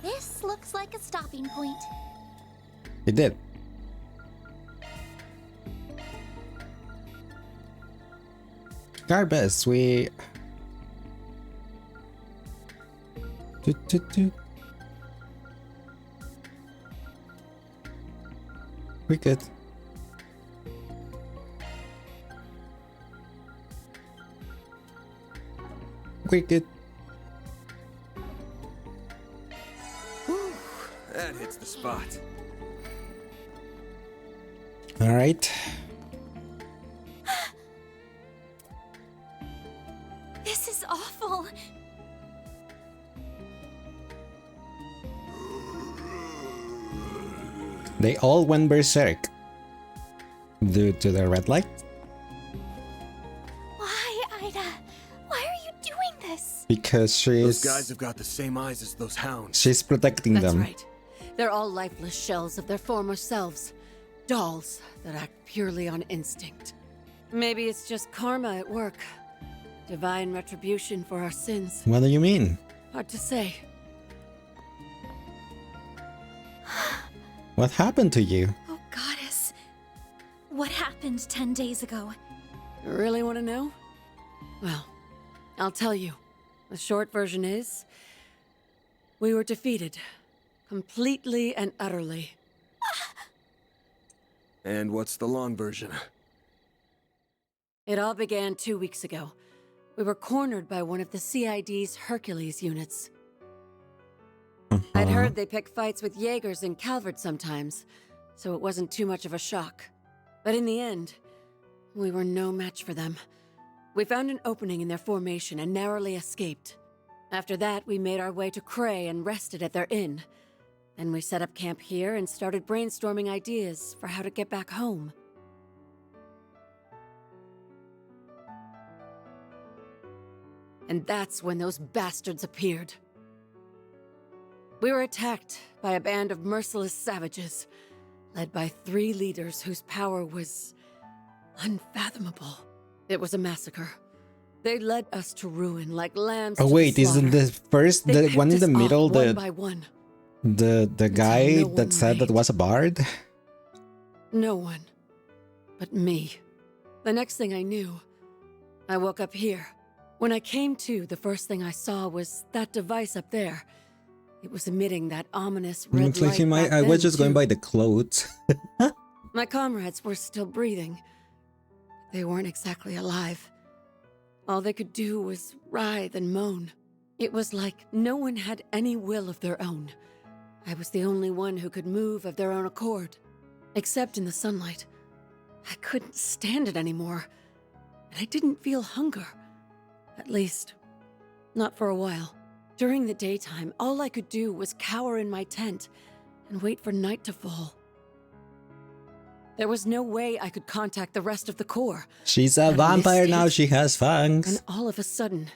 This looks like a stopping point. It did. Garbus, we... We good. We're good. Whew, that hits the spot. All right. This is awful. They all went berserk due to the red light. Why, Ida? Why are you doing this? Because Those guys have got the same eyes as those hounds. she's protecting That's them. right. They're all lifeless shells of their former selves. Dolls that act purely on instinct. Maybe it's just karma at work. Divine retribution for our sins. What do you mean? Hard to say. What happened to you? Oh, goddess. What happened 10 days ago? You really want to know? Well, I'll tell you. The short version is... we were defeated. Completely and utterly. And what's the long version? It all began 2 weeks ago. We were cornered by one of the CID's Hercules units. I'd heard they pick fights with Jaegers in Calvert sometimes, so it wasn't too much of a shock. But in the end, we were no match for them. We found an opening in their formation and narrowly escaped. After that, we made our way to Cray and rested at their inn. Then we set up camp here and started brainstorming ideas for how to get back home. And that's when those bastards appeared. We were attacked by a band of merciless savages, led by 3 leaders whose power was unfathomable. It was a massacre. They led us to ruin like lambs. Oh to wait, the isn't slaughter. the first, They the one in picked the us middle, off one the... by one. The guy no that one said that remained. was a bard? No one. But me. The next thing I knew, I woke up here. When I came to, the first thing I saw was that device up there. It was emitting that ominous red Looks like light he might. back I was then, just going too. by the clothes. My comrades were still breathing. They weren't exactly alive. All they could do was writhe and moan. It was like no one had any will of their own. I was the only one who could move of their own accord. Except in the sunlight. I couldn't stand it anymore. And I didn't feel hunger. At least, not for a while. During the daytime, all I could do was cower in my tent and wait for night to fall. There was no way I could contact the rest of the Corps. She's a I vampire missed now. it. She has fangs. And all of a sudden,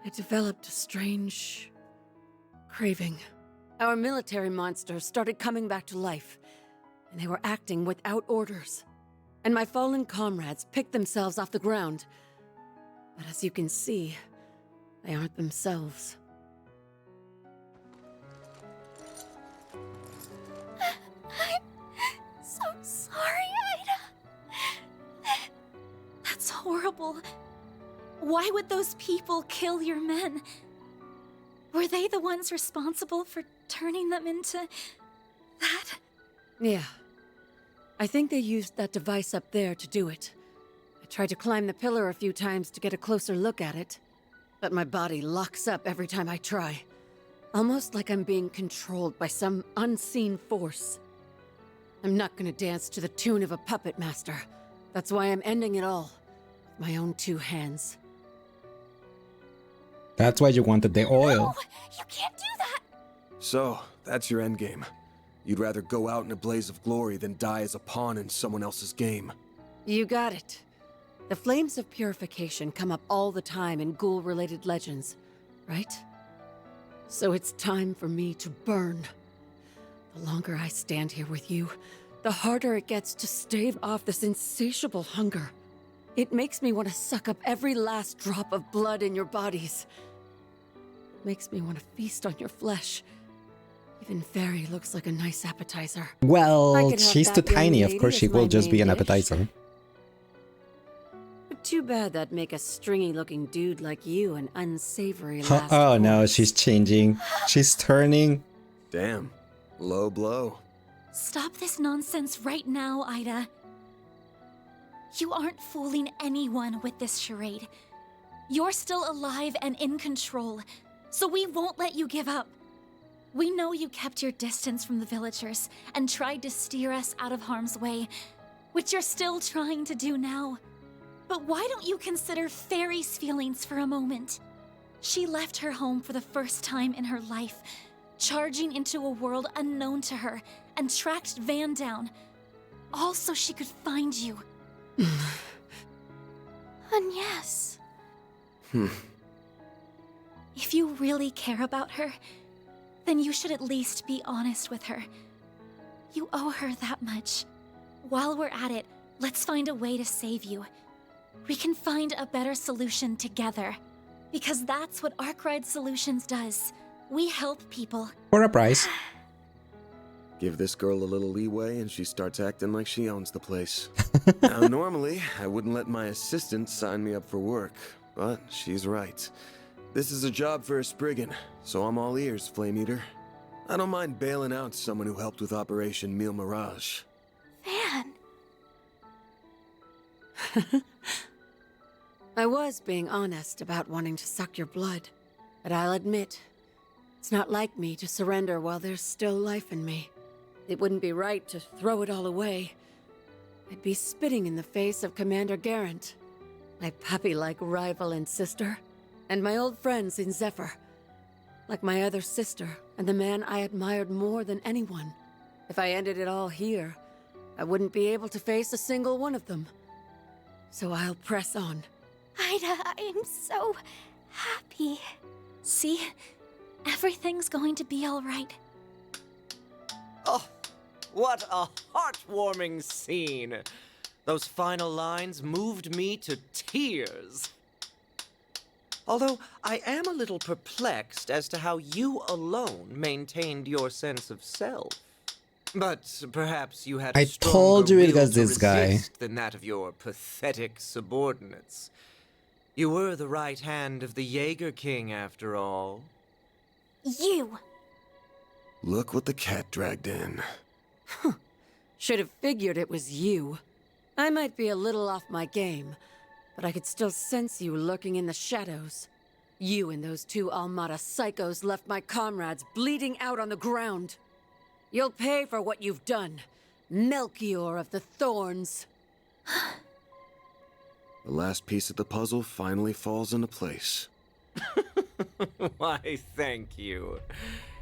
I developed a strange craving. Our military monsters started coming back to life, and they were acting without orders. And my fallen comrades picked themselves off the ground. But as you can see, they aren't themselves. I'm so sorry, Ida. That's horrible. Why would those people kill your men? Were they the ones responsible for turning them into that? Yeah. I think they used that device up there to do it. I tried to climb the pillar a few times to get a closer look at it, but my body locks up every time I try. Almost like I'm being controlled by some unseen force. I'm not gonna dance to the tune of a puppet master. That's why I'm ending it all. With my own two hands. That's why you wanted the oil. You can't do that! So, that's your endgame. You'd rather go out in a blaze of glory than die as a pawn in someone else's game. You got it. The flames of purification come up all the time in ghoul-related legends, right? So it's time for me to burn. The longer I stand here with you, the harder it gets to stave off this insatiable hunger. It makes me want to suck up every last drop of blood in your bodies. It makes me want to feast on your flesh. Even Fairy looks like a nice appetizer. I Well, could have she's too that young tiny. Of lady course, she as will my just be main an dish. appetizer. But too bad that'd make a stringy-looking dude like you an unsavory last Oh no, course. she's changing. She's turning. Damn. Low blow. Stop this nonsense right now, Ida. You aren't fooling anyone with this charade. You're still alive and in control, so we won't let you give up. We know you kept your distance from the villagers and tried to steer us out of harm's way, which you're still trying to do now. But why don't you consider Fairy's feelings for a moment? She left her home for the first time in her life, charging into a world unknown to her, and tracked Van down, all so she could find you. And yes, if you really care about her, then you should at least be honest with her. You owe her that much. While we're at it, let's find a way to save you. We can find a better solution together. Because that's what Arkwright Solutions does. We help people. For a price. Give this girl a little leeway and she starts acting like she owns the place. Now, normally, I wouldn't let my assistant sign me up for work, but she's right. This is a job for a Spriggan, so I'm all ears, Flame Eater. I don't mind bailing out someone who helped with Operation Meal Mirage. Van. I was being honest about wanting to suck your blood, but I'll admit, it's not like me to surrender while there's still life in me. It wouldn't be right to throw it all away. I'd be spitting in the face of Commander Garant, my puppy-like rival and sister, and my old friends in Zephyr, like my other sister and the man I admired more than anyone. If I ended it all here, I wouldn't be able to face a single one of them. So I'll press on. Ida, I am so happy. See? Everything's going to be all right. Oh, what a heartwarming scene. Those final lines moved me to tears. Although I am a little perplexed as to how you alone maintained your sense of self. But perhaps you had a I stronger told you it will was to this guy. resist than that of your pathetic subordinates. You were the right hand of the Jaeger King, after all. You! Look what the cat dragged in. Should have figured it was you. I might be a little off my game, but I could still sense you lurking in the shadows. You and those two Almada psychos left my comrades bleeding out on the ground. You'll pay for what you've done, Melchior of the Thorns. The last piece of the puzzle finally falls into place. Why, thank you.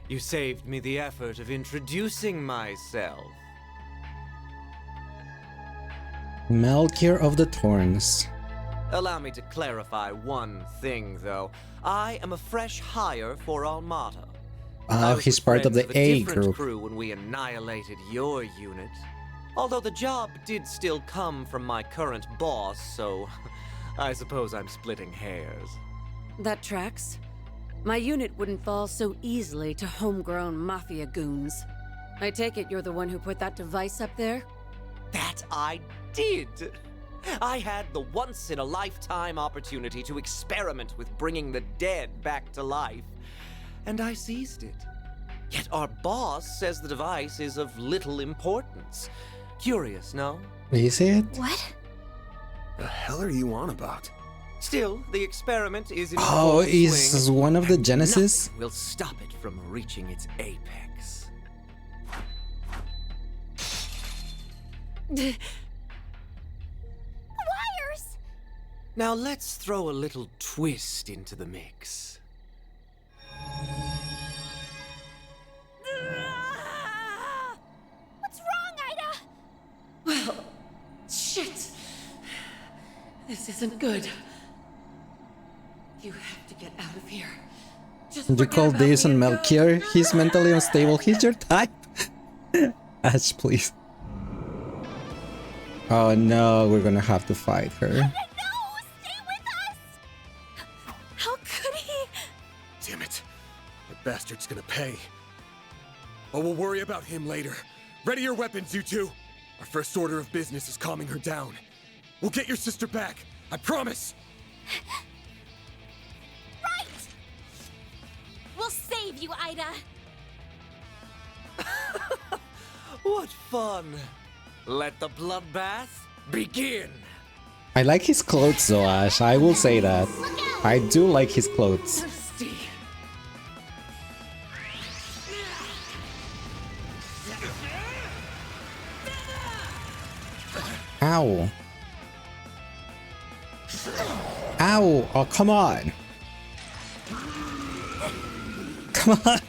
You saved me the effort of introducing myself. Melchior of the Thorns. Allow me to clarify one thing, though. I am a fresh hire for Almada. Oh, he's part of the A group. Crew when we annihilated your unit. Although the job did still come from my current boss, so I suppose I'm splitting hairs. That tracks. My unit wouldn't fall so easily to homegrown mafia goons. I take it you're the one who put that device up there? That I did! I had the once-in-a-lifetime opportunity to experiment with bringing the dead back to life, and I seized it. Yet our boss says the device is of little importance. Curious, no? Is it? What? The hell are you on about? Still, the experiment is in Oh, full is swing, one of the and Genesis? nothing will stop it from reaching its apex. Wires! Now let's throw a little twist into the mix. What's wrong, Ida? Well, shit. This isn't good. You have to get out of here. Just You forget call about this me on and go. Melchior? He's mentally unstable. He's your type. Ash, please. Oh no, we're gonna have to fight her. No! Stay with us! How could he? Damn it. That bastard's gonna pay. But we'll worry about him later. Ready your weapons, you two. Our first order of business is calming her down. We'll get your sister back. I promise. Right! We'll save you, Ida. What fun! Let the bloodbath begin! I like his clothes though, Ash. I will say that. I do like his clothes. Thirsty. Ow. Ow. Oh, come on. Come on.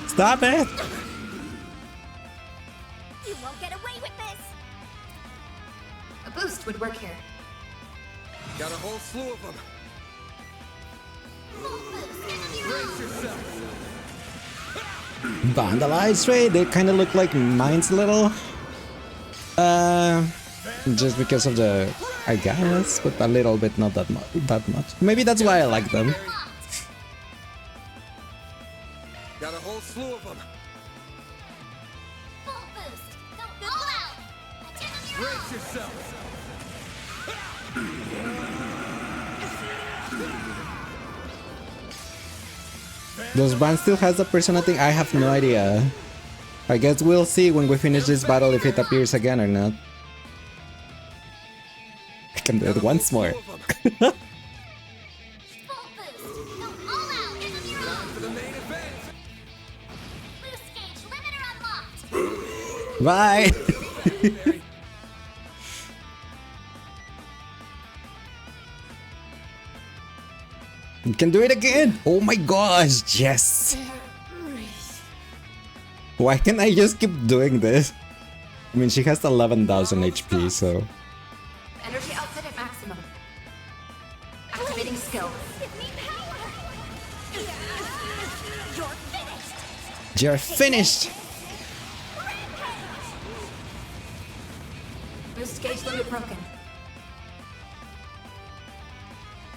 Stop it. You won't get away with this. A boost would work here. Got a whole slew of them. Brace yourself. Vandalized, right? They kind of look like mines a little. Just because of the, I guess, but a little bit, not that much. Maybe that's why I like them. Got a whole slew of them. Full boost. Go all out. Brace yourself. Does Van still has the persona thing? I have no idea. I guess we'll see when we finish this battle if it appears again or not. I can do it once more. Full boost. Go all out. Time for the main event. Boost gauge limiter unlocked. Bye! You can do it again! Oh my gosh, yes! Why can't I just keep doing this? I mean, she has 11,000 HP, so... Energy output at maximum. Activating skill. Give me power. You're finished. You're finished! Boost gauge limit broken.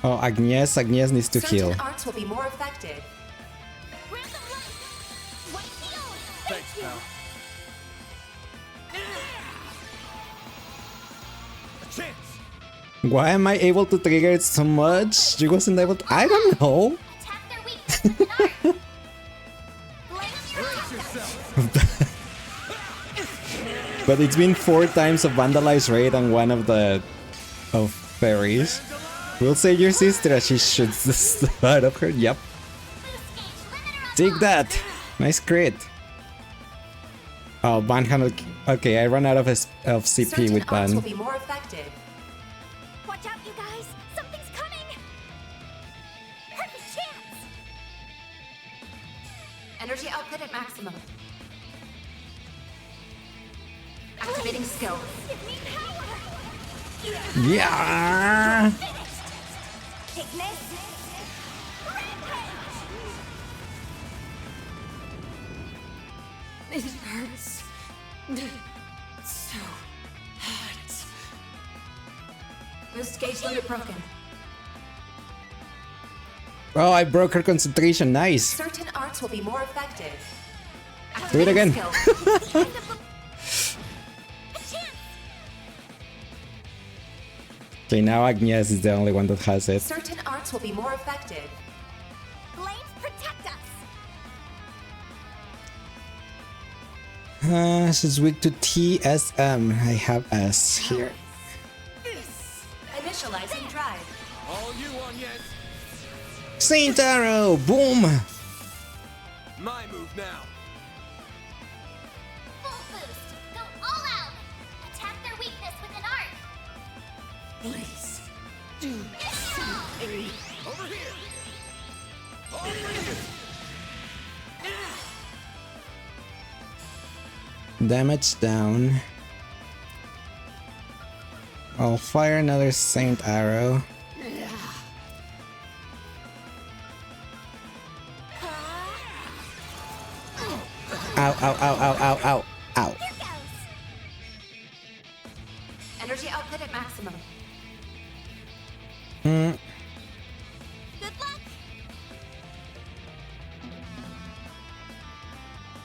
Oh, Agnes needs to heal. Certain arts will be more effective. Thanks, pal. A chance. Why am I able to trigger it so much? She wasn't able to. I don't know. But it's been 4 times of vandalized raid and one of the fairies. We'll save your sister as she shoots the stuff out of her. Yep. Take that. Nice crit. Oh, Ban handle. Okay, I ran out of CP with Arts will Ban. be more effective. Watch out, you guys! Something's coming! Perfect chance! Energy output at maximum. Activating skill. Give me power! Yeah. Ignis! It hurts. So hot. Boost gauge limit broken. Oh, I broke her concentration. Nice. Certain arts will be more effective. Do it again. Skill. Okay, now Agnes is the only one that has it. Certain arts will be more effective. Flames protect us! She's weak to TSM. I have S here. Initializing drive. All you on, yes. Saint Arrow! Boom! My move now. Full boost! Go all out! Attack their weakness with an arc! Please. Do something. Over here. Over here. Damage down. I'll fire another Saint Arrow. Ow, ow, ow, ow, ow, ow, ow. Here goes! Energy output at maximum. Hmm. Good luck!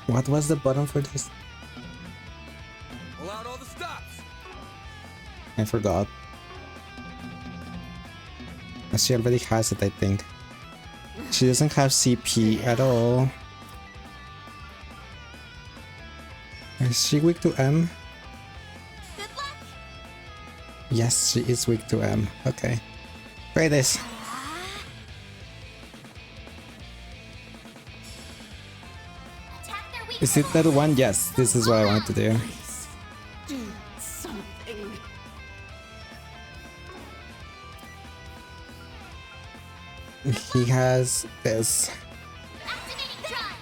What was the button for this? Pull out all the stops. I forgot. She already has it, I think. She doesn't have CP at all. Is she weak to M? Good luck! Yes, she is weak to M. Okay. Try this. Attack their weakness! Is it that one? Yes, this is what I wanted to do. Please. Do something. He has this. Activating drive!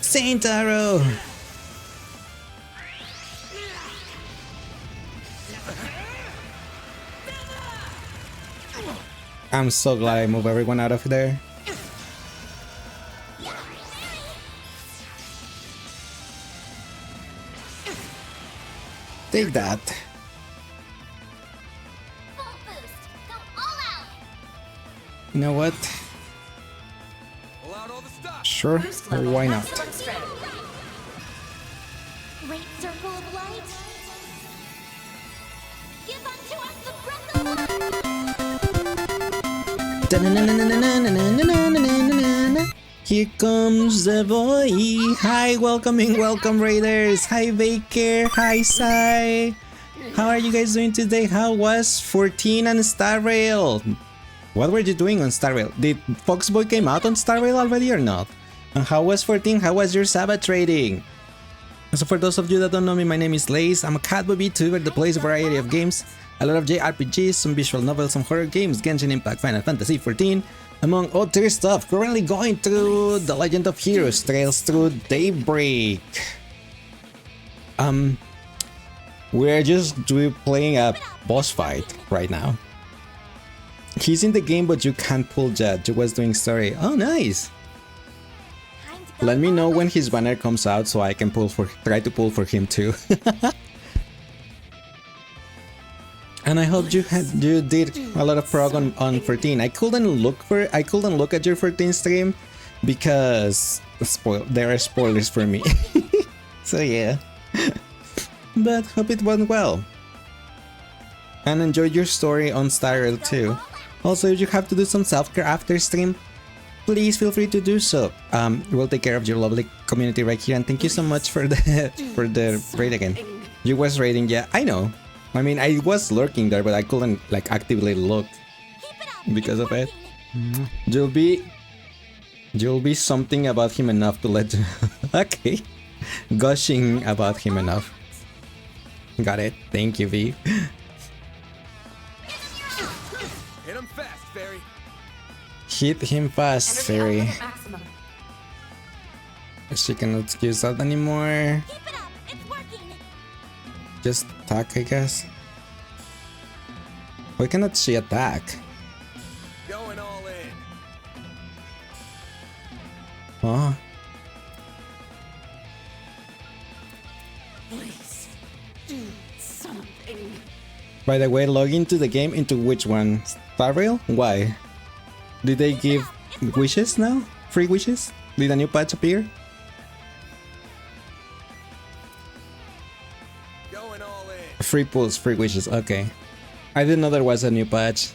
Saint Arrow! I'm so glad I moved everyone out of there. Take that. Full boost! Go all out! You know what? Pull out all the stops. Sure, Boost level why not? maximum strength. Great circle of light! Give unto us the breath of life! Here comes the boy. Hi, welcome Raiders. Hi, Baker. Hi, Sai. How are you guys doing today? How was 14 and Star Rail? What were you doing on Star Rail? Did Foxboy came out on Star Rail already or not? And how was 14? How was your Sabbath trading? So for those of you that don't know me, my name is Lace. I'm a catboy VTuber that plays a variety of games. A lot of JRPGs, some visual novels, some horror games, Genshin Impact, Final Fantasy XIV, among other stuff. Currently going through The Legend of Heroes, Trails through Daybreak. We're just playing a boss fight right now. He's in the game, but you can't pull Jet. You was doing story. Oh, nice. Let me know when his banner comes out so I can try to pull for him too. And I hope you did a lot of prog on 14. I couldn't look at your 14 stream because there are spoilers for me. So yeah. But hope it went well. And enjoy your story on Star Rail too. Also, if you have to do some self-care after stream, please feel free to do so. We'll take care of your lovely community right here, and thank you so much for the raid again. You was raiding, yeah, I know. I mean, I was lurking there, but I couldn't like actively look because of it. You'll be something about him enough to let you. Okay, gushing about him enough. Got it. Thank you, V. Hit him fast, Fairy. Hit him fast, Fairy. She cannot use that anymore. Just attack, I guess. Why cannot she attack? Going all in. Oh. Please do something. By the way, log into the game into which one? Star Rail? Why? Did they give wishes now? Free wishes? Did a new patch appear? Going all in. Free pulls, free wishes, okay. I didn't know there was a new patch.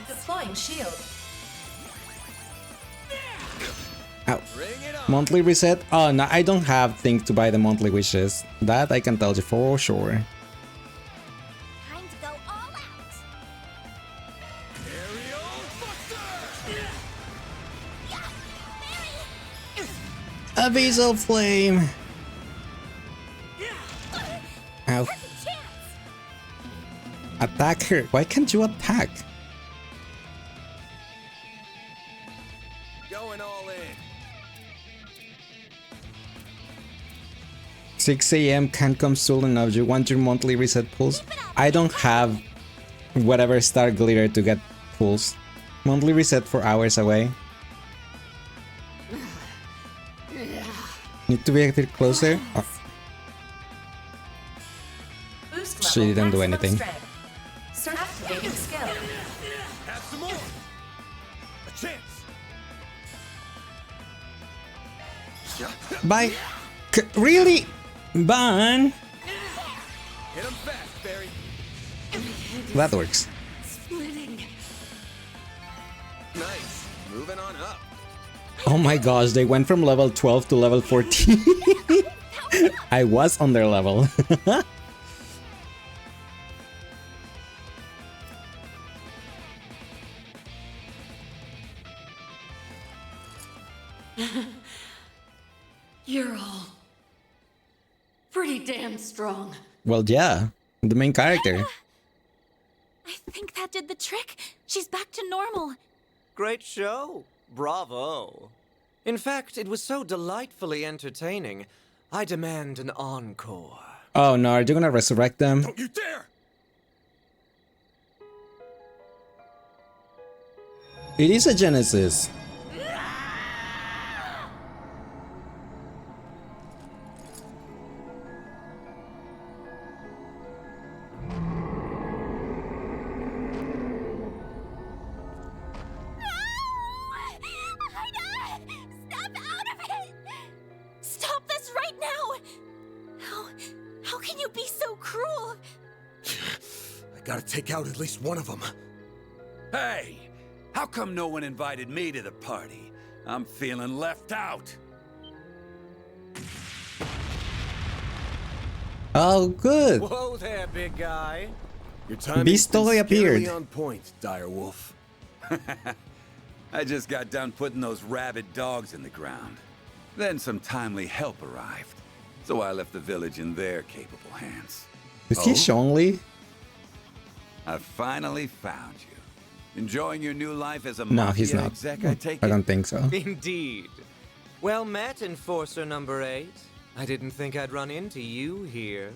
Deploying shield. Ow. Monthly reset? Oh no, I don't have things to buy the monthly wishes. That I can tell you for sure. Time to go all out. A Visual Flame! Ow. Attack her. Why can't you attack? Going all in. 6 AM can't come soon enough. You want your monthly reset pulls? I don't have whatever star glitter to get pulls. Monthly reset 4 hours away. Need to be a bit closer. Oh. She didn't do anything. Activating skill. Have some more. A chance. Bye. Really? Ban? Hit him fast, Barry. That works. Splitting. Nice. Moving on up. Oh my gosh, they went from level 12 to level 14. I was on their level. You're all pretty damn strong. Well, yeah, the main character. I think that did the trick. She's back to normal. Great show. Bravo. In fact, it was so delightfully entertaining. I demand an encore. Oh no, are you gonna resurrect them? Don't you dare! It is a Genesis. Snap out of it! Stop this right now! How can you be so cruel? I gotta take out at least one of them. Hey! How come no one invited me to the party? I'm feeling left out. Oh, good. Whoa there, big guy. Your time Beast totally appeared. on point, Direwolf. I just got done putting those rabid dogs in the ground. Then some timely help arrived. So I left the village in their capable hands. Is he Shongley? I finally found you. Enjoying your new life as a No, mafia he's not. exec, I take I it? don't think so. Indeed. Well met, Enforcer number 8. I didn't think I'd run into you here.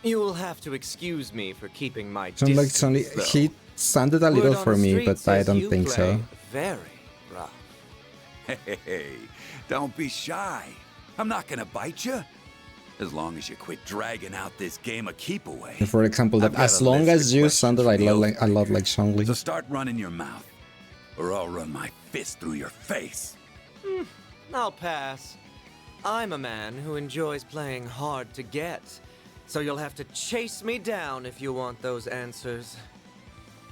You'll have to excuse me for keeping my distance, though. He sounded a little Word on for the me, street but I says don't you think so. play very rough. Hey, don't be shy. I'm not gonna bite you. As long as you quit dragging out this game of keep away. For example, that I've got as a long list as of you sounded questions for the a lot like Shangli. So start running your mouth, or I'll run my fist through your face. I'll pass. I'm a man who enjoys playing hard to get, so you'll have to chase me down if you want those answers.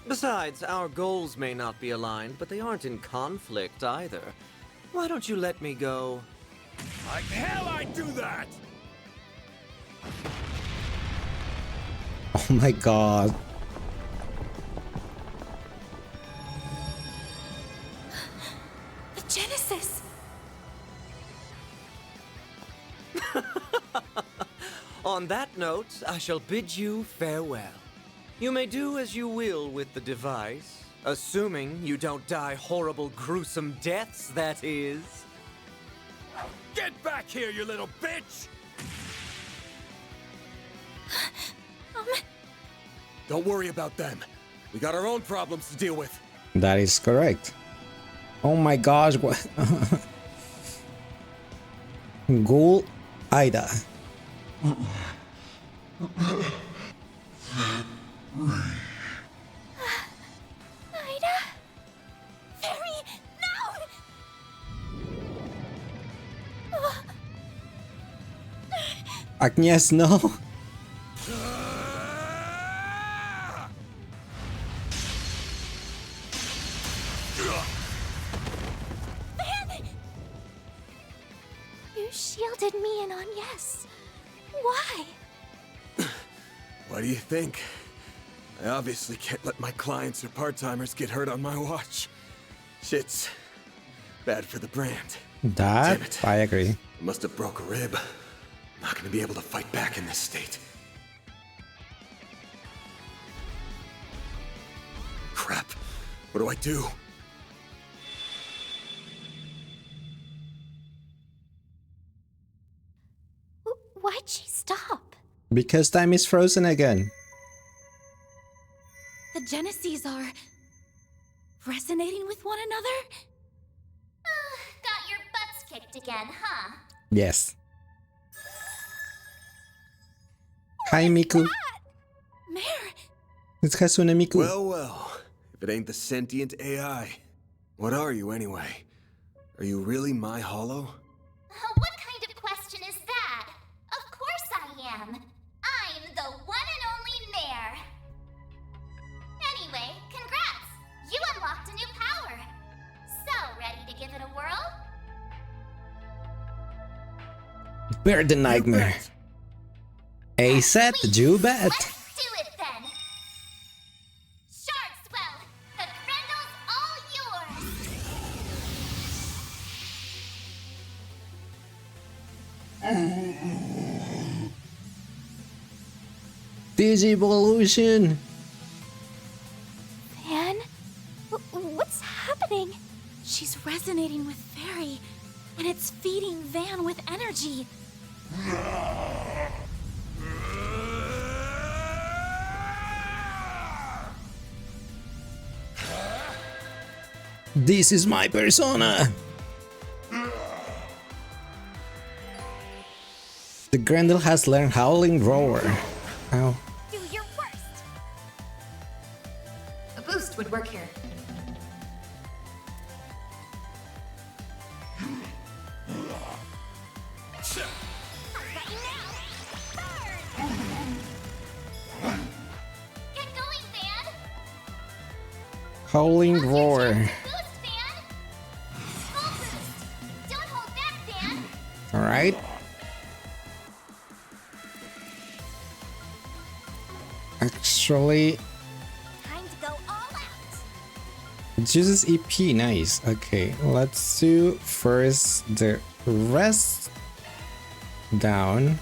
Besides, our goals may not be aligned, but they aren't in conflict either. Why don't you let me go? Like hell I'd do that! Oh my god. The Genesis! On that note, I shall bid you farewell. You may do as you will with the device, assuming you don't die horrible, gruesome deaths, that is. Get back here, you little bitch! Don't worry about them. We got our own problems to deal with. That is correct. Oh my gosh, what? Ghoul Ida. Ida? Fairy, no! Agnes, no. You shielded me and Agnes. Why? What do you think? I obviously can't let my clients or part-timers get hurt on my watch. Shit's bad for the brand. That, Damn it. I agree. I must have broke a rib. Not gonna be able to fight back in this state. Crap. What do I do? Why'd she stop? Because time is frozen again. The Geneses are resonating with one another? Got your butts kicked again, huh? Yes. Hi, Miku. Mare! It's Hasune Miku. Well, well. If it ain't the sentient AI. What are you, anyway? Are you really my hollow? What kind of question is that? Of course I am. I'm the one and only Mare. Anyway, congrats! You unlocked a new power. So, ready to give it a whirl? Bear the nightmare. A set, you bet. Let's do it then! Shardswell, the Grendel's all yours! Digivolution. Van? What's happening? She's resonating with Fairy, and it's feeding Van with energy. This is my persona. The Grendel has learned Howling Roar. Ow. Do your worst. A boost would work here. Get going, Van! Howling Roar. Boost, Van! Full boost! Don't hold back, Van! Alright. Actually, Time to go all out! it uses EP. Nice. Okay, let's do first the rest down.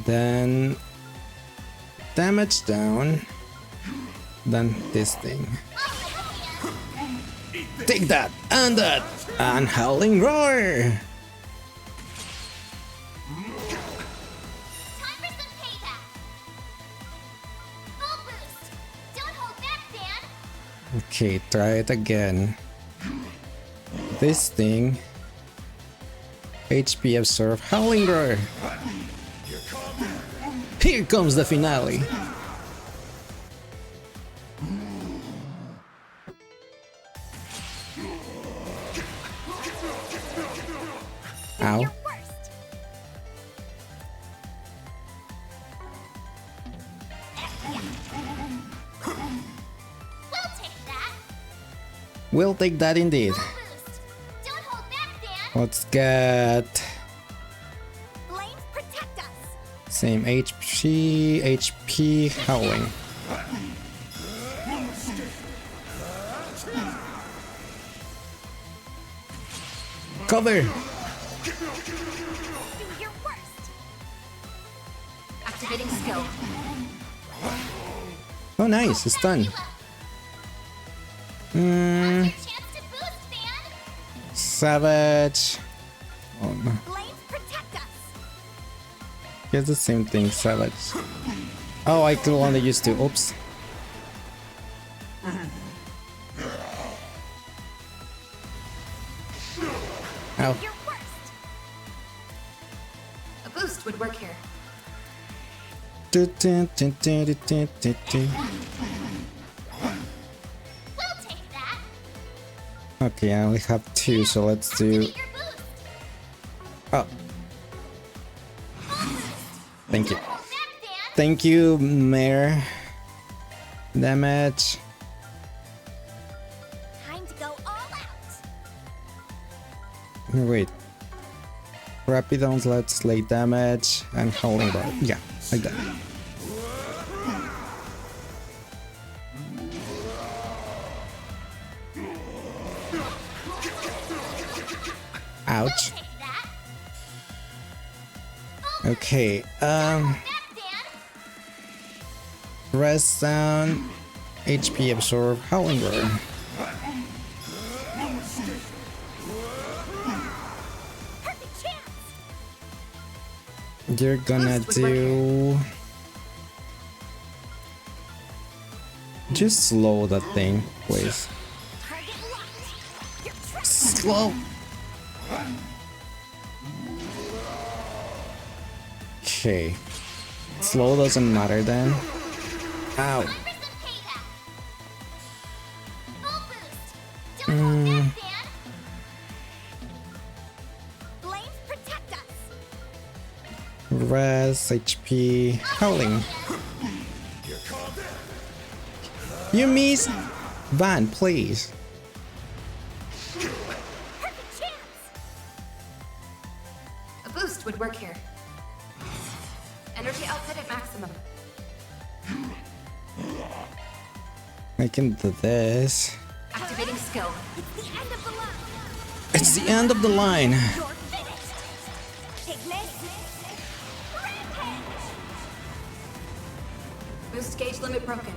Then damage down. Then this thing. Take that and that and Howling Roar. Time for some payback! Full boost! Don't hold back, Van! Okay, try it again. This thing. HP absorb. Howling Roar! Here comes the finale! Ow. We'll take that indeed. Let's get same HP, howling. Cover! Activating skill. Oh nice, it's done. Savage. Oh no. It's the same thing, Savage. Oh, I could only use 2. Oops. Ow. A boost would work here. Okay, I only have 2, so let's do... Oh. Thank you. Thank you, Mayor. Damage. Time to go all out. Wait. Rapid onslaught, slay damage, and howling bar. Yeah, like that. Ouch. Okay, rest down, HP absorb, howling roar. You're gonna do... Just slow that thing, please. Slow! Okay. Slow doesn't matter then. Ow. Res, HP, howling. You miss! Van, please. A boost would work here. Energy output at maximum. I can do this. Activating skill. It's the end of the line. Boost gauge limit broken.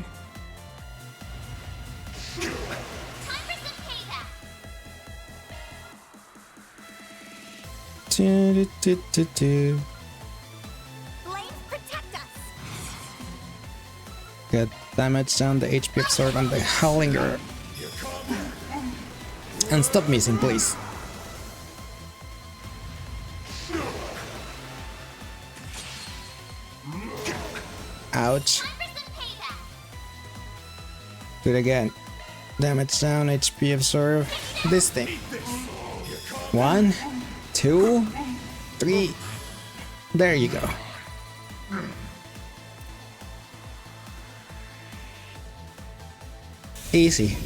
Do. Get damage down, the HP absorb, and the howling roar. And stop missing, please. Ouch. Do it again. Damage down, HP absorb. This thing. 1, 2, 3. There you go. Easy.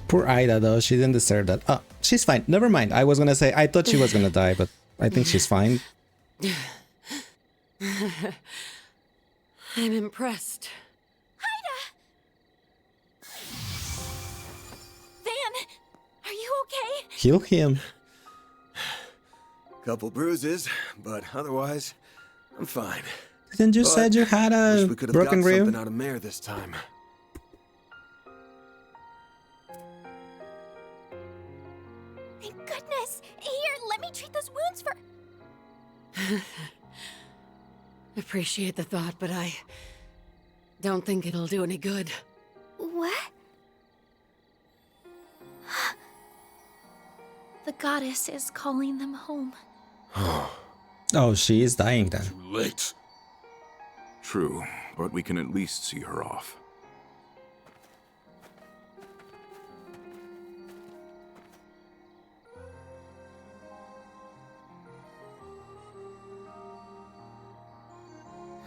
Poor Ida though, she didn't deserve that. Oh, she's fine. Never mind. I was gonna say, I thought she was gonna die, but I think she's fine. I'm impressed. Van, are you okay? Heal him. Couple bruises, but otherwise, I'm fine. Didn't you said you had a we could have broken got rib? something out of Mare this time. Thank goodness. Here, let me treat those wounds for... Appreciate the thought, but I don't think it'll do any good. What? The goddess is calling them home. Oh, she is dying then. Too late. True, but we can at least see her off.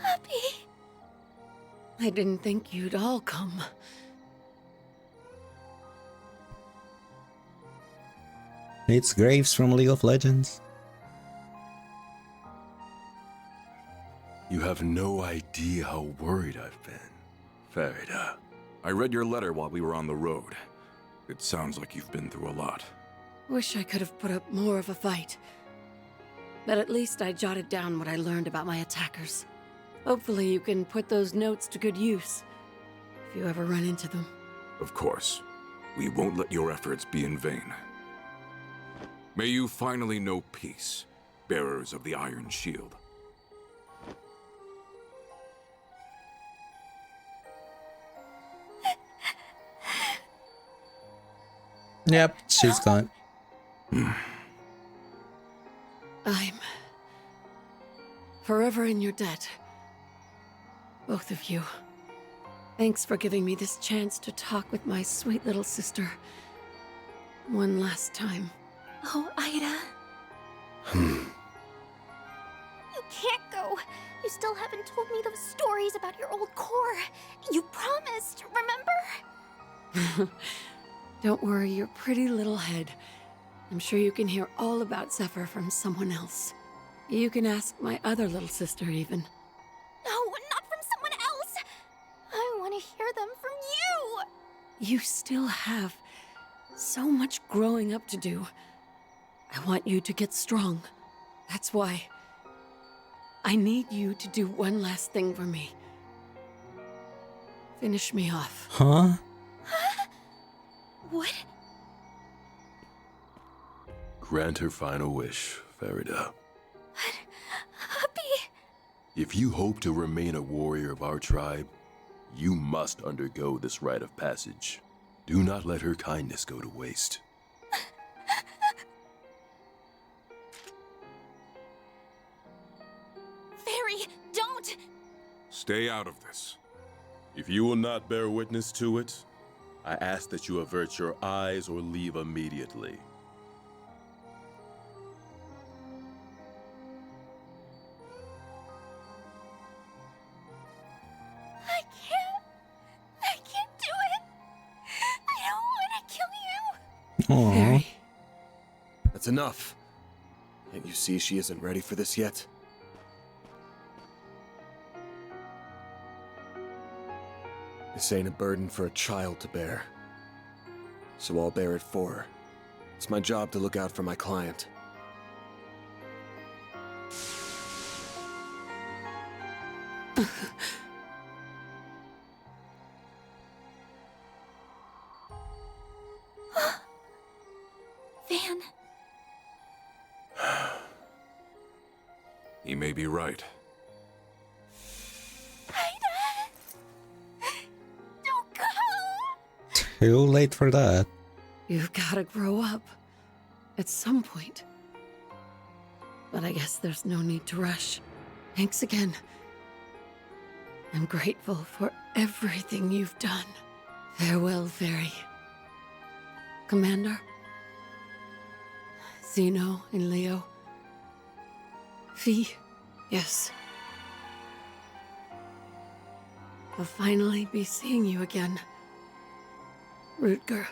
Happy. I didn't think you'd all come. It's Graves from League of Legends. You have no idea how worried I've been, Farida. I read your letter while we were on the road. It sounds like you've been through a lot. Wish I could have put up more of a fight. But at least I jotted down what I learned about my attackers. Hopefully you can put those notes to good use, if you ever run into them. Of course. We won't let your efforts be in vain. May you finally know peace, bearers of the Iron Shield. Yep, she's gone. I'm forever in your debt. Both of you. Thanks for giving me this chance to talk with my sweet little sister. One last time. Oh, Ida. You can't go. You still haven't told me those stories about your old core. You promised, remember? Don't worry your pretty little head. I'm sure you can hear all about Zephyr from someone else. You can ask my other little sister, even. No, not from someone else. I want to hear them from you. You still have so much growing up to do. I want you to get strong. That's why I need you to do one last thing for me. Finish me off. Huh? What? Grant her final wish, Farida. Happy. If you hope to remain a warrior of our tribe, you must undergo this rite of passage. Do not let her kindness go to waste. Fairy, don't! Stay out of this. If you will not bear witness to it, I ask that you avert your eyes or leave immediately. I can't do it. I don't want to kill you. Aww. Fairy. That's enough. Can't you see she isn't ready for this yet? This ain't a burden for a child to bear. So I'll bear it for her. It's my job to look out for my client. Van. He may be right. Don't go. Too late for that. You've gotta grow up. At some point. But I guess there's no need to rush. Thanks again. I'm grateful for everything you've done. Farewell, Fairy. Commander? Zeno and Leo? Fee? Yes. I'll finally be seeing you again. Rutger.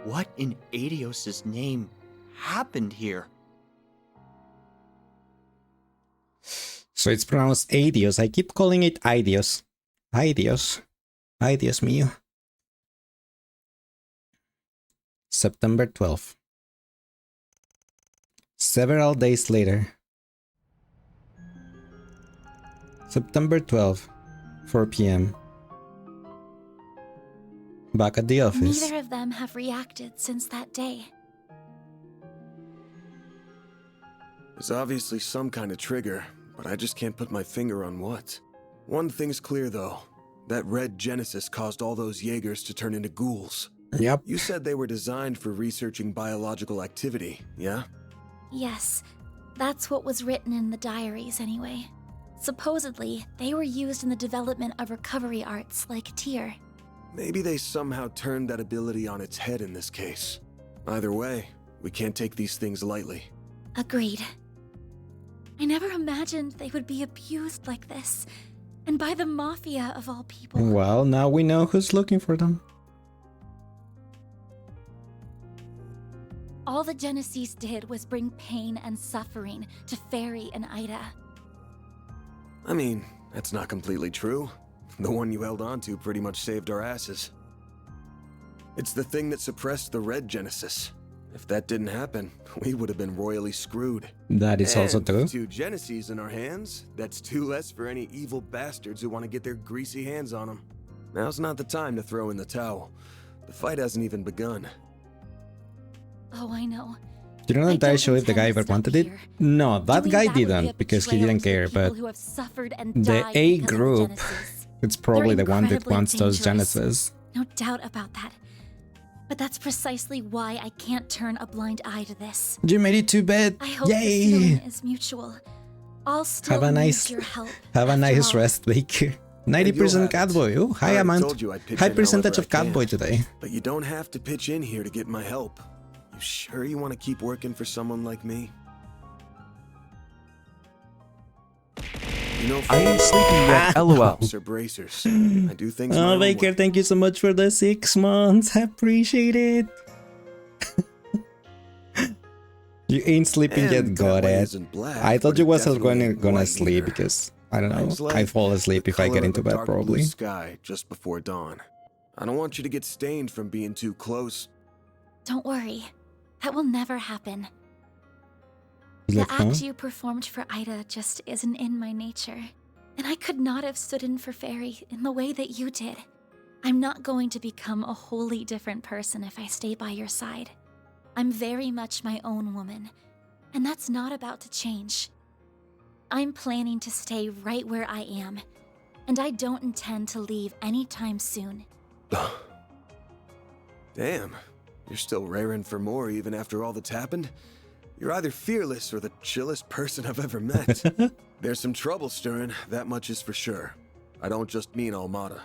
What in Adios' name happened here? So it's pronounced Adios. I keep calling it Idios. Idios. Idios mío. September 12th. Several days later. September 12th, 4 p.m. Back at the office. Neither of them have reacted since that day. There's obviously some kind of trigger, but I just can't put my finger on what. One thing's clear though. That red Genesis caused all those Jaegers to turn into ghouls. Yep. You said they were designed for researching biological activity, yeah? Yes, that's what was written in the diaries anyway. Supposedly, they were used in the development of recovery arts like Tyr. Maybe they somehow turned that ability on its head in this case. Either way, we can't take these things lightly. Agreed. I never imagined they would be abused like this, and by the Mafia of all people. Well, now we know who's looking for them. All the Genesis did was bring pain and suffering to Fairy and Ida. I mean, that's not completely true. The one you held on to pretty much saved our asses. It's the thing that suppressed the red Genesis. If that didn't happen, we would have been royally screwed. That is also true. 2 Genesis in our hands, that's 2 less for any evil bastards who want to get their greasy hands on them. Now's not the time to throw in the towel. The fight hasn't even begun. Oh, I know. You're not entirely sure if the guy ever wanted it? No, that guy didn't, because he didn't care, but the A group, it's probably the one that wants those Genesis. No doubt about that. But that's precisely why I can't turn a blind eye to this. You made it to bed! I hope Yay! this feeling is mutual. I'll still need your help. Have a nice all. rest, Baker. 90% Catboy. Oh, high amount. High percentage of Catboy today. But you don't have to pitch in here to get my help. You sure you want to keep working for someone like me? You know, I ain't sleeping yet, LOL. Or bracers. I do things my Oh, own Baker, way. thank you so much for the 6 months. I appreciate it. You ain't sleeping yet, And got that way it. isn't black, I thought but you it wasn't definitely gonna white sleep here. because, I don't know, Things like I fall asleep the if I get color into of a bed dark blue probably. sky just before dawn. I don't want you to get stained from being too close. Don't worry. That will never happen. He's The like, huh? act you performed for Ida just isn't in my nature. And I could not have stood in for Fairy in the way that you did. I'm not going to become a wholly different person if I stay by your side. I'm very much my own woman, and that's not about to change. I'm planning to stay right where I am, and I don't intend to leave anytime soon. Damn, you're still raring for more even after all that's happened? You're either fearless or the chillest person I've ever met. There's some trouble stirring, that much is for sure. I don't just mean Almada.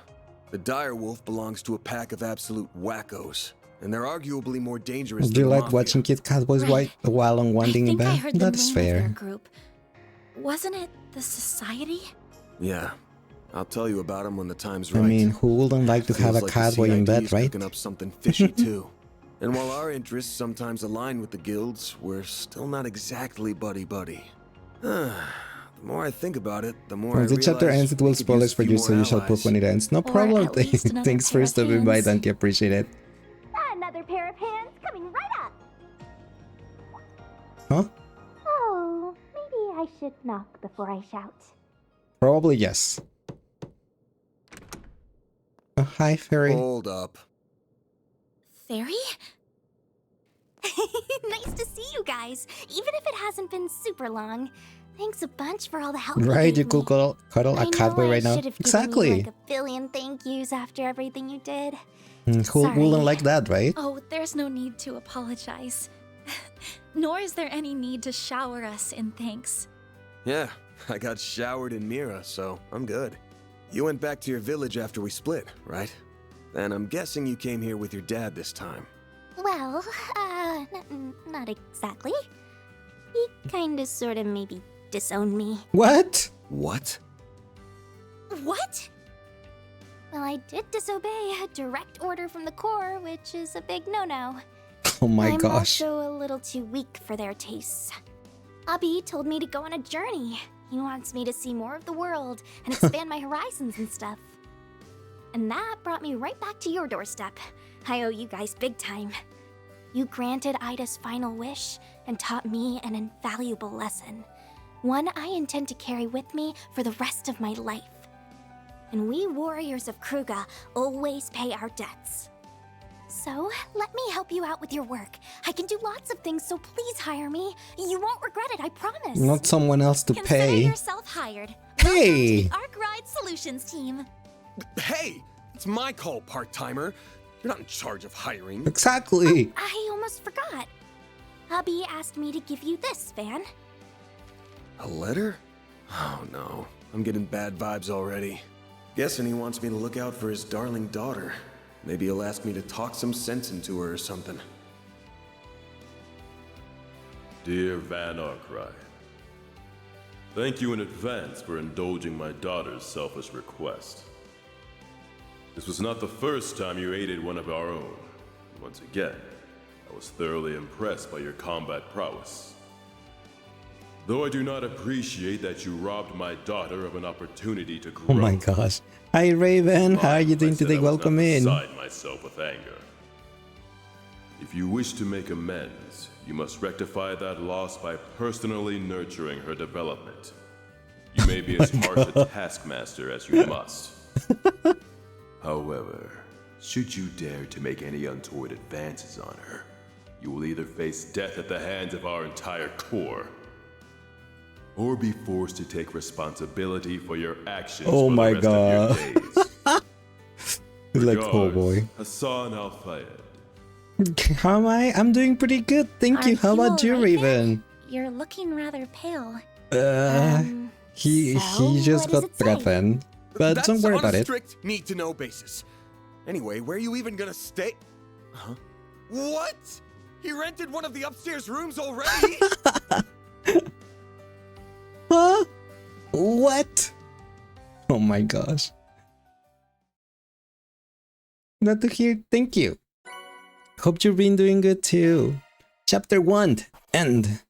The Direwolf belongs to a pack of absolute wackos, and they're arguably more dangerous Do than you the like Mafia. watching Kid Catboys Right. while unwinding in I bed? heard the That is name of their fair. group. Wasn't it the Society? Yeah, I'll tell you about them when the time's I right. mean, who wouldn't like to have a Feels like the Catboy in bed, CID's right? cooking up something fishy too. And while our interests sometimes align with the guilds, we're still not exactly buddy-buddy. The more I think about it, the more I Once the chapter realize ends, it we will could spoilers use a for few you, more so you shall poop allies. when it ends. No Or problem. at least another Thanks pair for of stopping by, hands. Donkey. Appreciate it. Another pair of hands coming right up. Huh? Oh, maybe I should knock before I shout. Probably yes. Oh, hi, Fairy. Hold up. Fairy? Nice to see you guys, even if it hasn't been super long. Thanks a bunch for all the help. Right, you gave could me. cuddle I a know Catboy I right now. should have given Exactly. you like a billion thank yous after everything you did. Who Sorry. wouldn't like that, right? Oh, there's no need to apologize. Nor is there any need to shower us in thanks. Yeah, I got showered in Mira, so I'm good. You went back to your village after we split, right? And I'm guessing you came here with your dad this time. Well, not exactly. He kinda sorta maybe disowned me. What? What? What? Well, I did disobey a direct order from the Corps, which is a big no-no. Oh my I'm gosh. also a little too weak for their tastes. Abi told me to go on a journey. He wants me to see more of the world and expand my horizons and stuff. And that brought me right back to your doorstep. I owe you guys big time. You granted Ida's final wish and taught me an invaluable lesson. One I intend to carry with me for the rest of my life. And we warriors of Kruga always pay our debts. So, let me help you out with your work. I can do lots of things, so please hire me. You won't regret it, I promise. Not someone else to Consider pay. yourself hired. Hey! Welcome to the Arc Ride Solutions team. Hey! It's my call, part-timer. You're not in charge of hiring. Exactly. I almost forgot. Hubby asked me to give you this, Van. A letter? Oh no, I'm getting bad vibes already. Guessing he wants me to look out for his darling daughter. Maybe he'll ask me to talk some sense into her or something. Dear Van Arkwright, thank you in advance for indulging my daughter's selfish request. This was not the first time you aided one of our own. Once again, I was thoroughly impressed by your combat prowess. Though I do not appreciate that you robbed my daughter of an opportunity to grow. Oh my gosh. Hi Raven, how are you doing today? Welcome in. Beside myself with anger. If you wish to make amends, you must rectify that loss by personally nurturing her development. You may be as harsh a taskmaster as you must. However, should you dare to make any untoward advances on her, you will either face death at the hands of our entire corps, or be forced to take responsibility for your actions for my the rest god. of your days. Like, oh boy. Hassan Al-Fayed. How am I? I'm doing pretty good, thank you. How about you, Raven? You're looking rather pale. He just got threatened, but That's don't worry on about a it. strict need-to-know basis. Anyway, where are you even gonna stay? Huh? What? He rented one of the upstairs rooms already? Huh? What? Oh my gosh. Glad to hear. Thank you. Hope you've been doing good too. Chapter 1 end.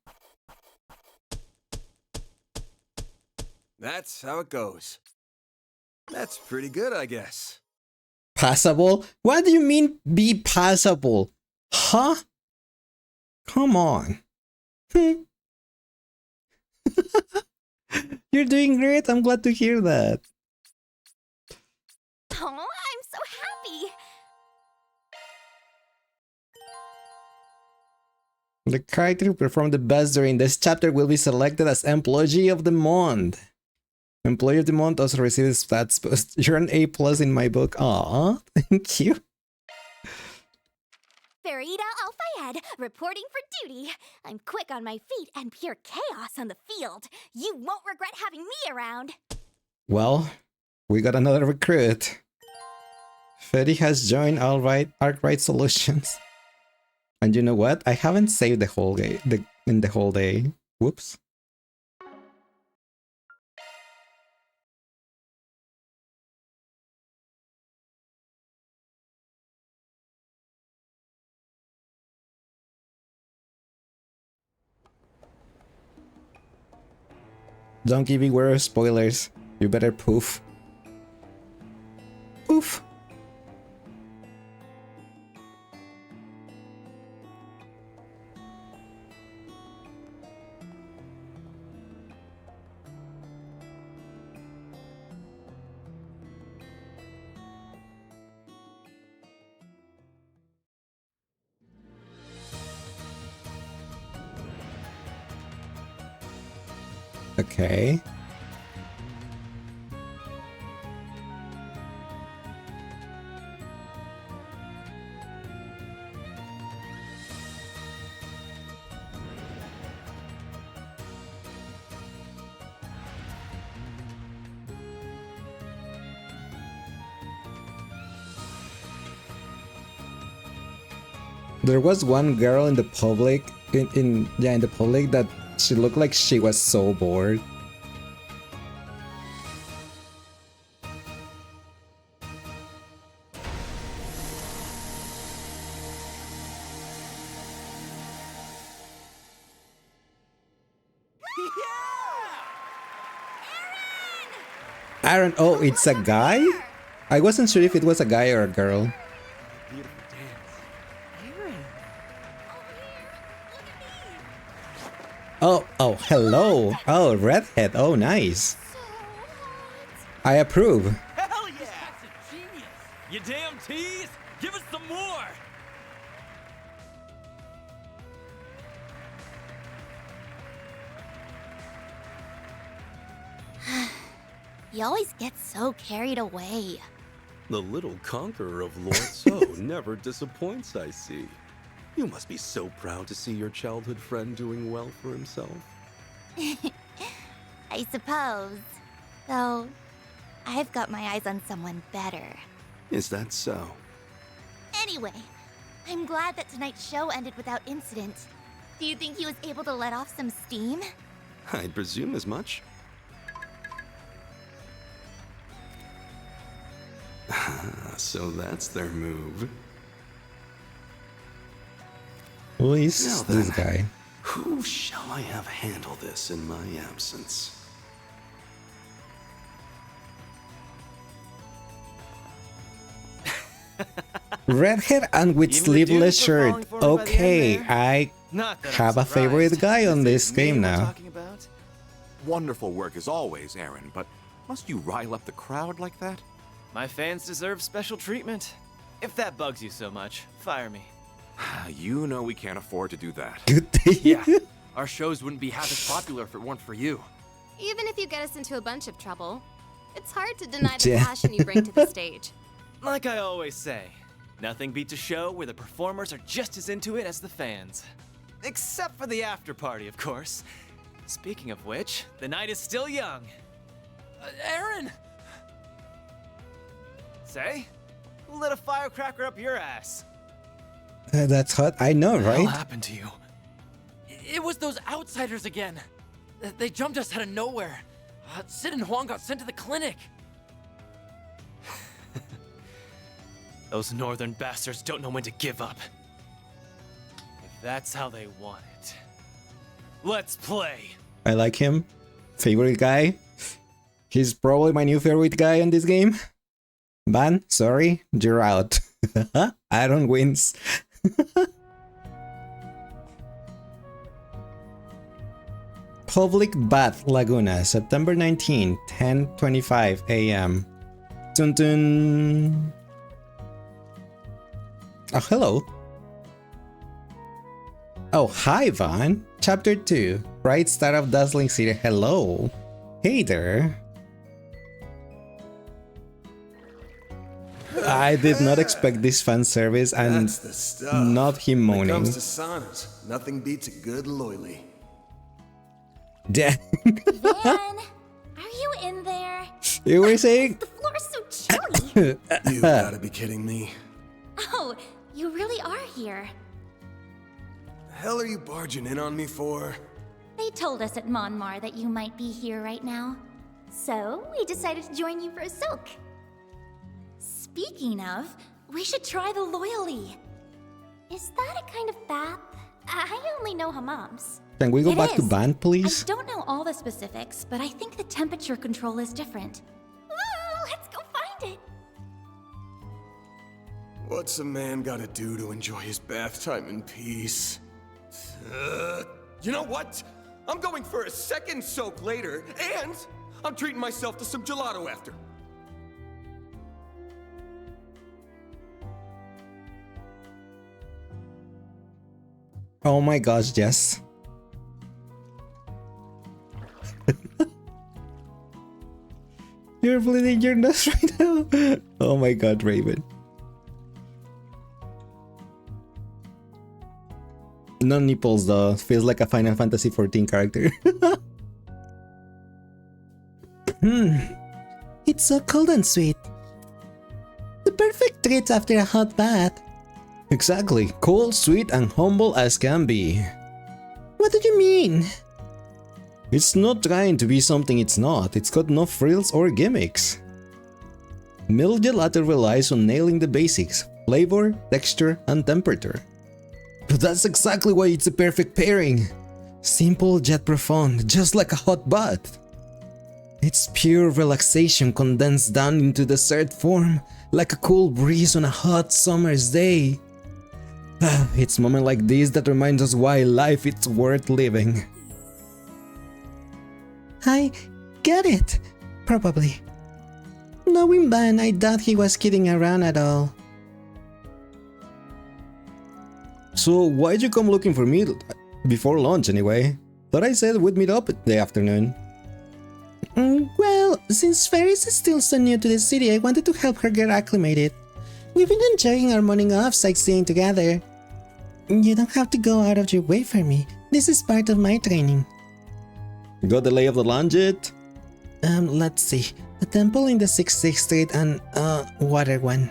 That's how it goes. That's pretty good, I guess. Passable? What do you mean be passable? Huh? Come on. You're doing great. I'm glad to hear that. Oh, I'm so happy. The character who performed the best during this chapter will be selected as Employee of the Month. Employee of the Month also receives stats boost. You're an A+ in my book. Aw, thank you. Farida Al-Fayed, reporting for duty. I'm quick on my feet and pure chaos on the field. You won't regret having me around. Well, we got another recruit. Freddy has joined Arkwright Solutions. And you know what? I haven't saved the whole day. Whoops. Donkey, beware of spoilers. You better poof. Poof. Okay. There was one girl in the public in the public that she looked like she was so bored. Aaron, oh, it's a guy? I wasn't sure if it was a guy or a girl. Oh, hello. Oh, redhead. Oh, nice. I approve. Hell yeah! That's a genius! You damn tease! Give us some more! He always gets so carried away. The little conqueror of Lord So never disappoints, I see. You must be so proud to see your childhood friend doing well for himself. I suppose. Though, I've got my eyes on someone better. Is that so? Anyway, I'm glad that tonight's show ended without incident. Do you think he was able to let off some steam? I presume as much. So that's their move. Who is this guy? Who shall I have handle this in my absence? Red hair and with sleeveless shirt. Okay, I have a favorite guy on this game now. Wonderful work as always, Aaron, but must you rile up the crowd like that? My fans deserve special treatment. If that bugs you so much, fire me. You know we can't afford to do that. Yeah, our shows wouldn't be half as popular if it weren't for you. Even if you get us into a bunch of trouble, it's hard to deny the Yeah. passion you bring to the stage. Like I always say, nothing beats a show where the performers are just as into it as the fans. Except for the after party, of course. Speaking of which, the night is still young. Aaron! Say? Who lit a firecracker up your ass? That's hot. I know, What right? happened to you? It was those outsiders again. They jumped us out of nowhere. Sid and Huang got sent to the clinic. Those northern bastards don't know when to give up. If that's how they want it, let's play. I like him. Favorite guy. He's probably my new favorite guy in this game. Van, sorry, you're out. Aaron wins. Public Bath Laguna, September 19, 10:25 a.m. Dun dun. Oh, hello. Oh, hi, Van. Chapter 2. Bright Star of Dazzling City. Hello. Hey there. I did not expect this fan service and That's the stuff. not him When it moaning. comes to saunas, nothing beats a good loily. Dang. Van, are you in there? You were saying? The floor's so chilly. You gotta be kidding me. Oh, you really are here. The hell are you barging in on me for? They told us at Monmar that you might be here right now. So, we decided to join you for a soak. Speaking of, we should try the loyally. Is that a kind of bath? I only know hammams. Can we go It back to is. Van, please? I don't know all the specifics, but I think the temperature control is different. Let's go find it. What's a man gotta do to enjoy his bath time in peace? You know what? I'm going for a second soak later, and I'm treating myself to some gelato after. Oh my gosh, yes. You're bleeding your nose right now. Oh my god, Raven. No nipples though. Feels like a Final Fantasy 14 character. It's so cold and sweet. The perfect treat after a hot bath. Exactly. Cool, sweet, and humble as can be. What do you mean? It's not trying to be something it's not. It's got no frills or gimmicks. Milk gelato relies on nailing the basics: flavor, texture, and temperature. But that's exactly why it's a perfect pairing. Simple yet profound, just like a hot bath. It's pure relaxation condensed down into dessert form, like a cool breeze on a hot summer's day. It's moments like these that remind us why life is worth living. I get it. Probably. Knowing Van, I doubt he was kidding around at all. So why'd you come looking for me before lunch anyway? Thought I said we'd meet up in the afternoon. Well, Since Ferris is still so new to the city, I wanted to help her get acclimated. We've been enjoying our morning off sightseeing together. You don't have to go out of your way for me. This is part of my training. Got the lay of the land yet? Let's see. A temple in the 66th Street and, water one.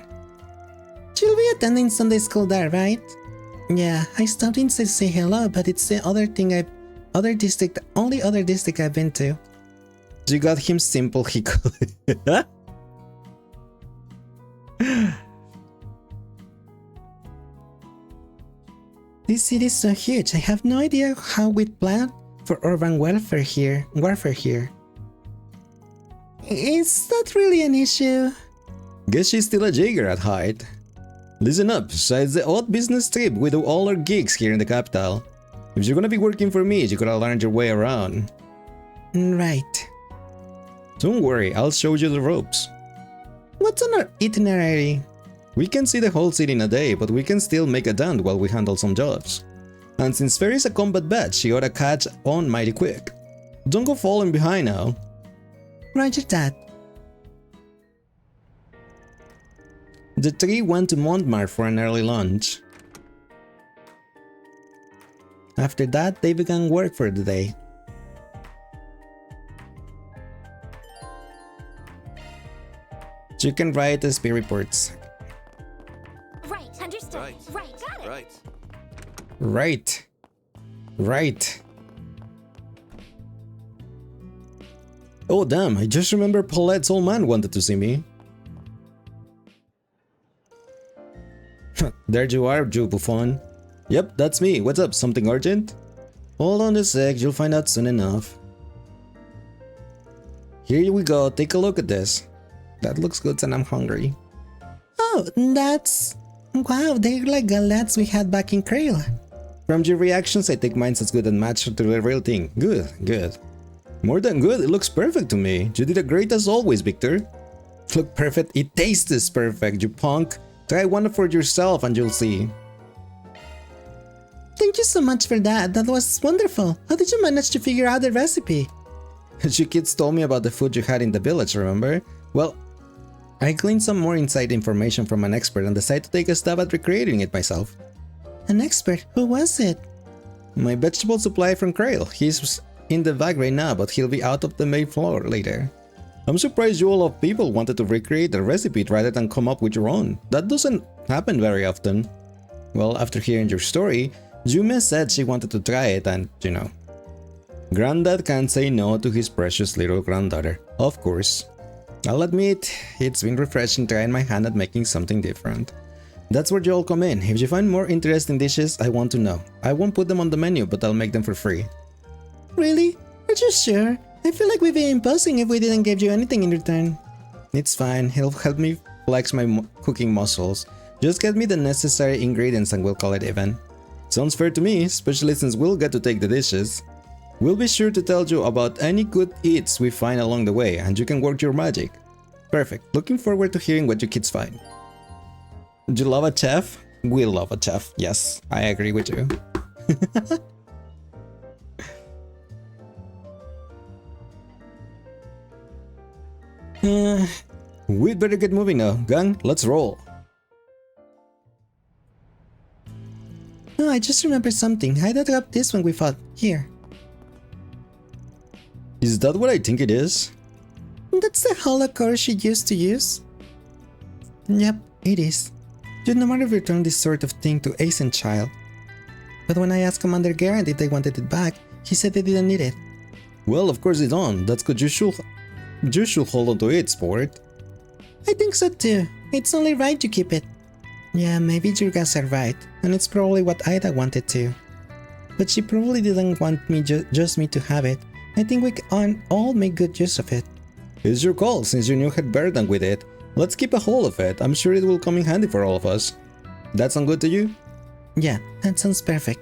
She'll be attending Sunday school there, right? Yeah, I stopped in to say hello, but it's the only other district I've been to. You got him simple, he could. This city is so huge, I have no idea how we'd plan for urban warfare here. Is that really an issue? Guess she's still a jigger at heart. Listen up, besides the odd business trip, we do all our gigs here in the capital. If you're gonna be working for me, you gotta learn your way around. Right. Don't worry, I'll show you the ropes. What's on our itinerary? We can see the whole city in a day, but we can still make a dent while we handle some jobs. And since Ferry's a combat bat, she oughta catch on mighty quick. Don't go falling behind now. Roger that. The three went to Montmartre for an early lunch. After that, they began work for the day. You can write the SP reports. Right, understood. Right, got it. Right. Oh damn, I just remember Paulette's old man wanted to see me. There you are, you buffoon. Yep, that's me. What's up, something urgent? Hold on a sec, you'll find out soon enough. Here we go, take a look at this. That looks good and I'm hungry. Oh, that's... Wow, they're like galettes we had back in Krail. From your reactions, I think mine's as good and matched to the real thing. Good. More than good, it looks perfect to me. You did a great as always, Victor. Look perfect, it tastes perfect, you punk. Try one for yourself and you'll see. Thank you so much for that, that was wonderful. How did you manage to figure out the recipe? You kids told me about the food you had in the village, remember? Well, I gleaned some more inside information from an expert and decided to take a stab at recreating it myself. An expert? Who was it? My vegetable supply from Krail. He's in the bag right now, but he'll be out of the main floor later. I'm surprised you all of people wanted to recreate the recipe rather than come up with your own. That doesn't happen very often. Well, after hearing your story, Yume said she wanted to try it and, you know. Granddad can't say no to his precious little granddaughter. Of course. I'll admit, it's been refreshing trying my hand at making something different. That's where you all come in. If you find more interesting dishes, I want to know. I won't put them on the menu, but I'll make them for free. Really? Are you sure? I feel like we'd be imposing if we didn't give you anything in return. It's fine, it'll help me flex my cooking muscles. Just get me the necessary ingredients and we'll call it even. Sounds fair to me, especially since we'll get to take the dishes. We'll be sure to tell you about any good eats we find along the way, and you can work your magic. Perfect, looking forward to hearing what you kids find. Do you love a chef? We love a chef, yes, I agree with you. We'd better get moving now. Gang, let's roll. Oh, I just remembered something. I dropped this when we fought. Here. Is that what I think it is? That's the holocore she used to use? Yep, it is. You'd normally return this sort of thing to Aizen Child. But when I asked Commander Garant if they wanted it back, he said they didn't need it. Well, of course they don't. That's good. You should hold on to it, sport. I think so too. It's only right to keep it. Yeah, maybe your guys are right, and it's probably what Ida wanted to. But she probably didn't want me just me to have it. I think we can all make good use of it. It's your call, since you knew had burden with it. Let's keep a hold of it. I'm sure it will come in handy for all of us. That sound good to you? Yeah, that sounds perfect.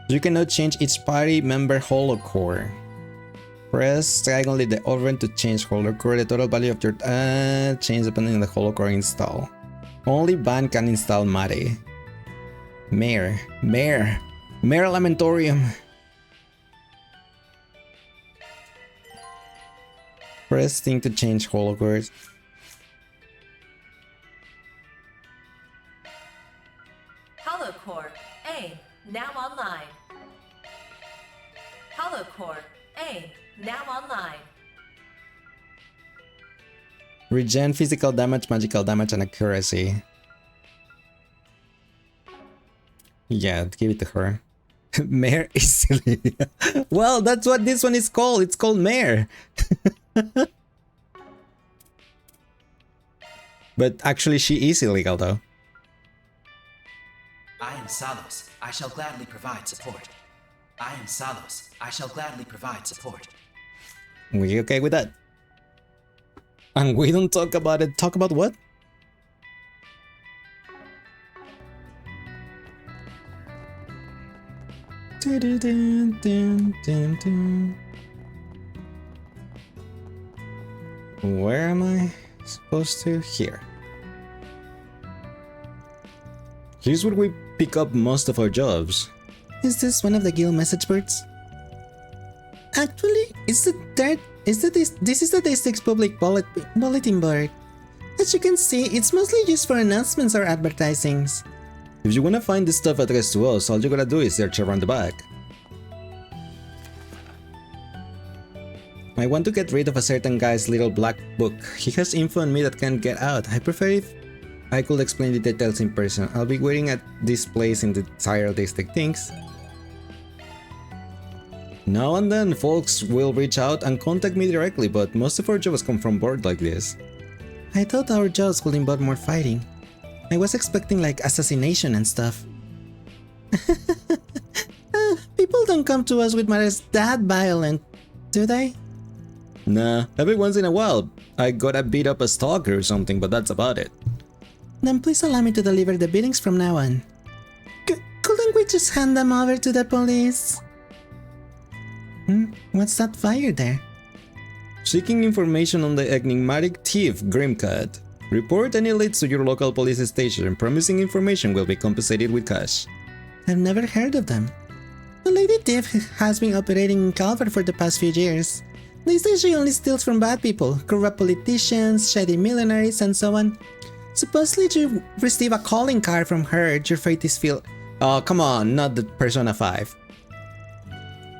You cannot change each party member holocore. Press triangle in the overend to change holocore. The total value of your change depending on the holocore install. Only Ban can install Mare. Mare Lamentorium. Press thing to change holograms. Holocore A, now online. Holocore A, now online. Regen physical damage, magical damage, and accuracy. Yeah, give it to her. Mare easily. Well, that's what this one is called. It's called Mare. But actually, she is illegal though. I am Salos. I shall gladly provide support. I am Salos. I shall gladly provide support. We okay with that? And we don't talk about it. Talk about what? Where am I supposed to? Here. Here's where we pick up most of our jobs. Is this one of the guild message boards? Actually, this is the district's public bulletin board. As you can see, it's mostly used for announcements or advertisings. If you wanna find this stuff addressed to us, all you gotta do is search around the back. I want to get rid of a certain guy's little black book. He has info on me that can't get out. I prefer if I could explain the details in person. I'll be waiting at this place in the entire district. Thanks. Now and then, folks will reach out and contact me directly, but most of our jobs come from boards like this. I thought our jobs would involve more fighting. I was expecting like assassination and stuff. People don't come to us with matters that violent, do they? Nah, every once in a while, I gotta beat up a stalker or something, but that's about it. Then please allow me to deliver the beatings from now on. Couldn't we just hand them over to the police? What's that fire there? Seeking information on the enigmatic thief, Grimcat. Report any leads to your local police station. Promising information will be compensated with cash. I've never heard of them. The Lady Thief has been operating in Calvert for the past few years. They say she only steals from bad people, corrupt politicians, shady millionaires, and so on. Supposedly you receive a calling card from her, your fate is filled. Oh, come on, not the Persona 5.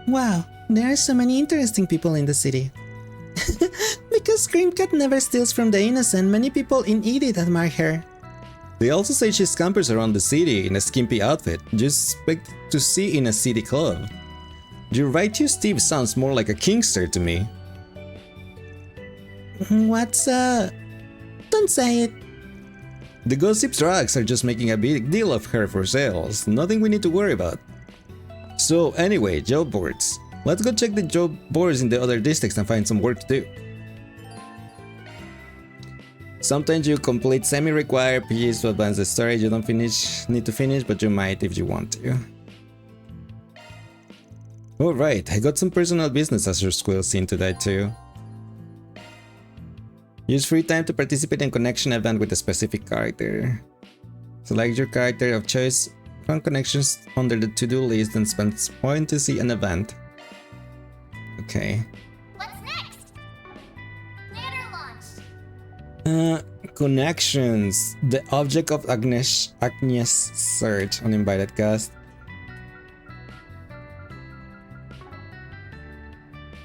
Wow, there are so many interesting people in the city. Because Grimcat never steals from the innocent, many people in Edith admire her. They also say she scampers around the city in a skimpy outfit, just expect to see in a city club. Your righteous Steve sounds more like a kingster to me. What's Don't say it. The gossip tracks are just making a big deal of her for sales, nothing we need to worry about. So anyway, job boards. Let's go check the job boards in the other districts and find some work to do. Sometimes you complete semi-required PGs to advance the story. You don't need to finish, but you might if you want to. Alright, I got some personal business as your squill scene today too. Use free time to participate in connection event with a specific character. Select your character of choice from connections under the to-do list and spend points to see an event. Okay. What's next? Ladder launch. Connections. The object of Agnes search. Uninvited guest.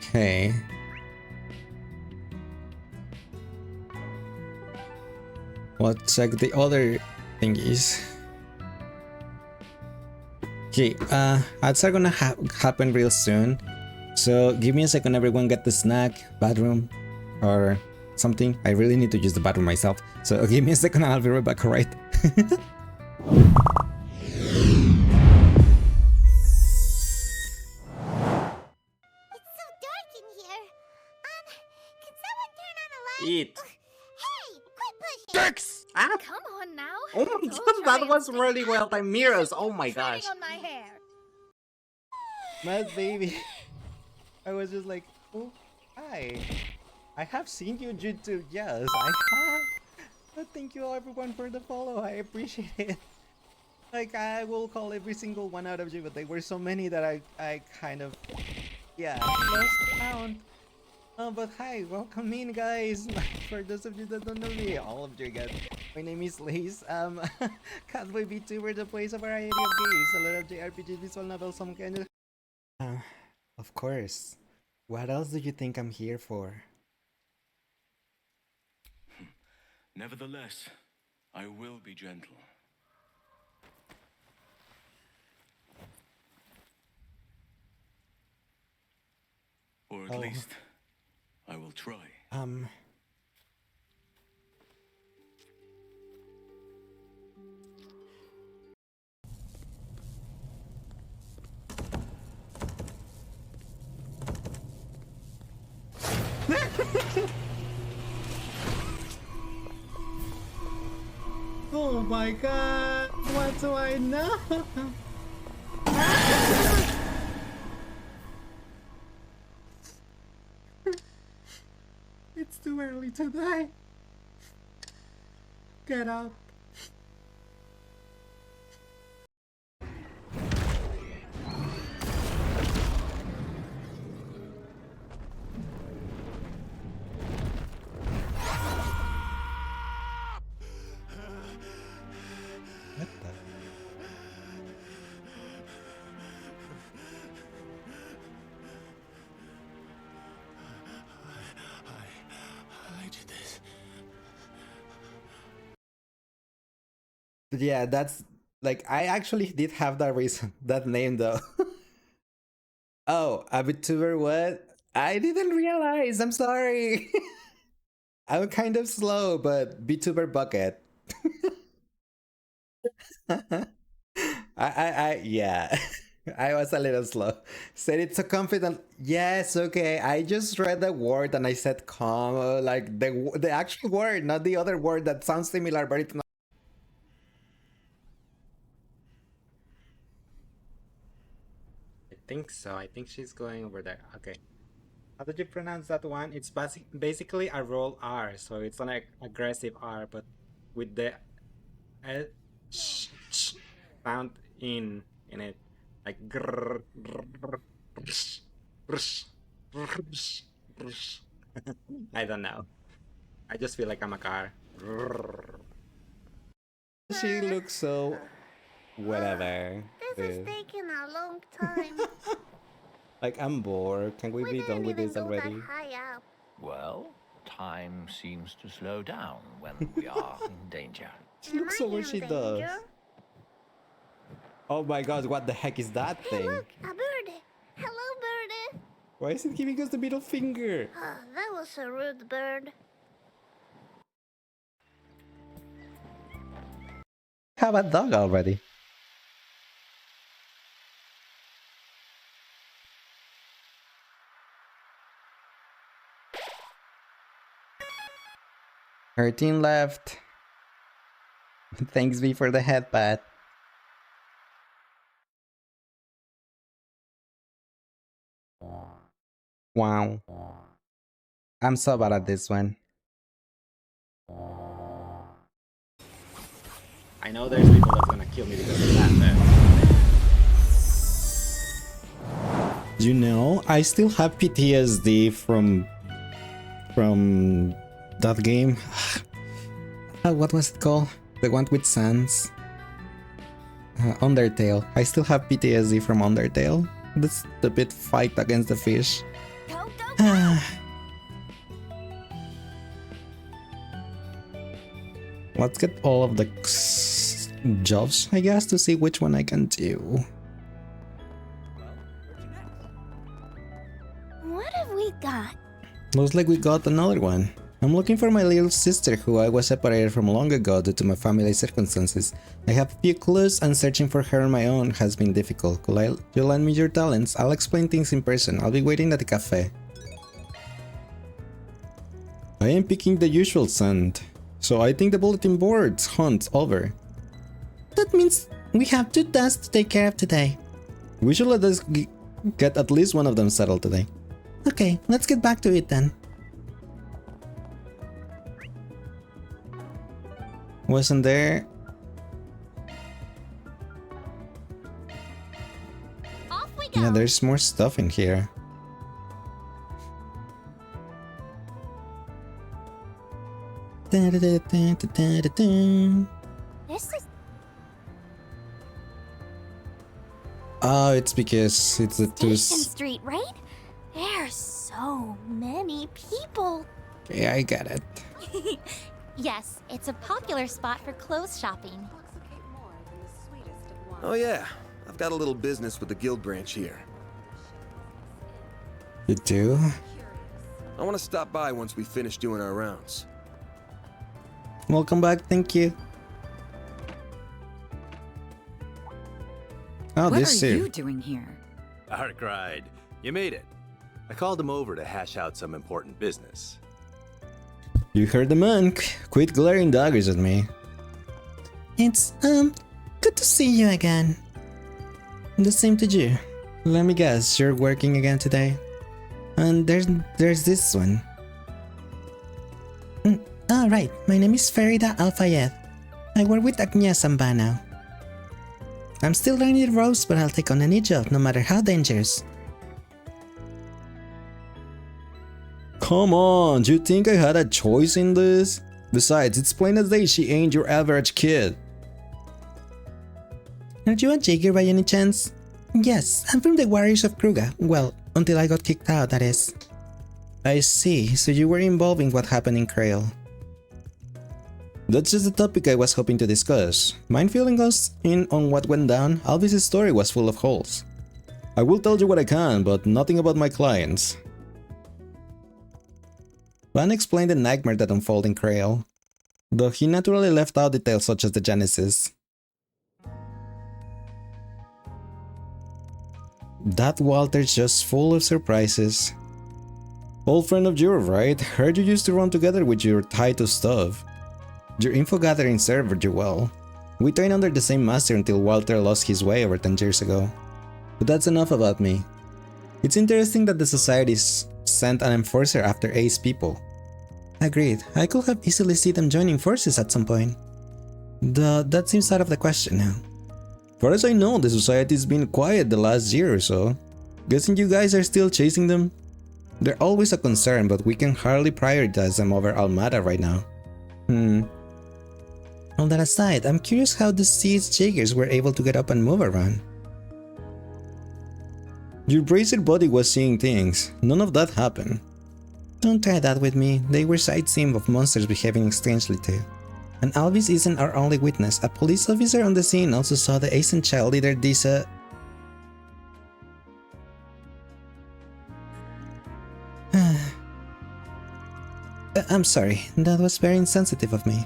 Okay. Let's check the other thingies. Okay, ads are gonna happen real soon. So give me a second, everyone, get the snack, bathroom, or something. I really need to use the bathroom myself. So give me a second and I'll be right back, alright? Eat. Hey, quit pushing. Jerks! Ah. Come on now. Oh my god, that was really well timed. Mirrors, oh my gosh. On my hair. Mad baby. I was just like, oh, hi. I have seen you, Jutsu. Yes, I have. But thank you all everyone for the follow. I appreciate it. Like, I will call every single one out of you, but there were so many that I kind of, yeah, lost count. But hi, welcome in, guys. For those of you that don't know me, all of you guys, my name is Lace. Catboy VTuber, the plays a variety of games, a lot of JRPGs, visual novels, some kind of. Of course. What else do you think I'm here for? Nevertheless, I will be gentle. Or at least, I will try. Oh my god, what do I know? It's too early to die. Get up. What the? I did this. Yeah, that's like I actually did have that reason, that name though. Oh, a VTuber what? I didn't realize. I'm sorry. I'm kind of slow, but VTuber bucket. Yeah. I was a little slow. Said it so confident. Yes, okay. I just read the word and I said calm, like the actual word, not the other word that sounds similar, but it's not. I think so. I think she's going over there. Okay. How did you pronounce that one? It's basically a roll R, so it's like aggressive R, but with the sound in it, like grrr, grrr, grrr, grrr, grrr, grrr. I don't know. I just feel like I'm a car. She looks so whatever. This is taking a long time. Like I'm bored. Can we be done with this already? High up. Well, time seems to slow down when we are in danger. She looks so what she does. Oh my god, what the heck is that thing? Look, a birdie. Hello, birdie. Why is it giving us the middle finger? Oh, that was a rude bird. Have a dog already. Her team left. Thanks V for the headbutt. Wow. I'm so bad at this one. I know there's people that's gonna kill me because of that. You know, I still have PTSD from that game. What was it called? The one with Sans. Undertale. I still have PTSD from Undertale. The stupid fight against the fish. Let's get all of the jobs, I guess, to see which one I can do. What have we got? Looks like we got another one. I'm looking for my little sister who I was separated from long ago due to my family circumstances. I have a few clues and searching for her on my own has been difficult. Could you lend me your talents? I'll explain things in person. I'll be waiting at the cafe. I am picking the usual sand. So I think the bulletin board's hunt's over. That means we have 2 tasks to take care of today. We should let us get at least one of them settled today. Okay, let's get back to it then. Wasn't there? Off we go. Yeah, there's more stuff in here. This is Oh, it's because it's the two. Station Street, right? There's so many people. Yeah, I get it. Yes, it's a popular spot for clothes shopping. Oh yeah, I've got a little business with the guild branch here. You do? I want to stop by once we finish doing our rounds. Welcome back, thank you. Oh, What this are here. you doing here? Arkride, you made it. I called him over to hash out some important business. You heard the man. Quit glaring daggers at me. It's, good to see you again. The same to you. Let me guess, you're working again today? And there's this one. Oh, right. My name is Farida Al-Fayed. I work with Agnes Sambano. I'm still learning the ropes, but I'll take on any job, no matter how dangerous. Come on, do you think I had a choice in this? Besides, it's plain as day she ain't your average kid. Are you a Jaeger by any chance? Yes, I'm from the Warriors of Kruga. Well, until I got kicked out, that is. I see, so you were involved in what happened in Krail. That's just the topic I was hoping to discuss. Mind filling us in on what went down? Alvis' story was full of holes. I will tell you what I can, but nothing about my clients. Van explained the nightmare that unfolded in Krail, though he naturally left out details such as the Genesis. That Walter's just full of surprises. Old friend of yours, right? Heard you used to run together with your Titus stuff. Your info gathering served you well. We trained under the same master until Walter lost his way over 10 years ago. But that's enough about me. It's interesting that the societies sent an enforcer after Ace people. Agreed. I could have easily seen them joining forces at some point. That seems out of the question now. Far as I know, the society's been quiet the last year or so. Guessing you guys are still chasing them? They're always a concern, but we can hardly prioritize them over Almada right now. On that aside, I'm curious how the Siege Jaegers were able to get up and move around. Your braced body was seeing things. None of that happened. Don't try that with me. They were sightseeing of monsters behaving strangely too. And Alvis isn't our only witness. A police officer on the scene also saw the Asian child leader Disa. I'm sorry, that was very insensitive of me.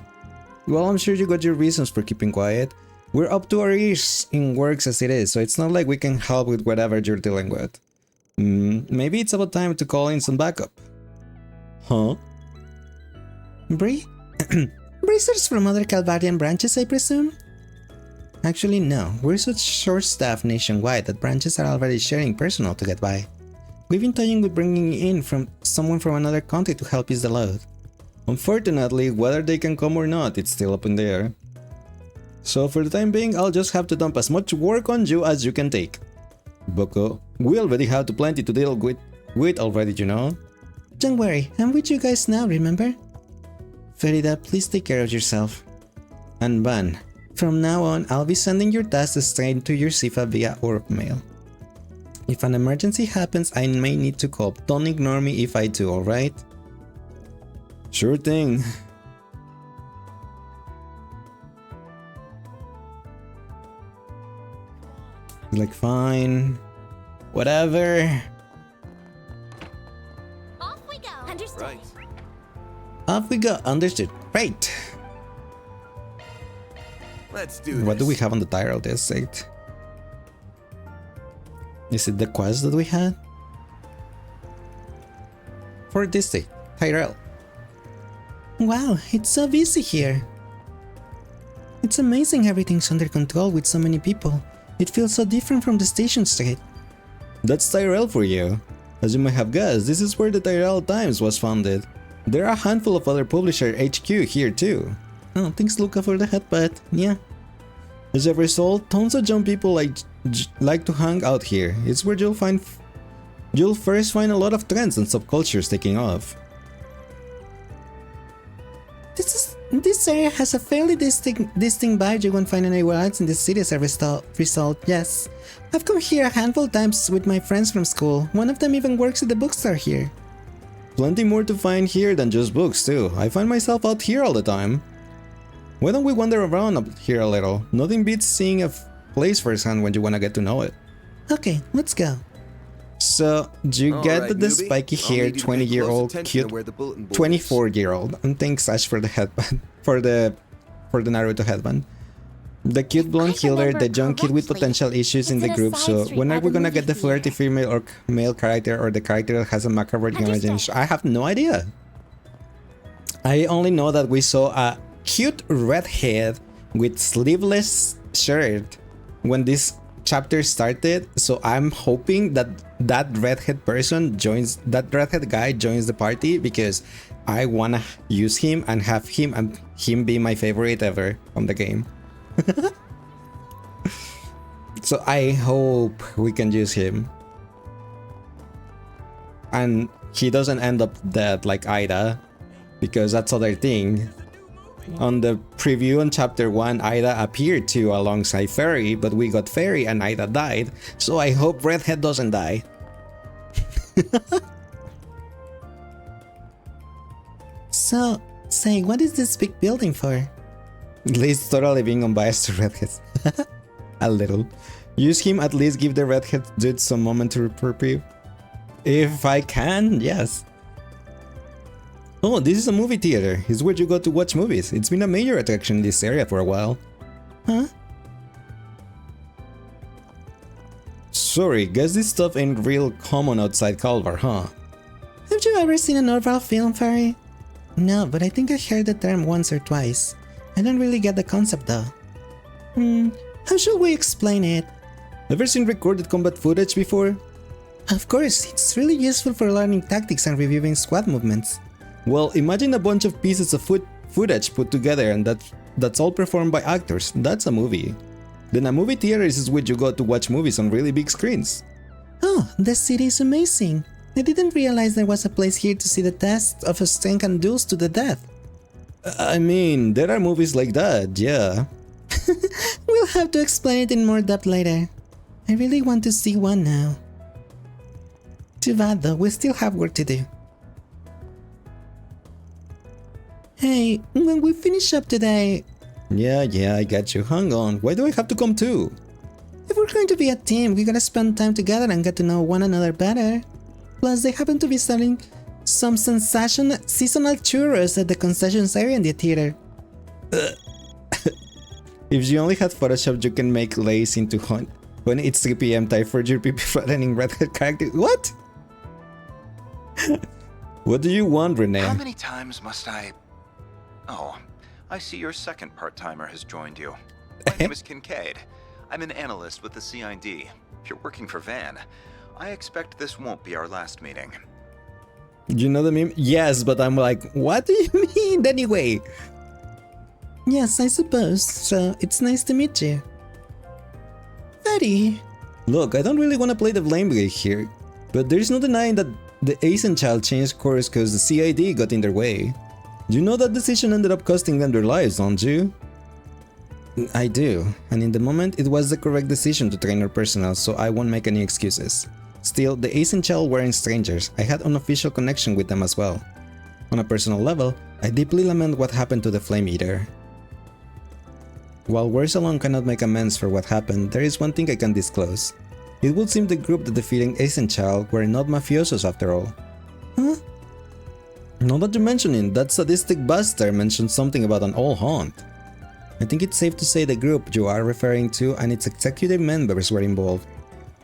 Well, I'm sure you got your reasons for keeping quiet. We're up to our ears in works as it is, so it's not like we can help with whatever you're dealing with. Maybe it's about time to call in some backup. Huh? Bracers from other Calvarian branches, I presume? Actually, no. We're such short-staffed nationwide that branches are already sharing personnel to get by. We've been toying with bringing in someone from another country to help ease the load. Unfortunately, whether they can come or not, it's still up in the air. So for the time being, I'll just have to dump as much work on you as you can take. Boko, we already have plenty to deal with already, you know? Don't worry, I'm with you guys now, remember? Farida, please take care of yourself. And Van, from now on, I'll be sending your tasks straight to your Sifa via orb mail. If an emergency happens, I may need to call. Don't ignore me if I do, alright? Sure thing. Like, fine. Whatever. Off we go. Understood. Right. Off we go. Understood. Right. Let's do this. What do we have on the Tyrell district? Is it the quest that we had? For district, Tyrell. Wow, it's so busy here. It's amazing everything's under control with so many people. It feels so different from the station street. That's Tyrell for you. As you might have guessed, this is where the Tyrell Times was founded. There are a handful of other publisher HQ here too. Oh, thanks Luca for the headbutt, yeah. As a result, tons of young people like to hang out here. It's where you'll first find a lot of trends and subcultures taking off. This is This area has a fairly distinct vibe you won't find anywhere else in the city as a result, yes. I've come here a handful of times with my friends from school. One of them even works at the bookstore here. Plenty more to find here than just books too. I find myself out here all the time. Why don't we wander around up here a little? Nothing beats seeing a place firsthand when you wanna get to know it. Okay, let's go. So, you get the spiky hair 20-year-old cute 24-year-old, and thanks Ash for the headband for the Naruto headband. The cute blonde healer, the young kid with potential issues in the group, so when are we gonna get the flirty female or male character or the character that has a macabre imagination? I have no idea. I only know that we saw a cute redhead with sleeveless shirt when this chapter started, so I'm hoping that that redhead guy joins the party because I wanna use him and have him and him be my favorite ever on the game. So I hope we can use him and he doesn't end up dead like Ida, because that's other thing. On the preview on chapter 1, Ida appeared too alongside Fairy, but we got Fairy and Ida died, so I hope Redhead doesn't die. So, say, what is this big building for? Liz totally being unbiased to Redheads. A little. Use him, at least give the Redhead dude some moment to reprieve. If I can, yes. Oh, this is a movie theater. It's where you go to watch movies. It's been a major attraction in this area for a while. Huh? Sorry, guess this stuff ain't real common outside Calvar, huh? Have you ever seen an Orval film, Fairy? No, but I think I heard the term once or twice. I don't really get the concept though. How should we explain it? Ever seen recorded combat footage before? Of course, it's really useful for learning tactics and reviewing squad movements. Well, imagine a bunch of pieces of footage put together and that's all performed by actors. That's a movie. Then a movie theater is where you go to watch movies on really big screens. Oh, the city is amazing. I didn't realize there was a place here to see the test of strength and duels to the death. I mean, there are movies like that, yeah. We'll have to explain it in more depth later. I really want to see one now. Too bad though, we still have work to do. Hey, when we finish up today... Yeah, I get you. Hang on, why do I have to come too? If we're going to be a team, we gotta spend time together and get to know one another better. Plus, they happen to be selling some seasonal churros at the concessions area in the theater. If you only had Photoshop, you can make Lace into hunt when it's 3 PM time for your PP flattening redhead character. What? What do you want, Renee? How many times must I... Oh, I see your second part-timer has joined you. My name is Kincaid. I'm an analyst with the CID. If you're working for Van, I expect this won't be our last meeting. You know the meme? Yes, but I'm like, what do you mean anyway? Yes, I suppose. So, it's nice to meet you. Betty. Look, I don't really want to play the blame game here, but there's no denying that the Asian child changed course because the CID got in their way. You know that decision ended up costing them their lives, don't you? I do, and in the moment it was the correct decision to train our personnel, so I won't make any excuses. Still, the Asian child weren't strangers. I had an unofficial connection with them as well. On a personal level, I deeply lament what happened to the Flame Eater. While words alone cannot make amends for what happened, there is one thing I can disclose. It would seem the group that defeated Asian child were not mafiosos after all. Huh? Now that you mention it, that sadistic bastard mentioned something about an old haunt. I think it's safe to say the group you are referring to and its executive members were involved.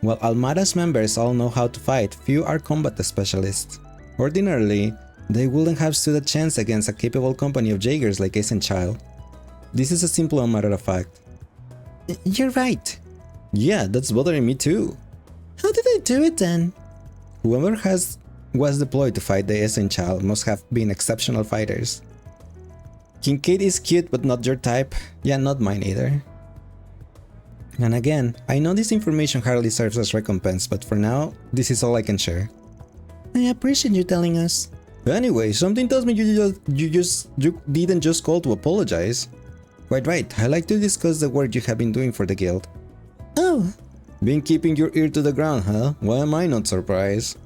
While Almara's members all know how to fight, few are combat specialists. Ordinarily, they wouldn't have stood a chance against a capable company of Jaegers like Asian Child. This is a simple matter of fact. You're right. Yeah, that's bothering me too. How did they do it then? Whoever was deployed to fight the Asian Child must have been exceptional fighters. Kincaid is cute but not your type. Yeah, not mine either. And again, I know this information hardly serves as recompense, but for now, this is all I can share. I appreciate you telling us. Anyway, something tells me you didn't just call to apologize. Quite right, I'd like to discuss the work you have been doing for the guild. Oh. Been keeping your ear to the ground, huh? Why am I not surprised?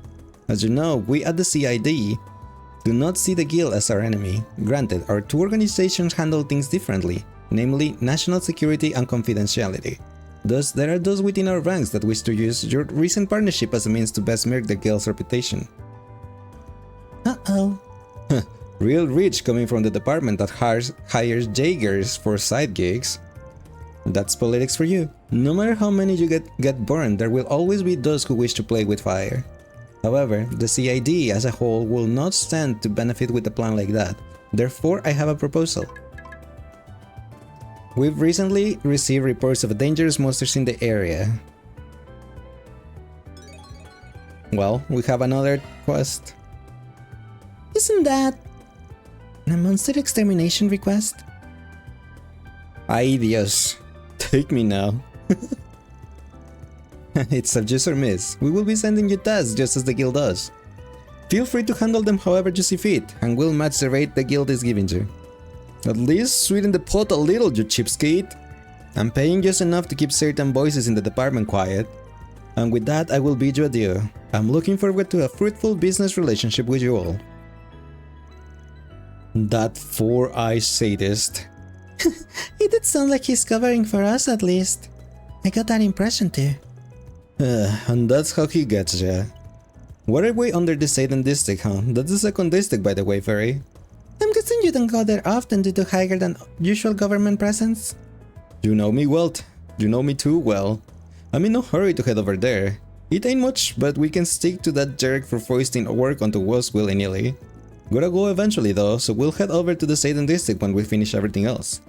As you know, we at the CID do not see the guild as our enemy. Granted, our two organizations handle things differently, namely national security and confidentiality. Thus, there are those within our ranks that wish to use your recent partnership as a means to besmirch the guild's reputation. Uh-oh. Real rich coming from the department that hires Jaegers for side gigs. That's politics for you. No matter how many you get burned, there will always be those who wish to play with fire. However, the CID as a whole will not stand to benefit with a plan like that. Therefore, I have a proposal. We've recently received reports of dangerous monsters in the area. Well, we have another quest. Isn't that a monster extermination request? Ay Dios, take me now. It's a just or miss. We will be sending you tasks just as the guild does. Feel free to handle them however you see fit, and we'll match the rate the guild is giving you. At least sweeten the pot a little, you cheapskate. I'm paying just enough to keep certain voices in the department quiet. And with that, I will bid you adieu. I'm looking forward to a fruitful business relationship with you all. That four-eyed sadist. It did sound like he's covering for us at least. I got that impression too. And that's how he gets ya. We're way under the Satan district, huh? That's the second district, by the way, Fairy. I'm guessing you don't go there often due to higher than usual government presence. You know me well. You know me too well. I'm in no hurry to head over there. It ain't much, but we can stick to that jerk for foisting work onto us willy-nilly. Gotta go eventually though, so we'll head over to the Satan district when we finish everything else.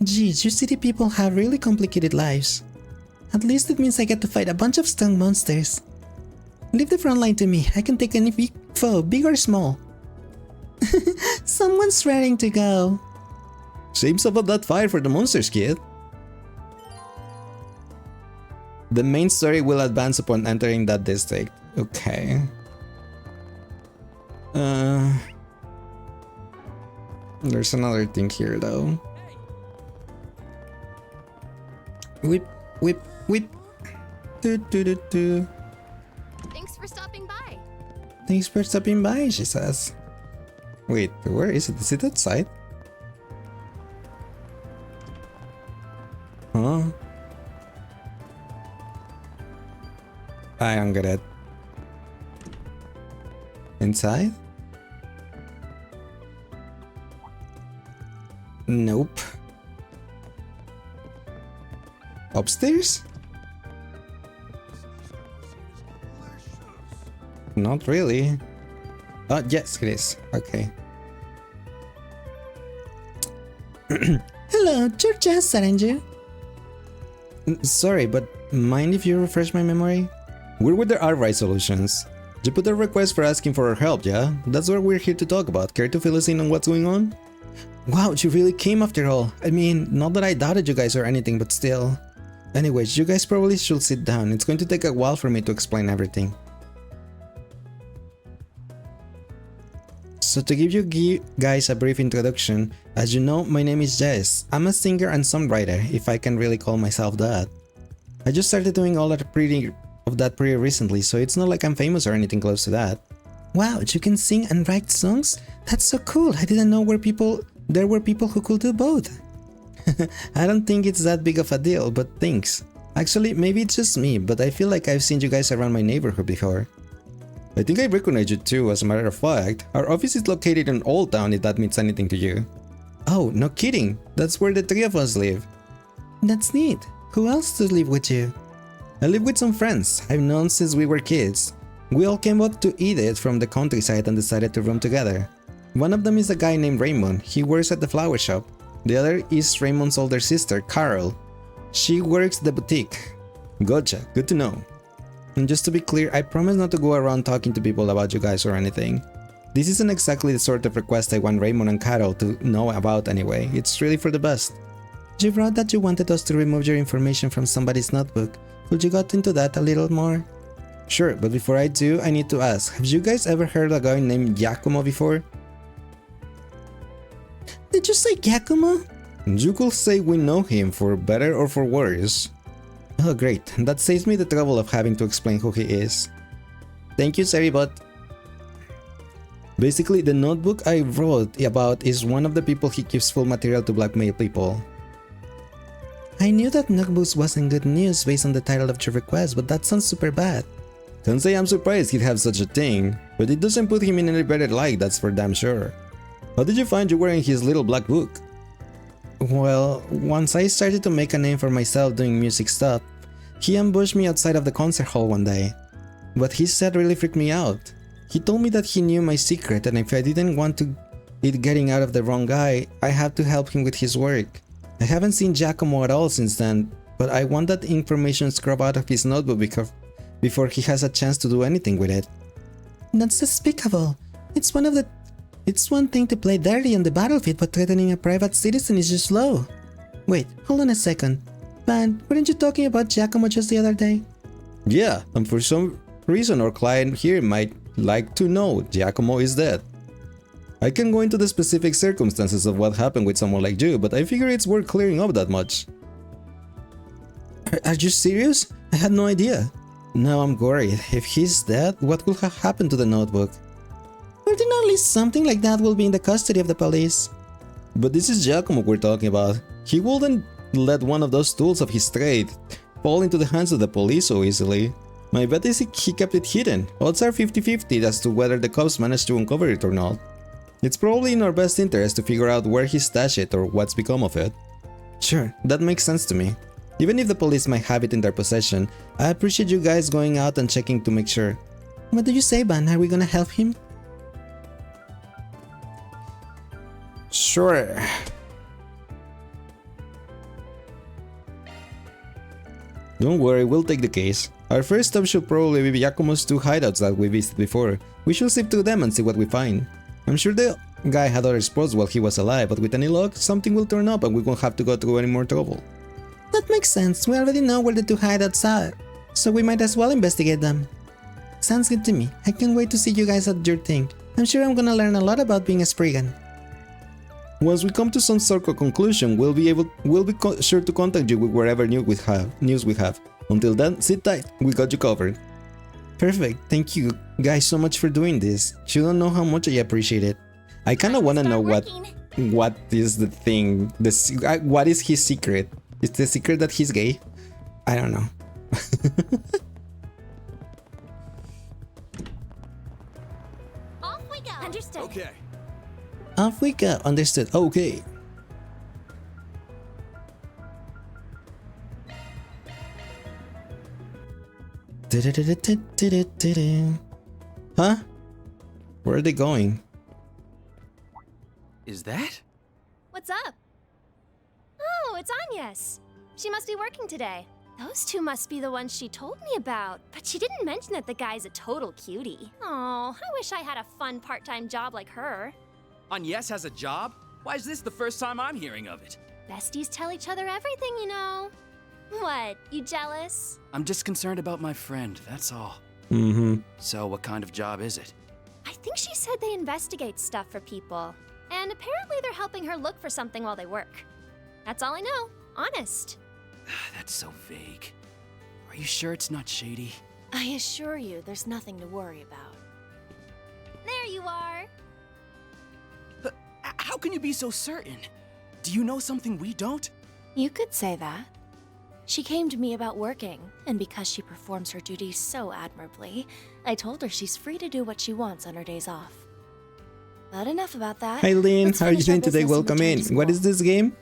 Geez, you city people have really complicated lives. At least it means I get to fight a bunch of strong monsters. Leave the front line to me, I can take any foe, big or small. Someone's raring to go. Seems about that fire for the monsters, kid. The main story will advance upon entering that district. Okay. There's another thing here though. Whip, whip, whip. Do, do, do, do. Thanks for stopping by. Thanks for stopping by, she says. Wait, where is it? Is it outside? Huh? I don't get it. Inside? Nope. Upstairs? Not really. Oh, yes, it is. Okay. Hello, you're Jess, aren't you? Sorry, but mind if you refresh my memory? We're with the Outright Solutions. You put a request for asking for our help, yeah? That's what we're here to talk about. Care to fill us in on what's going on? Wow, you really came after all. I mean, not that I doubted you guys or anything, but still. Anyways, you guys probably should sit down. It's going to take a while for me to explain everything. So to give you guys a brief introduction, as you know, my name is Jess. I'm a singer and songwriter, if I can really call myself that. I just started doing all that pretty recently, so it's not like I'm famous or anything close to that. Wow, you can sing and write songs? That's so cool. I didn't know there were people who could do both. I don't think it's that big of a deal, but thanks. Actually, maybe it's just me, but I feel like I've seen you guys around my neighborhood before. I think I recognize you too, as a matter of fact. Our office is located in Old Town, if that means anything to you. Oh, no kidding. That's where the three of us live. That's neat. Who else does live with you? I live with some friends I've known since we were kids. We all came up to Edith from the countryside and decided to room together. One of them is a guy named Raymond. He works at the flower shop. The other is Raymond's older sister, Carol. She works at the boutique. Gotcha, good to know. And just to be clear, I promise not to go around talking to people about you guys or anything. This isn't exactly the sort of request I want Raymond and Carol to know about anyway. It's really for the best. You wrote that you wanted us to remove your information from somebody's notebook. Could you go into that a little more? Sure, but before I do, I need to ask, have you guys ever heard a guy named Giacomo before? Did you say Giacomo? You could say we know him for better or for worse. Oh great, That saves me the trouble of having to explain who he is. Thank you, Seribot. Basically, the notebook I wrote about is one of the people he gives full material to blackmail people. I knew that notebooks wasn't good news based on the title of your request, but that sounds super bad. Can't say I'm surprised he'd have such a thing, but it doesn't put him in any better light, that's for damn sure. How did you find you were in his little black book? Well, once I started to make a name for myself doing music stuff, he ambushed me outside of the concert hall one day. What he said really freaked me out. He told me that he knew my secret and if I didn't want it getting out of the wrong guy, I had to help him with his work. I haven't seen Giacomo at all since then, but I want that information scrubbed out of his notebook before he has a chance to do anything with it. That's despicable. It's one thing to play dirty on the battlefield, but threatening a private citizen is just low. Wait, hold on a second. Man, weren't you talking about Giacomo just the other day? Yeah, and for some reason our client here might like to know Giacomo is dead. I can go into the specific circumstances of what happened with someone like you, but I figure it's worth clearing up that much. Are you serious? I had no idea. Now I'm worried. If he's dead, what will have happened to the notebook? Ordinarily, something like that will be in the custody of the police. But this is Giacomo we're talking about. He wouldn't let one of those tools of his trade fall into the hands of the police so easily. My bet is he kept it hidden. Odds are 50-50 as to whether the cops managed to uncover it or not. It's probably in our best interest to figure out where he stashed it or what's become of it. Sure, that makes sense to me. Even if the police might have it in their possession, I appreciate you guys going out and checking to make sure. What do you say, Ban? Are we gonna help him? Sure. Don't worry, we'll take the case. Our first stop should probably be Giacomo's two hideouts that we visited before. We should sift through them and see what we find. I'm sure the guy had other spots while he was alive, but with any luck, something will turn up and we won't have to go through any more trouble. That makes sense. We already know where the two hideouts are, so we might as well investigate them. Sounds good to me. I can't wait to see you guys at your thing. I'm sure I'm gonna learn a lot about being a Spriggan. Once we come to some sort of conclusion, we'll be sure to contact you with wherever news we have. Until then, sit tight. We got you covered. Perfect. Thank you guys so much for doing this. You don't know how much I appreciate it. I kind of want to know what is the thing. What is his secret? Is the secret that he's gay? I don't know. Off we go. Understood. Okay. Off we go. Understood. Okay. Huh? Where are they going? Is that? What's up? Oh, it's Agnes. She must be working today. Those two must be the ones she told me about, but she didn't mention that the guy's a total cutie. Oh, I wish I had a fun part-time job like her. Agnes has a job? Why is this the first time I'm hearing of it? Besties tell each other everything, you know. What, you jealous? I'm just concerned about my friend, that's all. Mm-hmm. So what kind of job is it? I think she said they investigate stuff for people. And apparently they're helping her look for something while they work. That's all I know, honest. That's so vague. Are you sure it's not shady? I assure you, there's nothing to worry about. There you are. How can you be so certain? Do you know something we don't? You could say that. She came to me about working, and because she performs her duties so admirably, I told her she's free to do what she wants on her days off. But enough about that. Hi Lynn, Let's how are you finish our doing today? business and Welcome return in. to school. What is this game?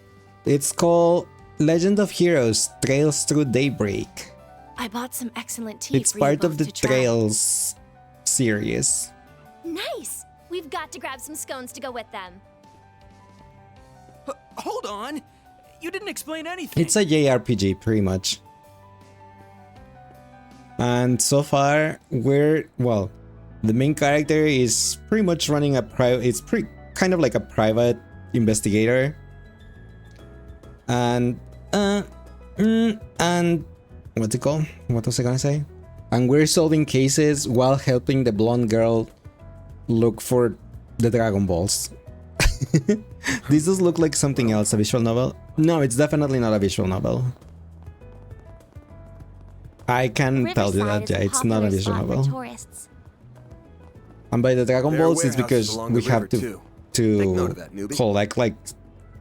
It's called Legend of Heroes Trails Through Daybreak. I bought some excellent tea It's for part you of both the to try. Trails series. Nice! We've got to grab some scones to go with them. Hold on! You didn't explain anything! It's a JRPG, pretty much. And so far, the main character is pretty much running a kind of like a private investigator. And what's it called? What was I gonna say? And we're solving cases while helping the blonde girl look for the Dragon Balls. This does look like something else, a visual novel. No, it's definitely not a visual novel. I can tell you that, yeah, it's not a visual novel. And by the Dragon Balls, it's because we have to collect, like,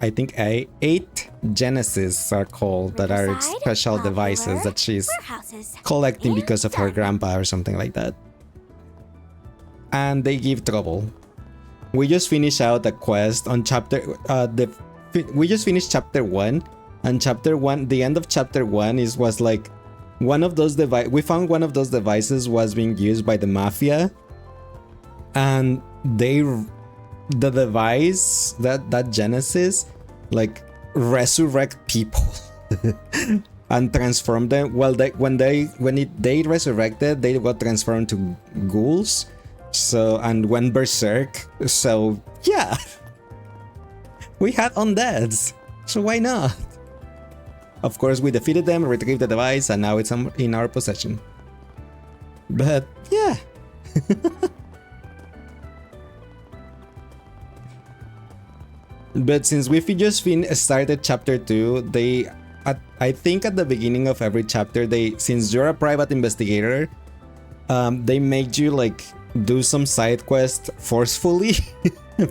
I think 8 Genesis are called, that are special devices that she's collecting because of her grandpa or something like that. And they give trouble. We just finished out a quest on chapter, we just finished chapter 1, and chapter 1, the end of chapter 1 was like, one of those we found one of those devices was being used by the mafia, and the device, that Genesis, like, resurrect people and transform them. Well, they resurrected, they got transformed to ghouls, so, and went berserk. So yeah, we had undeads, so why not? Of course, we defeated them, retrieved the device, and now it's in our possession. But yeah. But since we've just started chapter 2, I think at the beginning of every chapter, since you're a private investigator, they make you like do some side quest forcefully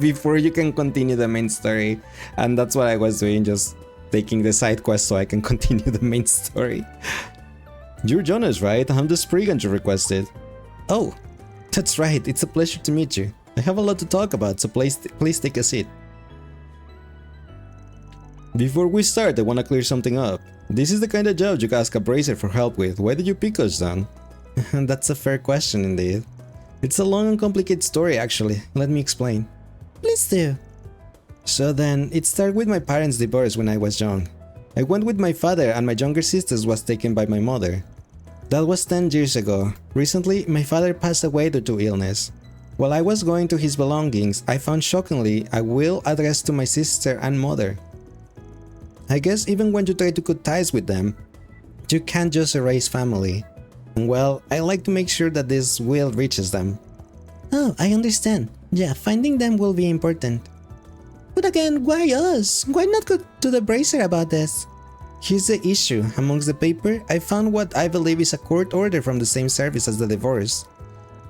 before you can continue the main story. And that's what I was doing, just taking the side quest so I can continue the main story. You're Jonas, right? I'm the Spriggan you requested. Oh, that's right. It's a pleasure to meet you. I have a lot to talk about, so please take a seat. Before we start, I want to clear something up. This is the kind of job you can ask a bracer for help with. Why did you pick us then? That's a fair question indeed. It's a long and complicated story actually. Let me explain. Please do. So then, it started with my parents' divorce when I was young. I went with my father and my younger sister was taken by my mother. That was 10 years ago. Recently, my father passed away due to illness. While I was going through his belongings, I found shockingly a will addressed to my sister and mother. I guess even when you try to cut ties with them, you can't just erase family. And well, I like to make sure that this will reaches them. Oh, I understand. Yeah, finding them will be important. But again, why us? Why not go to the bracer about this? Here's the issue. Amongst the paper, I found what I believe is a court order from the same service as the divorce.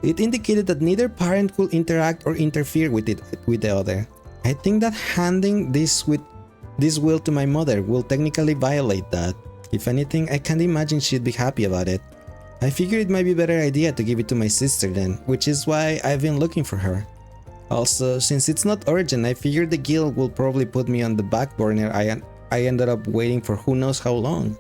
It indicated that neither parent could interact or interfere with the other. I think that handing this will to my mother will technically violate that. If anything, I can't imagine she'd be happy about it. I figured it might be a better idea to give it to my sister then, which is why I've been looking for her. Also, since it's not urgent, I figured the guild will probably put me on the back burner. I ended up waiting for who knows how long.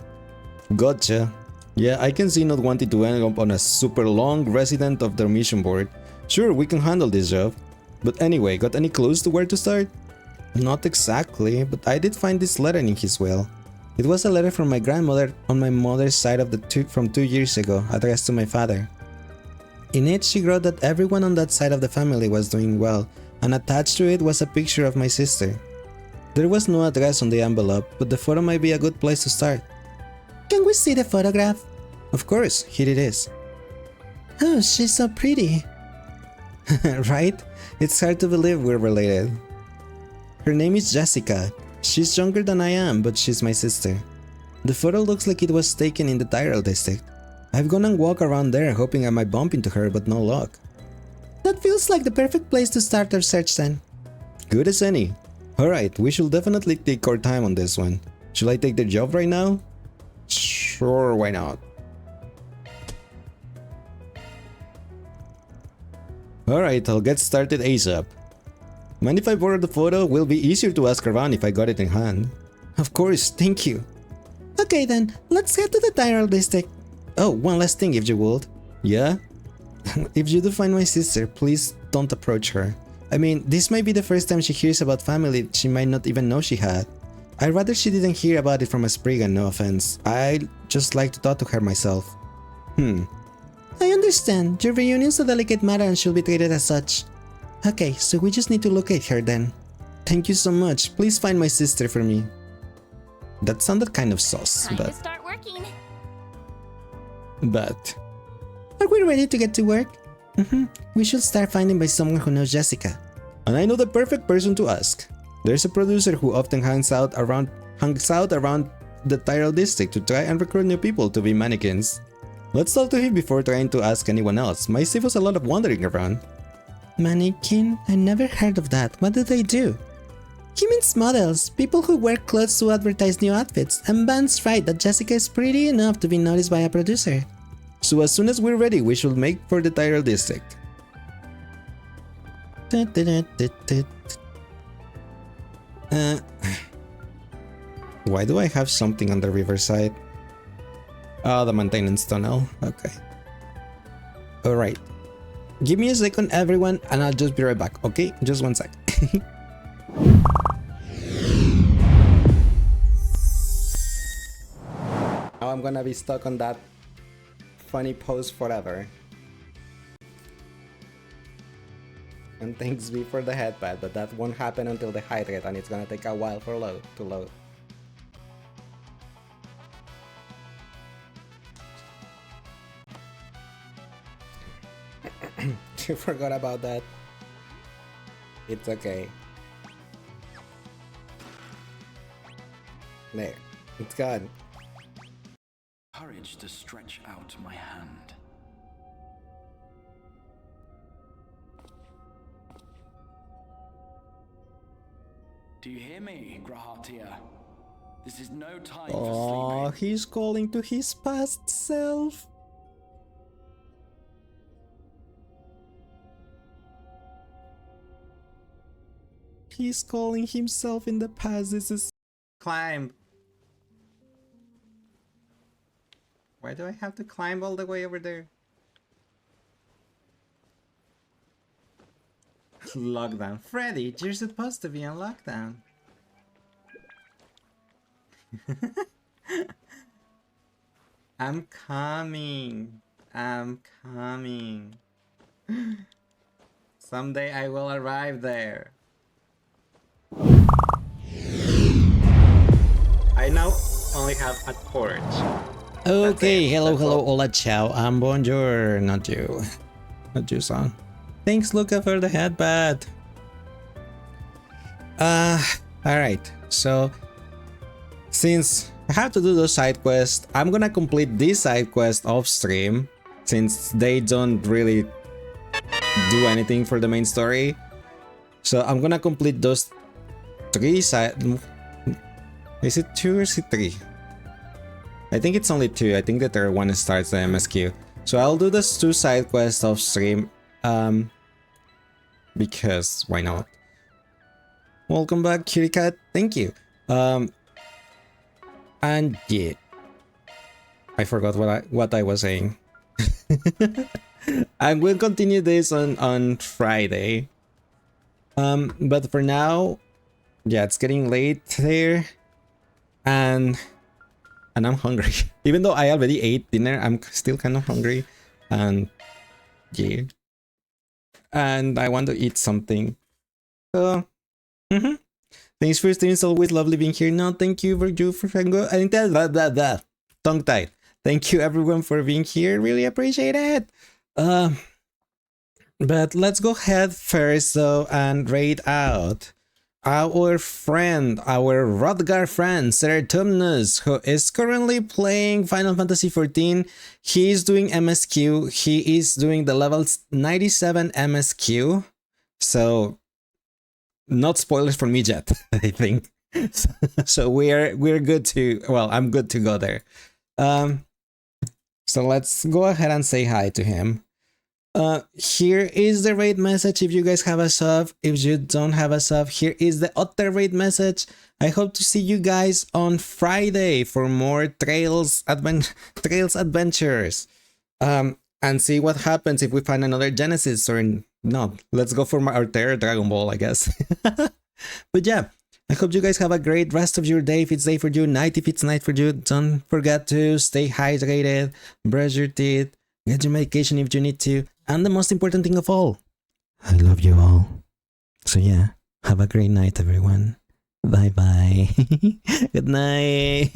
Gotcha. Yeah, I can see not wanting to end up on a super long resident of their mission board. Sure, we can handle this job. But anyway, got any clues to where to start? Not exactly, but I did find this letter in his will. It was a letter from my grandmother on my mother's side from 2 years ago, addressed to my father. In it, she wrote that everyone on that side of the family was doing well, and attached to it was a picture of my sister. There was no address on the envelope, but the photo might be a good place to start. Can we see the photograph? Of course, here it is. Oh, she's so pretty. Right? It's hard to believe we're related. Her name is Jessica. She's younger than I am, but she's my sister. The photo looks like it was taken in the Tyrell district. I've gone and walked around there hoping I might bump into her, but no luck. That feels like the perfect place to start our search then. Good as any. Alright, we should definitely take our time on this one. Should I take the job right now? Sure, why not? Alright, I'll get started ASAP. Mind if I borrow the photo? Will be easier to ask around if I got it in hand. Of course, thank you. Okay then, let's head to the Tyrell district. Oh, one last thing if you would. Yeah? If you do find my sister, please don't approach her. I mean, this might be the first time she hears about family she might not even know she had. I'd rather she didn't hear about it from a Spriggan, no offense. I'd just like to talk to her myself. I understand. Your reunion's a delicate matter and she'll be treated as such. Okay, so we just need to locate her then. Thank you so much. Please find my sister for me. That sounded kind of sus, Time to start working. But Are we ready to get to work? We should start finding by someone who knows Jessica. And I know the perfect person to ask. There's a producer who often hangs out around the Tyrell district to try and recruit new people to be mannequins. Let's talk to him before trying to ask anyone else. Might save us a lot of wandering around. Mannequin? I never heard of that. What do they do? He means models, people who wear clothes to advertise new outfits, and Van's right that Jessica is pretty enough to be noticed by a producer. So as soon as we're ready, we should make for the Tyrell district. Why do I have something on the riverside? Oh, the maintenance tunnel. Okay. Alright. Give me a second, everyone, and I'll just be right back, okay? Just one sec. Now I'm gonna be stuck on that funny pose forever. And thanks be for the headpad, but that won't happen until they hydrate, and it's gonna take a while to load. You forgot about that. It's okay. There. It's gone. Courage to stretch out my hand. Do you hear me, Grahatia? This is no time for Oh, sleeping. he's calling to his past self. He's calling himself in the past. This is climb. Why do I have to climb all the way over there? Lockdown. Freddy, you're supposed to be on lockdown. I'm coming. I'm coming. Someday I will arrive there. I now only have a torch. Okay, hello, hola, ciao, bonjour, not you, son. Thanks, Luca, for the headband. Alright, so since I have to do those side quests, I'm gonna complete this side quest off stream since they don't really do anything for the main story. So I'm gonna complete those 3 side. Is it 2 or is it 3? I think it's only 2. I think the third one starts the MSQ. So I'll do those 2 side quests off stream. Because why not? Welcome back, Kitty Cat. Thank you. And yeah, I forgot what I was saying. And we'll continue this on Friday. But for now, yeah, it's getting late there, and I'm hungry. Even though I already ate dinner, I'm still kind of hungry, and yeah, and I want to eat something. So, thanks for staying. It's always lovely being here. No, thank you for Fango. I think that tongue tied. Thank you everyone for being here. Really appreciate it. But let's go ahead first though and raid out our friend, our Rodgar friend, Seratumnus, who is currently playing Final Fantasy XIV. He is doing MSQ. He is doing the levels 97 MSQ. So, not spoilers for me yet, I think. So we're good to, well, I'm good to go there. So let's go ahead and say hi to him. Here is the raid message if you guys have a sub. If you don't have a sub, here is the other raid message. I hope to see you guys on Friday for more Trails adventures. And see what happens if we find another Genesis or no. Let's go for our third Dragon Ball, I guess. But yeah, I hope you guys have a great rest of your day if it's day for you, night if it's night for you. Don't forget to stay hydrated, brush your teeth, get your medication if you need to. And the most important thing of all, I love you all. So yeah, have a great night, everyone. Bye bye. Good night.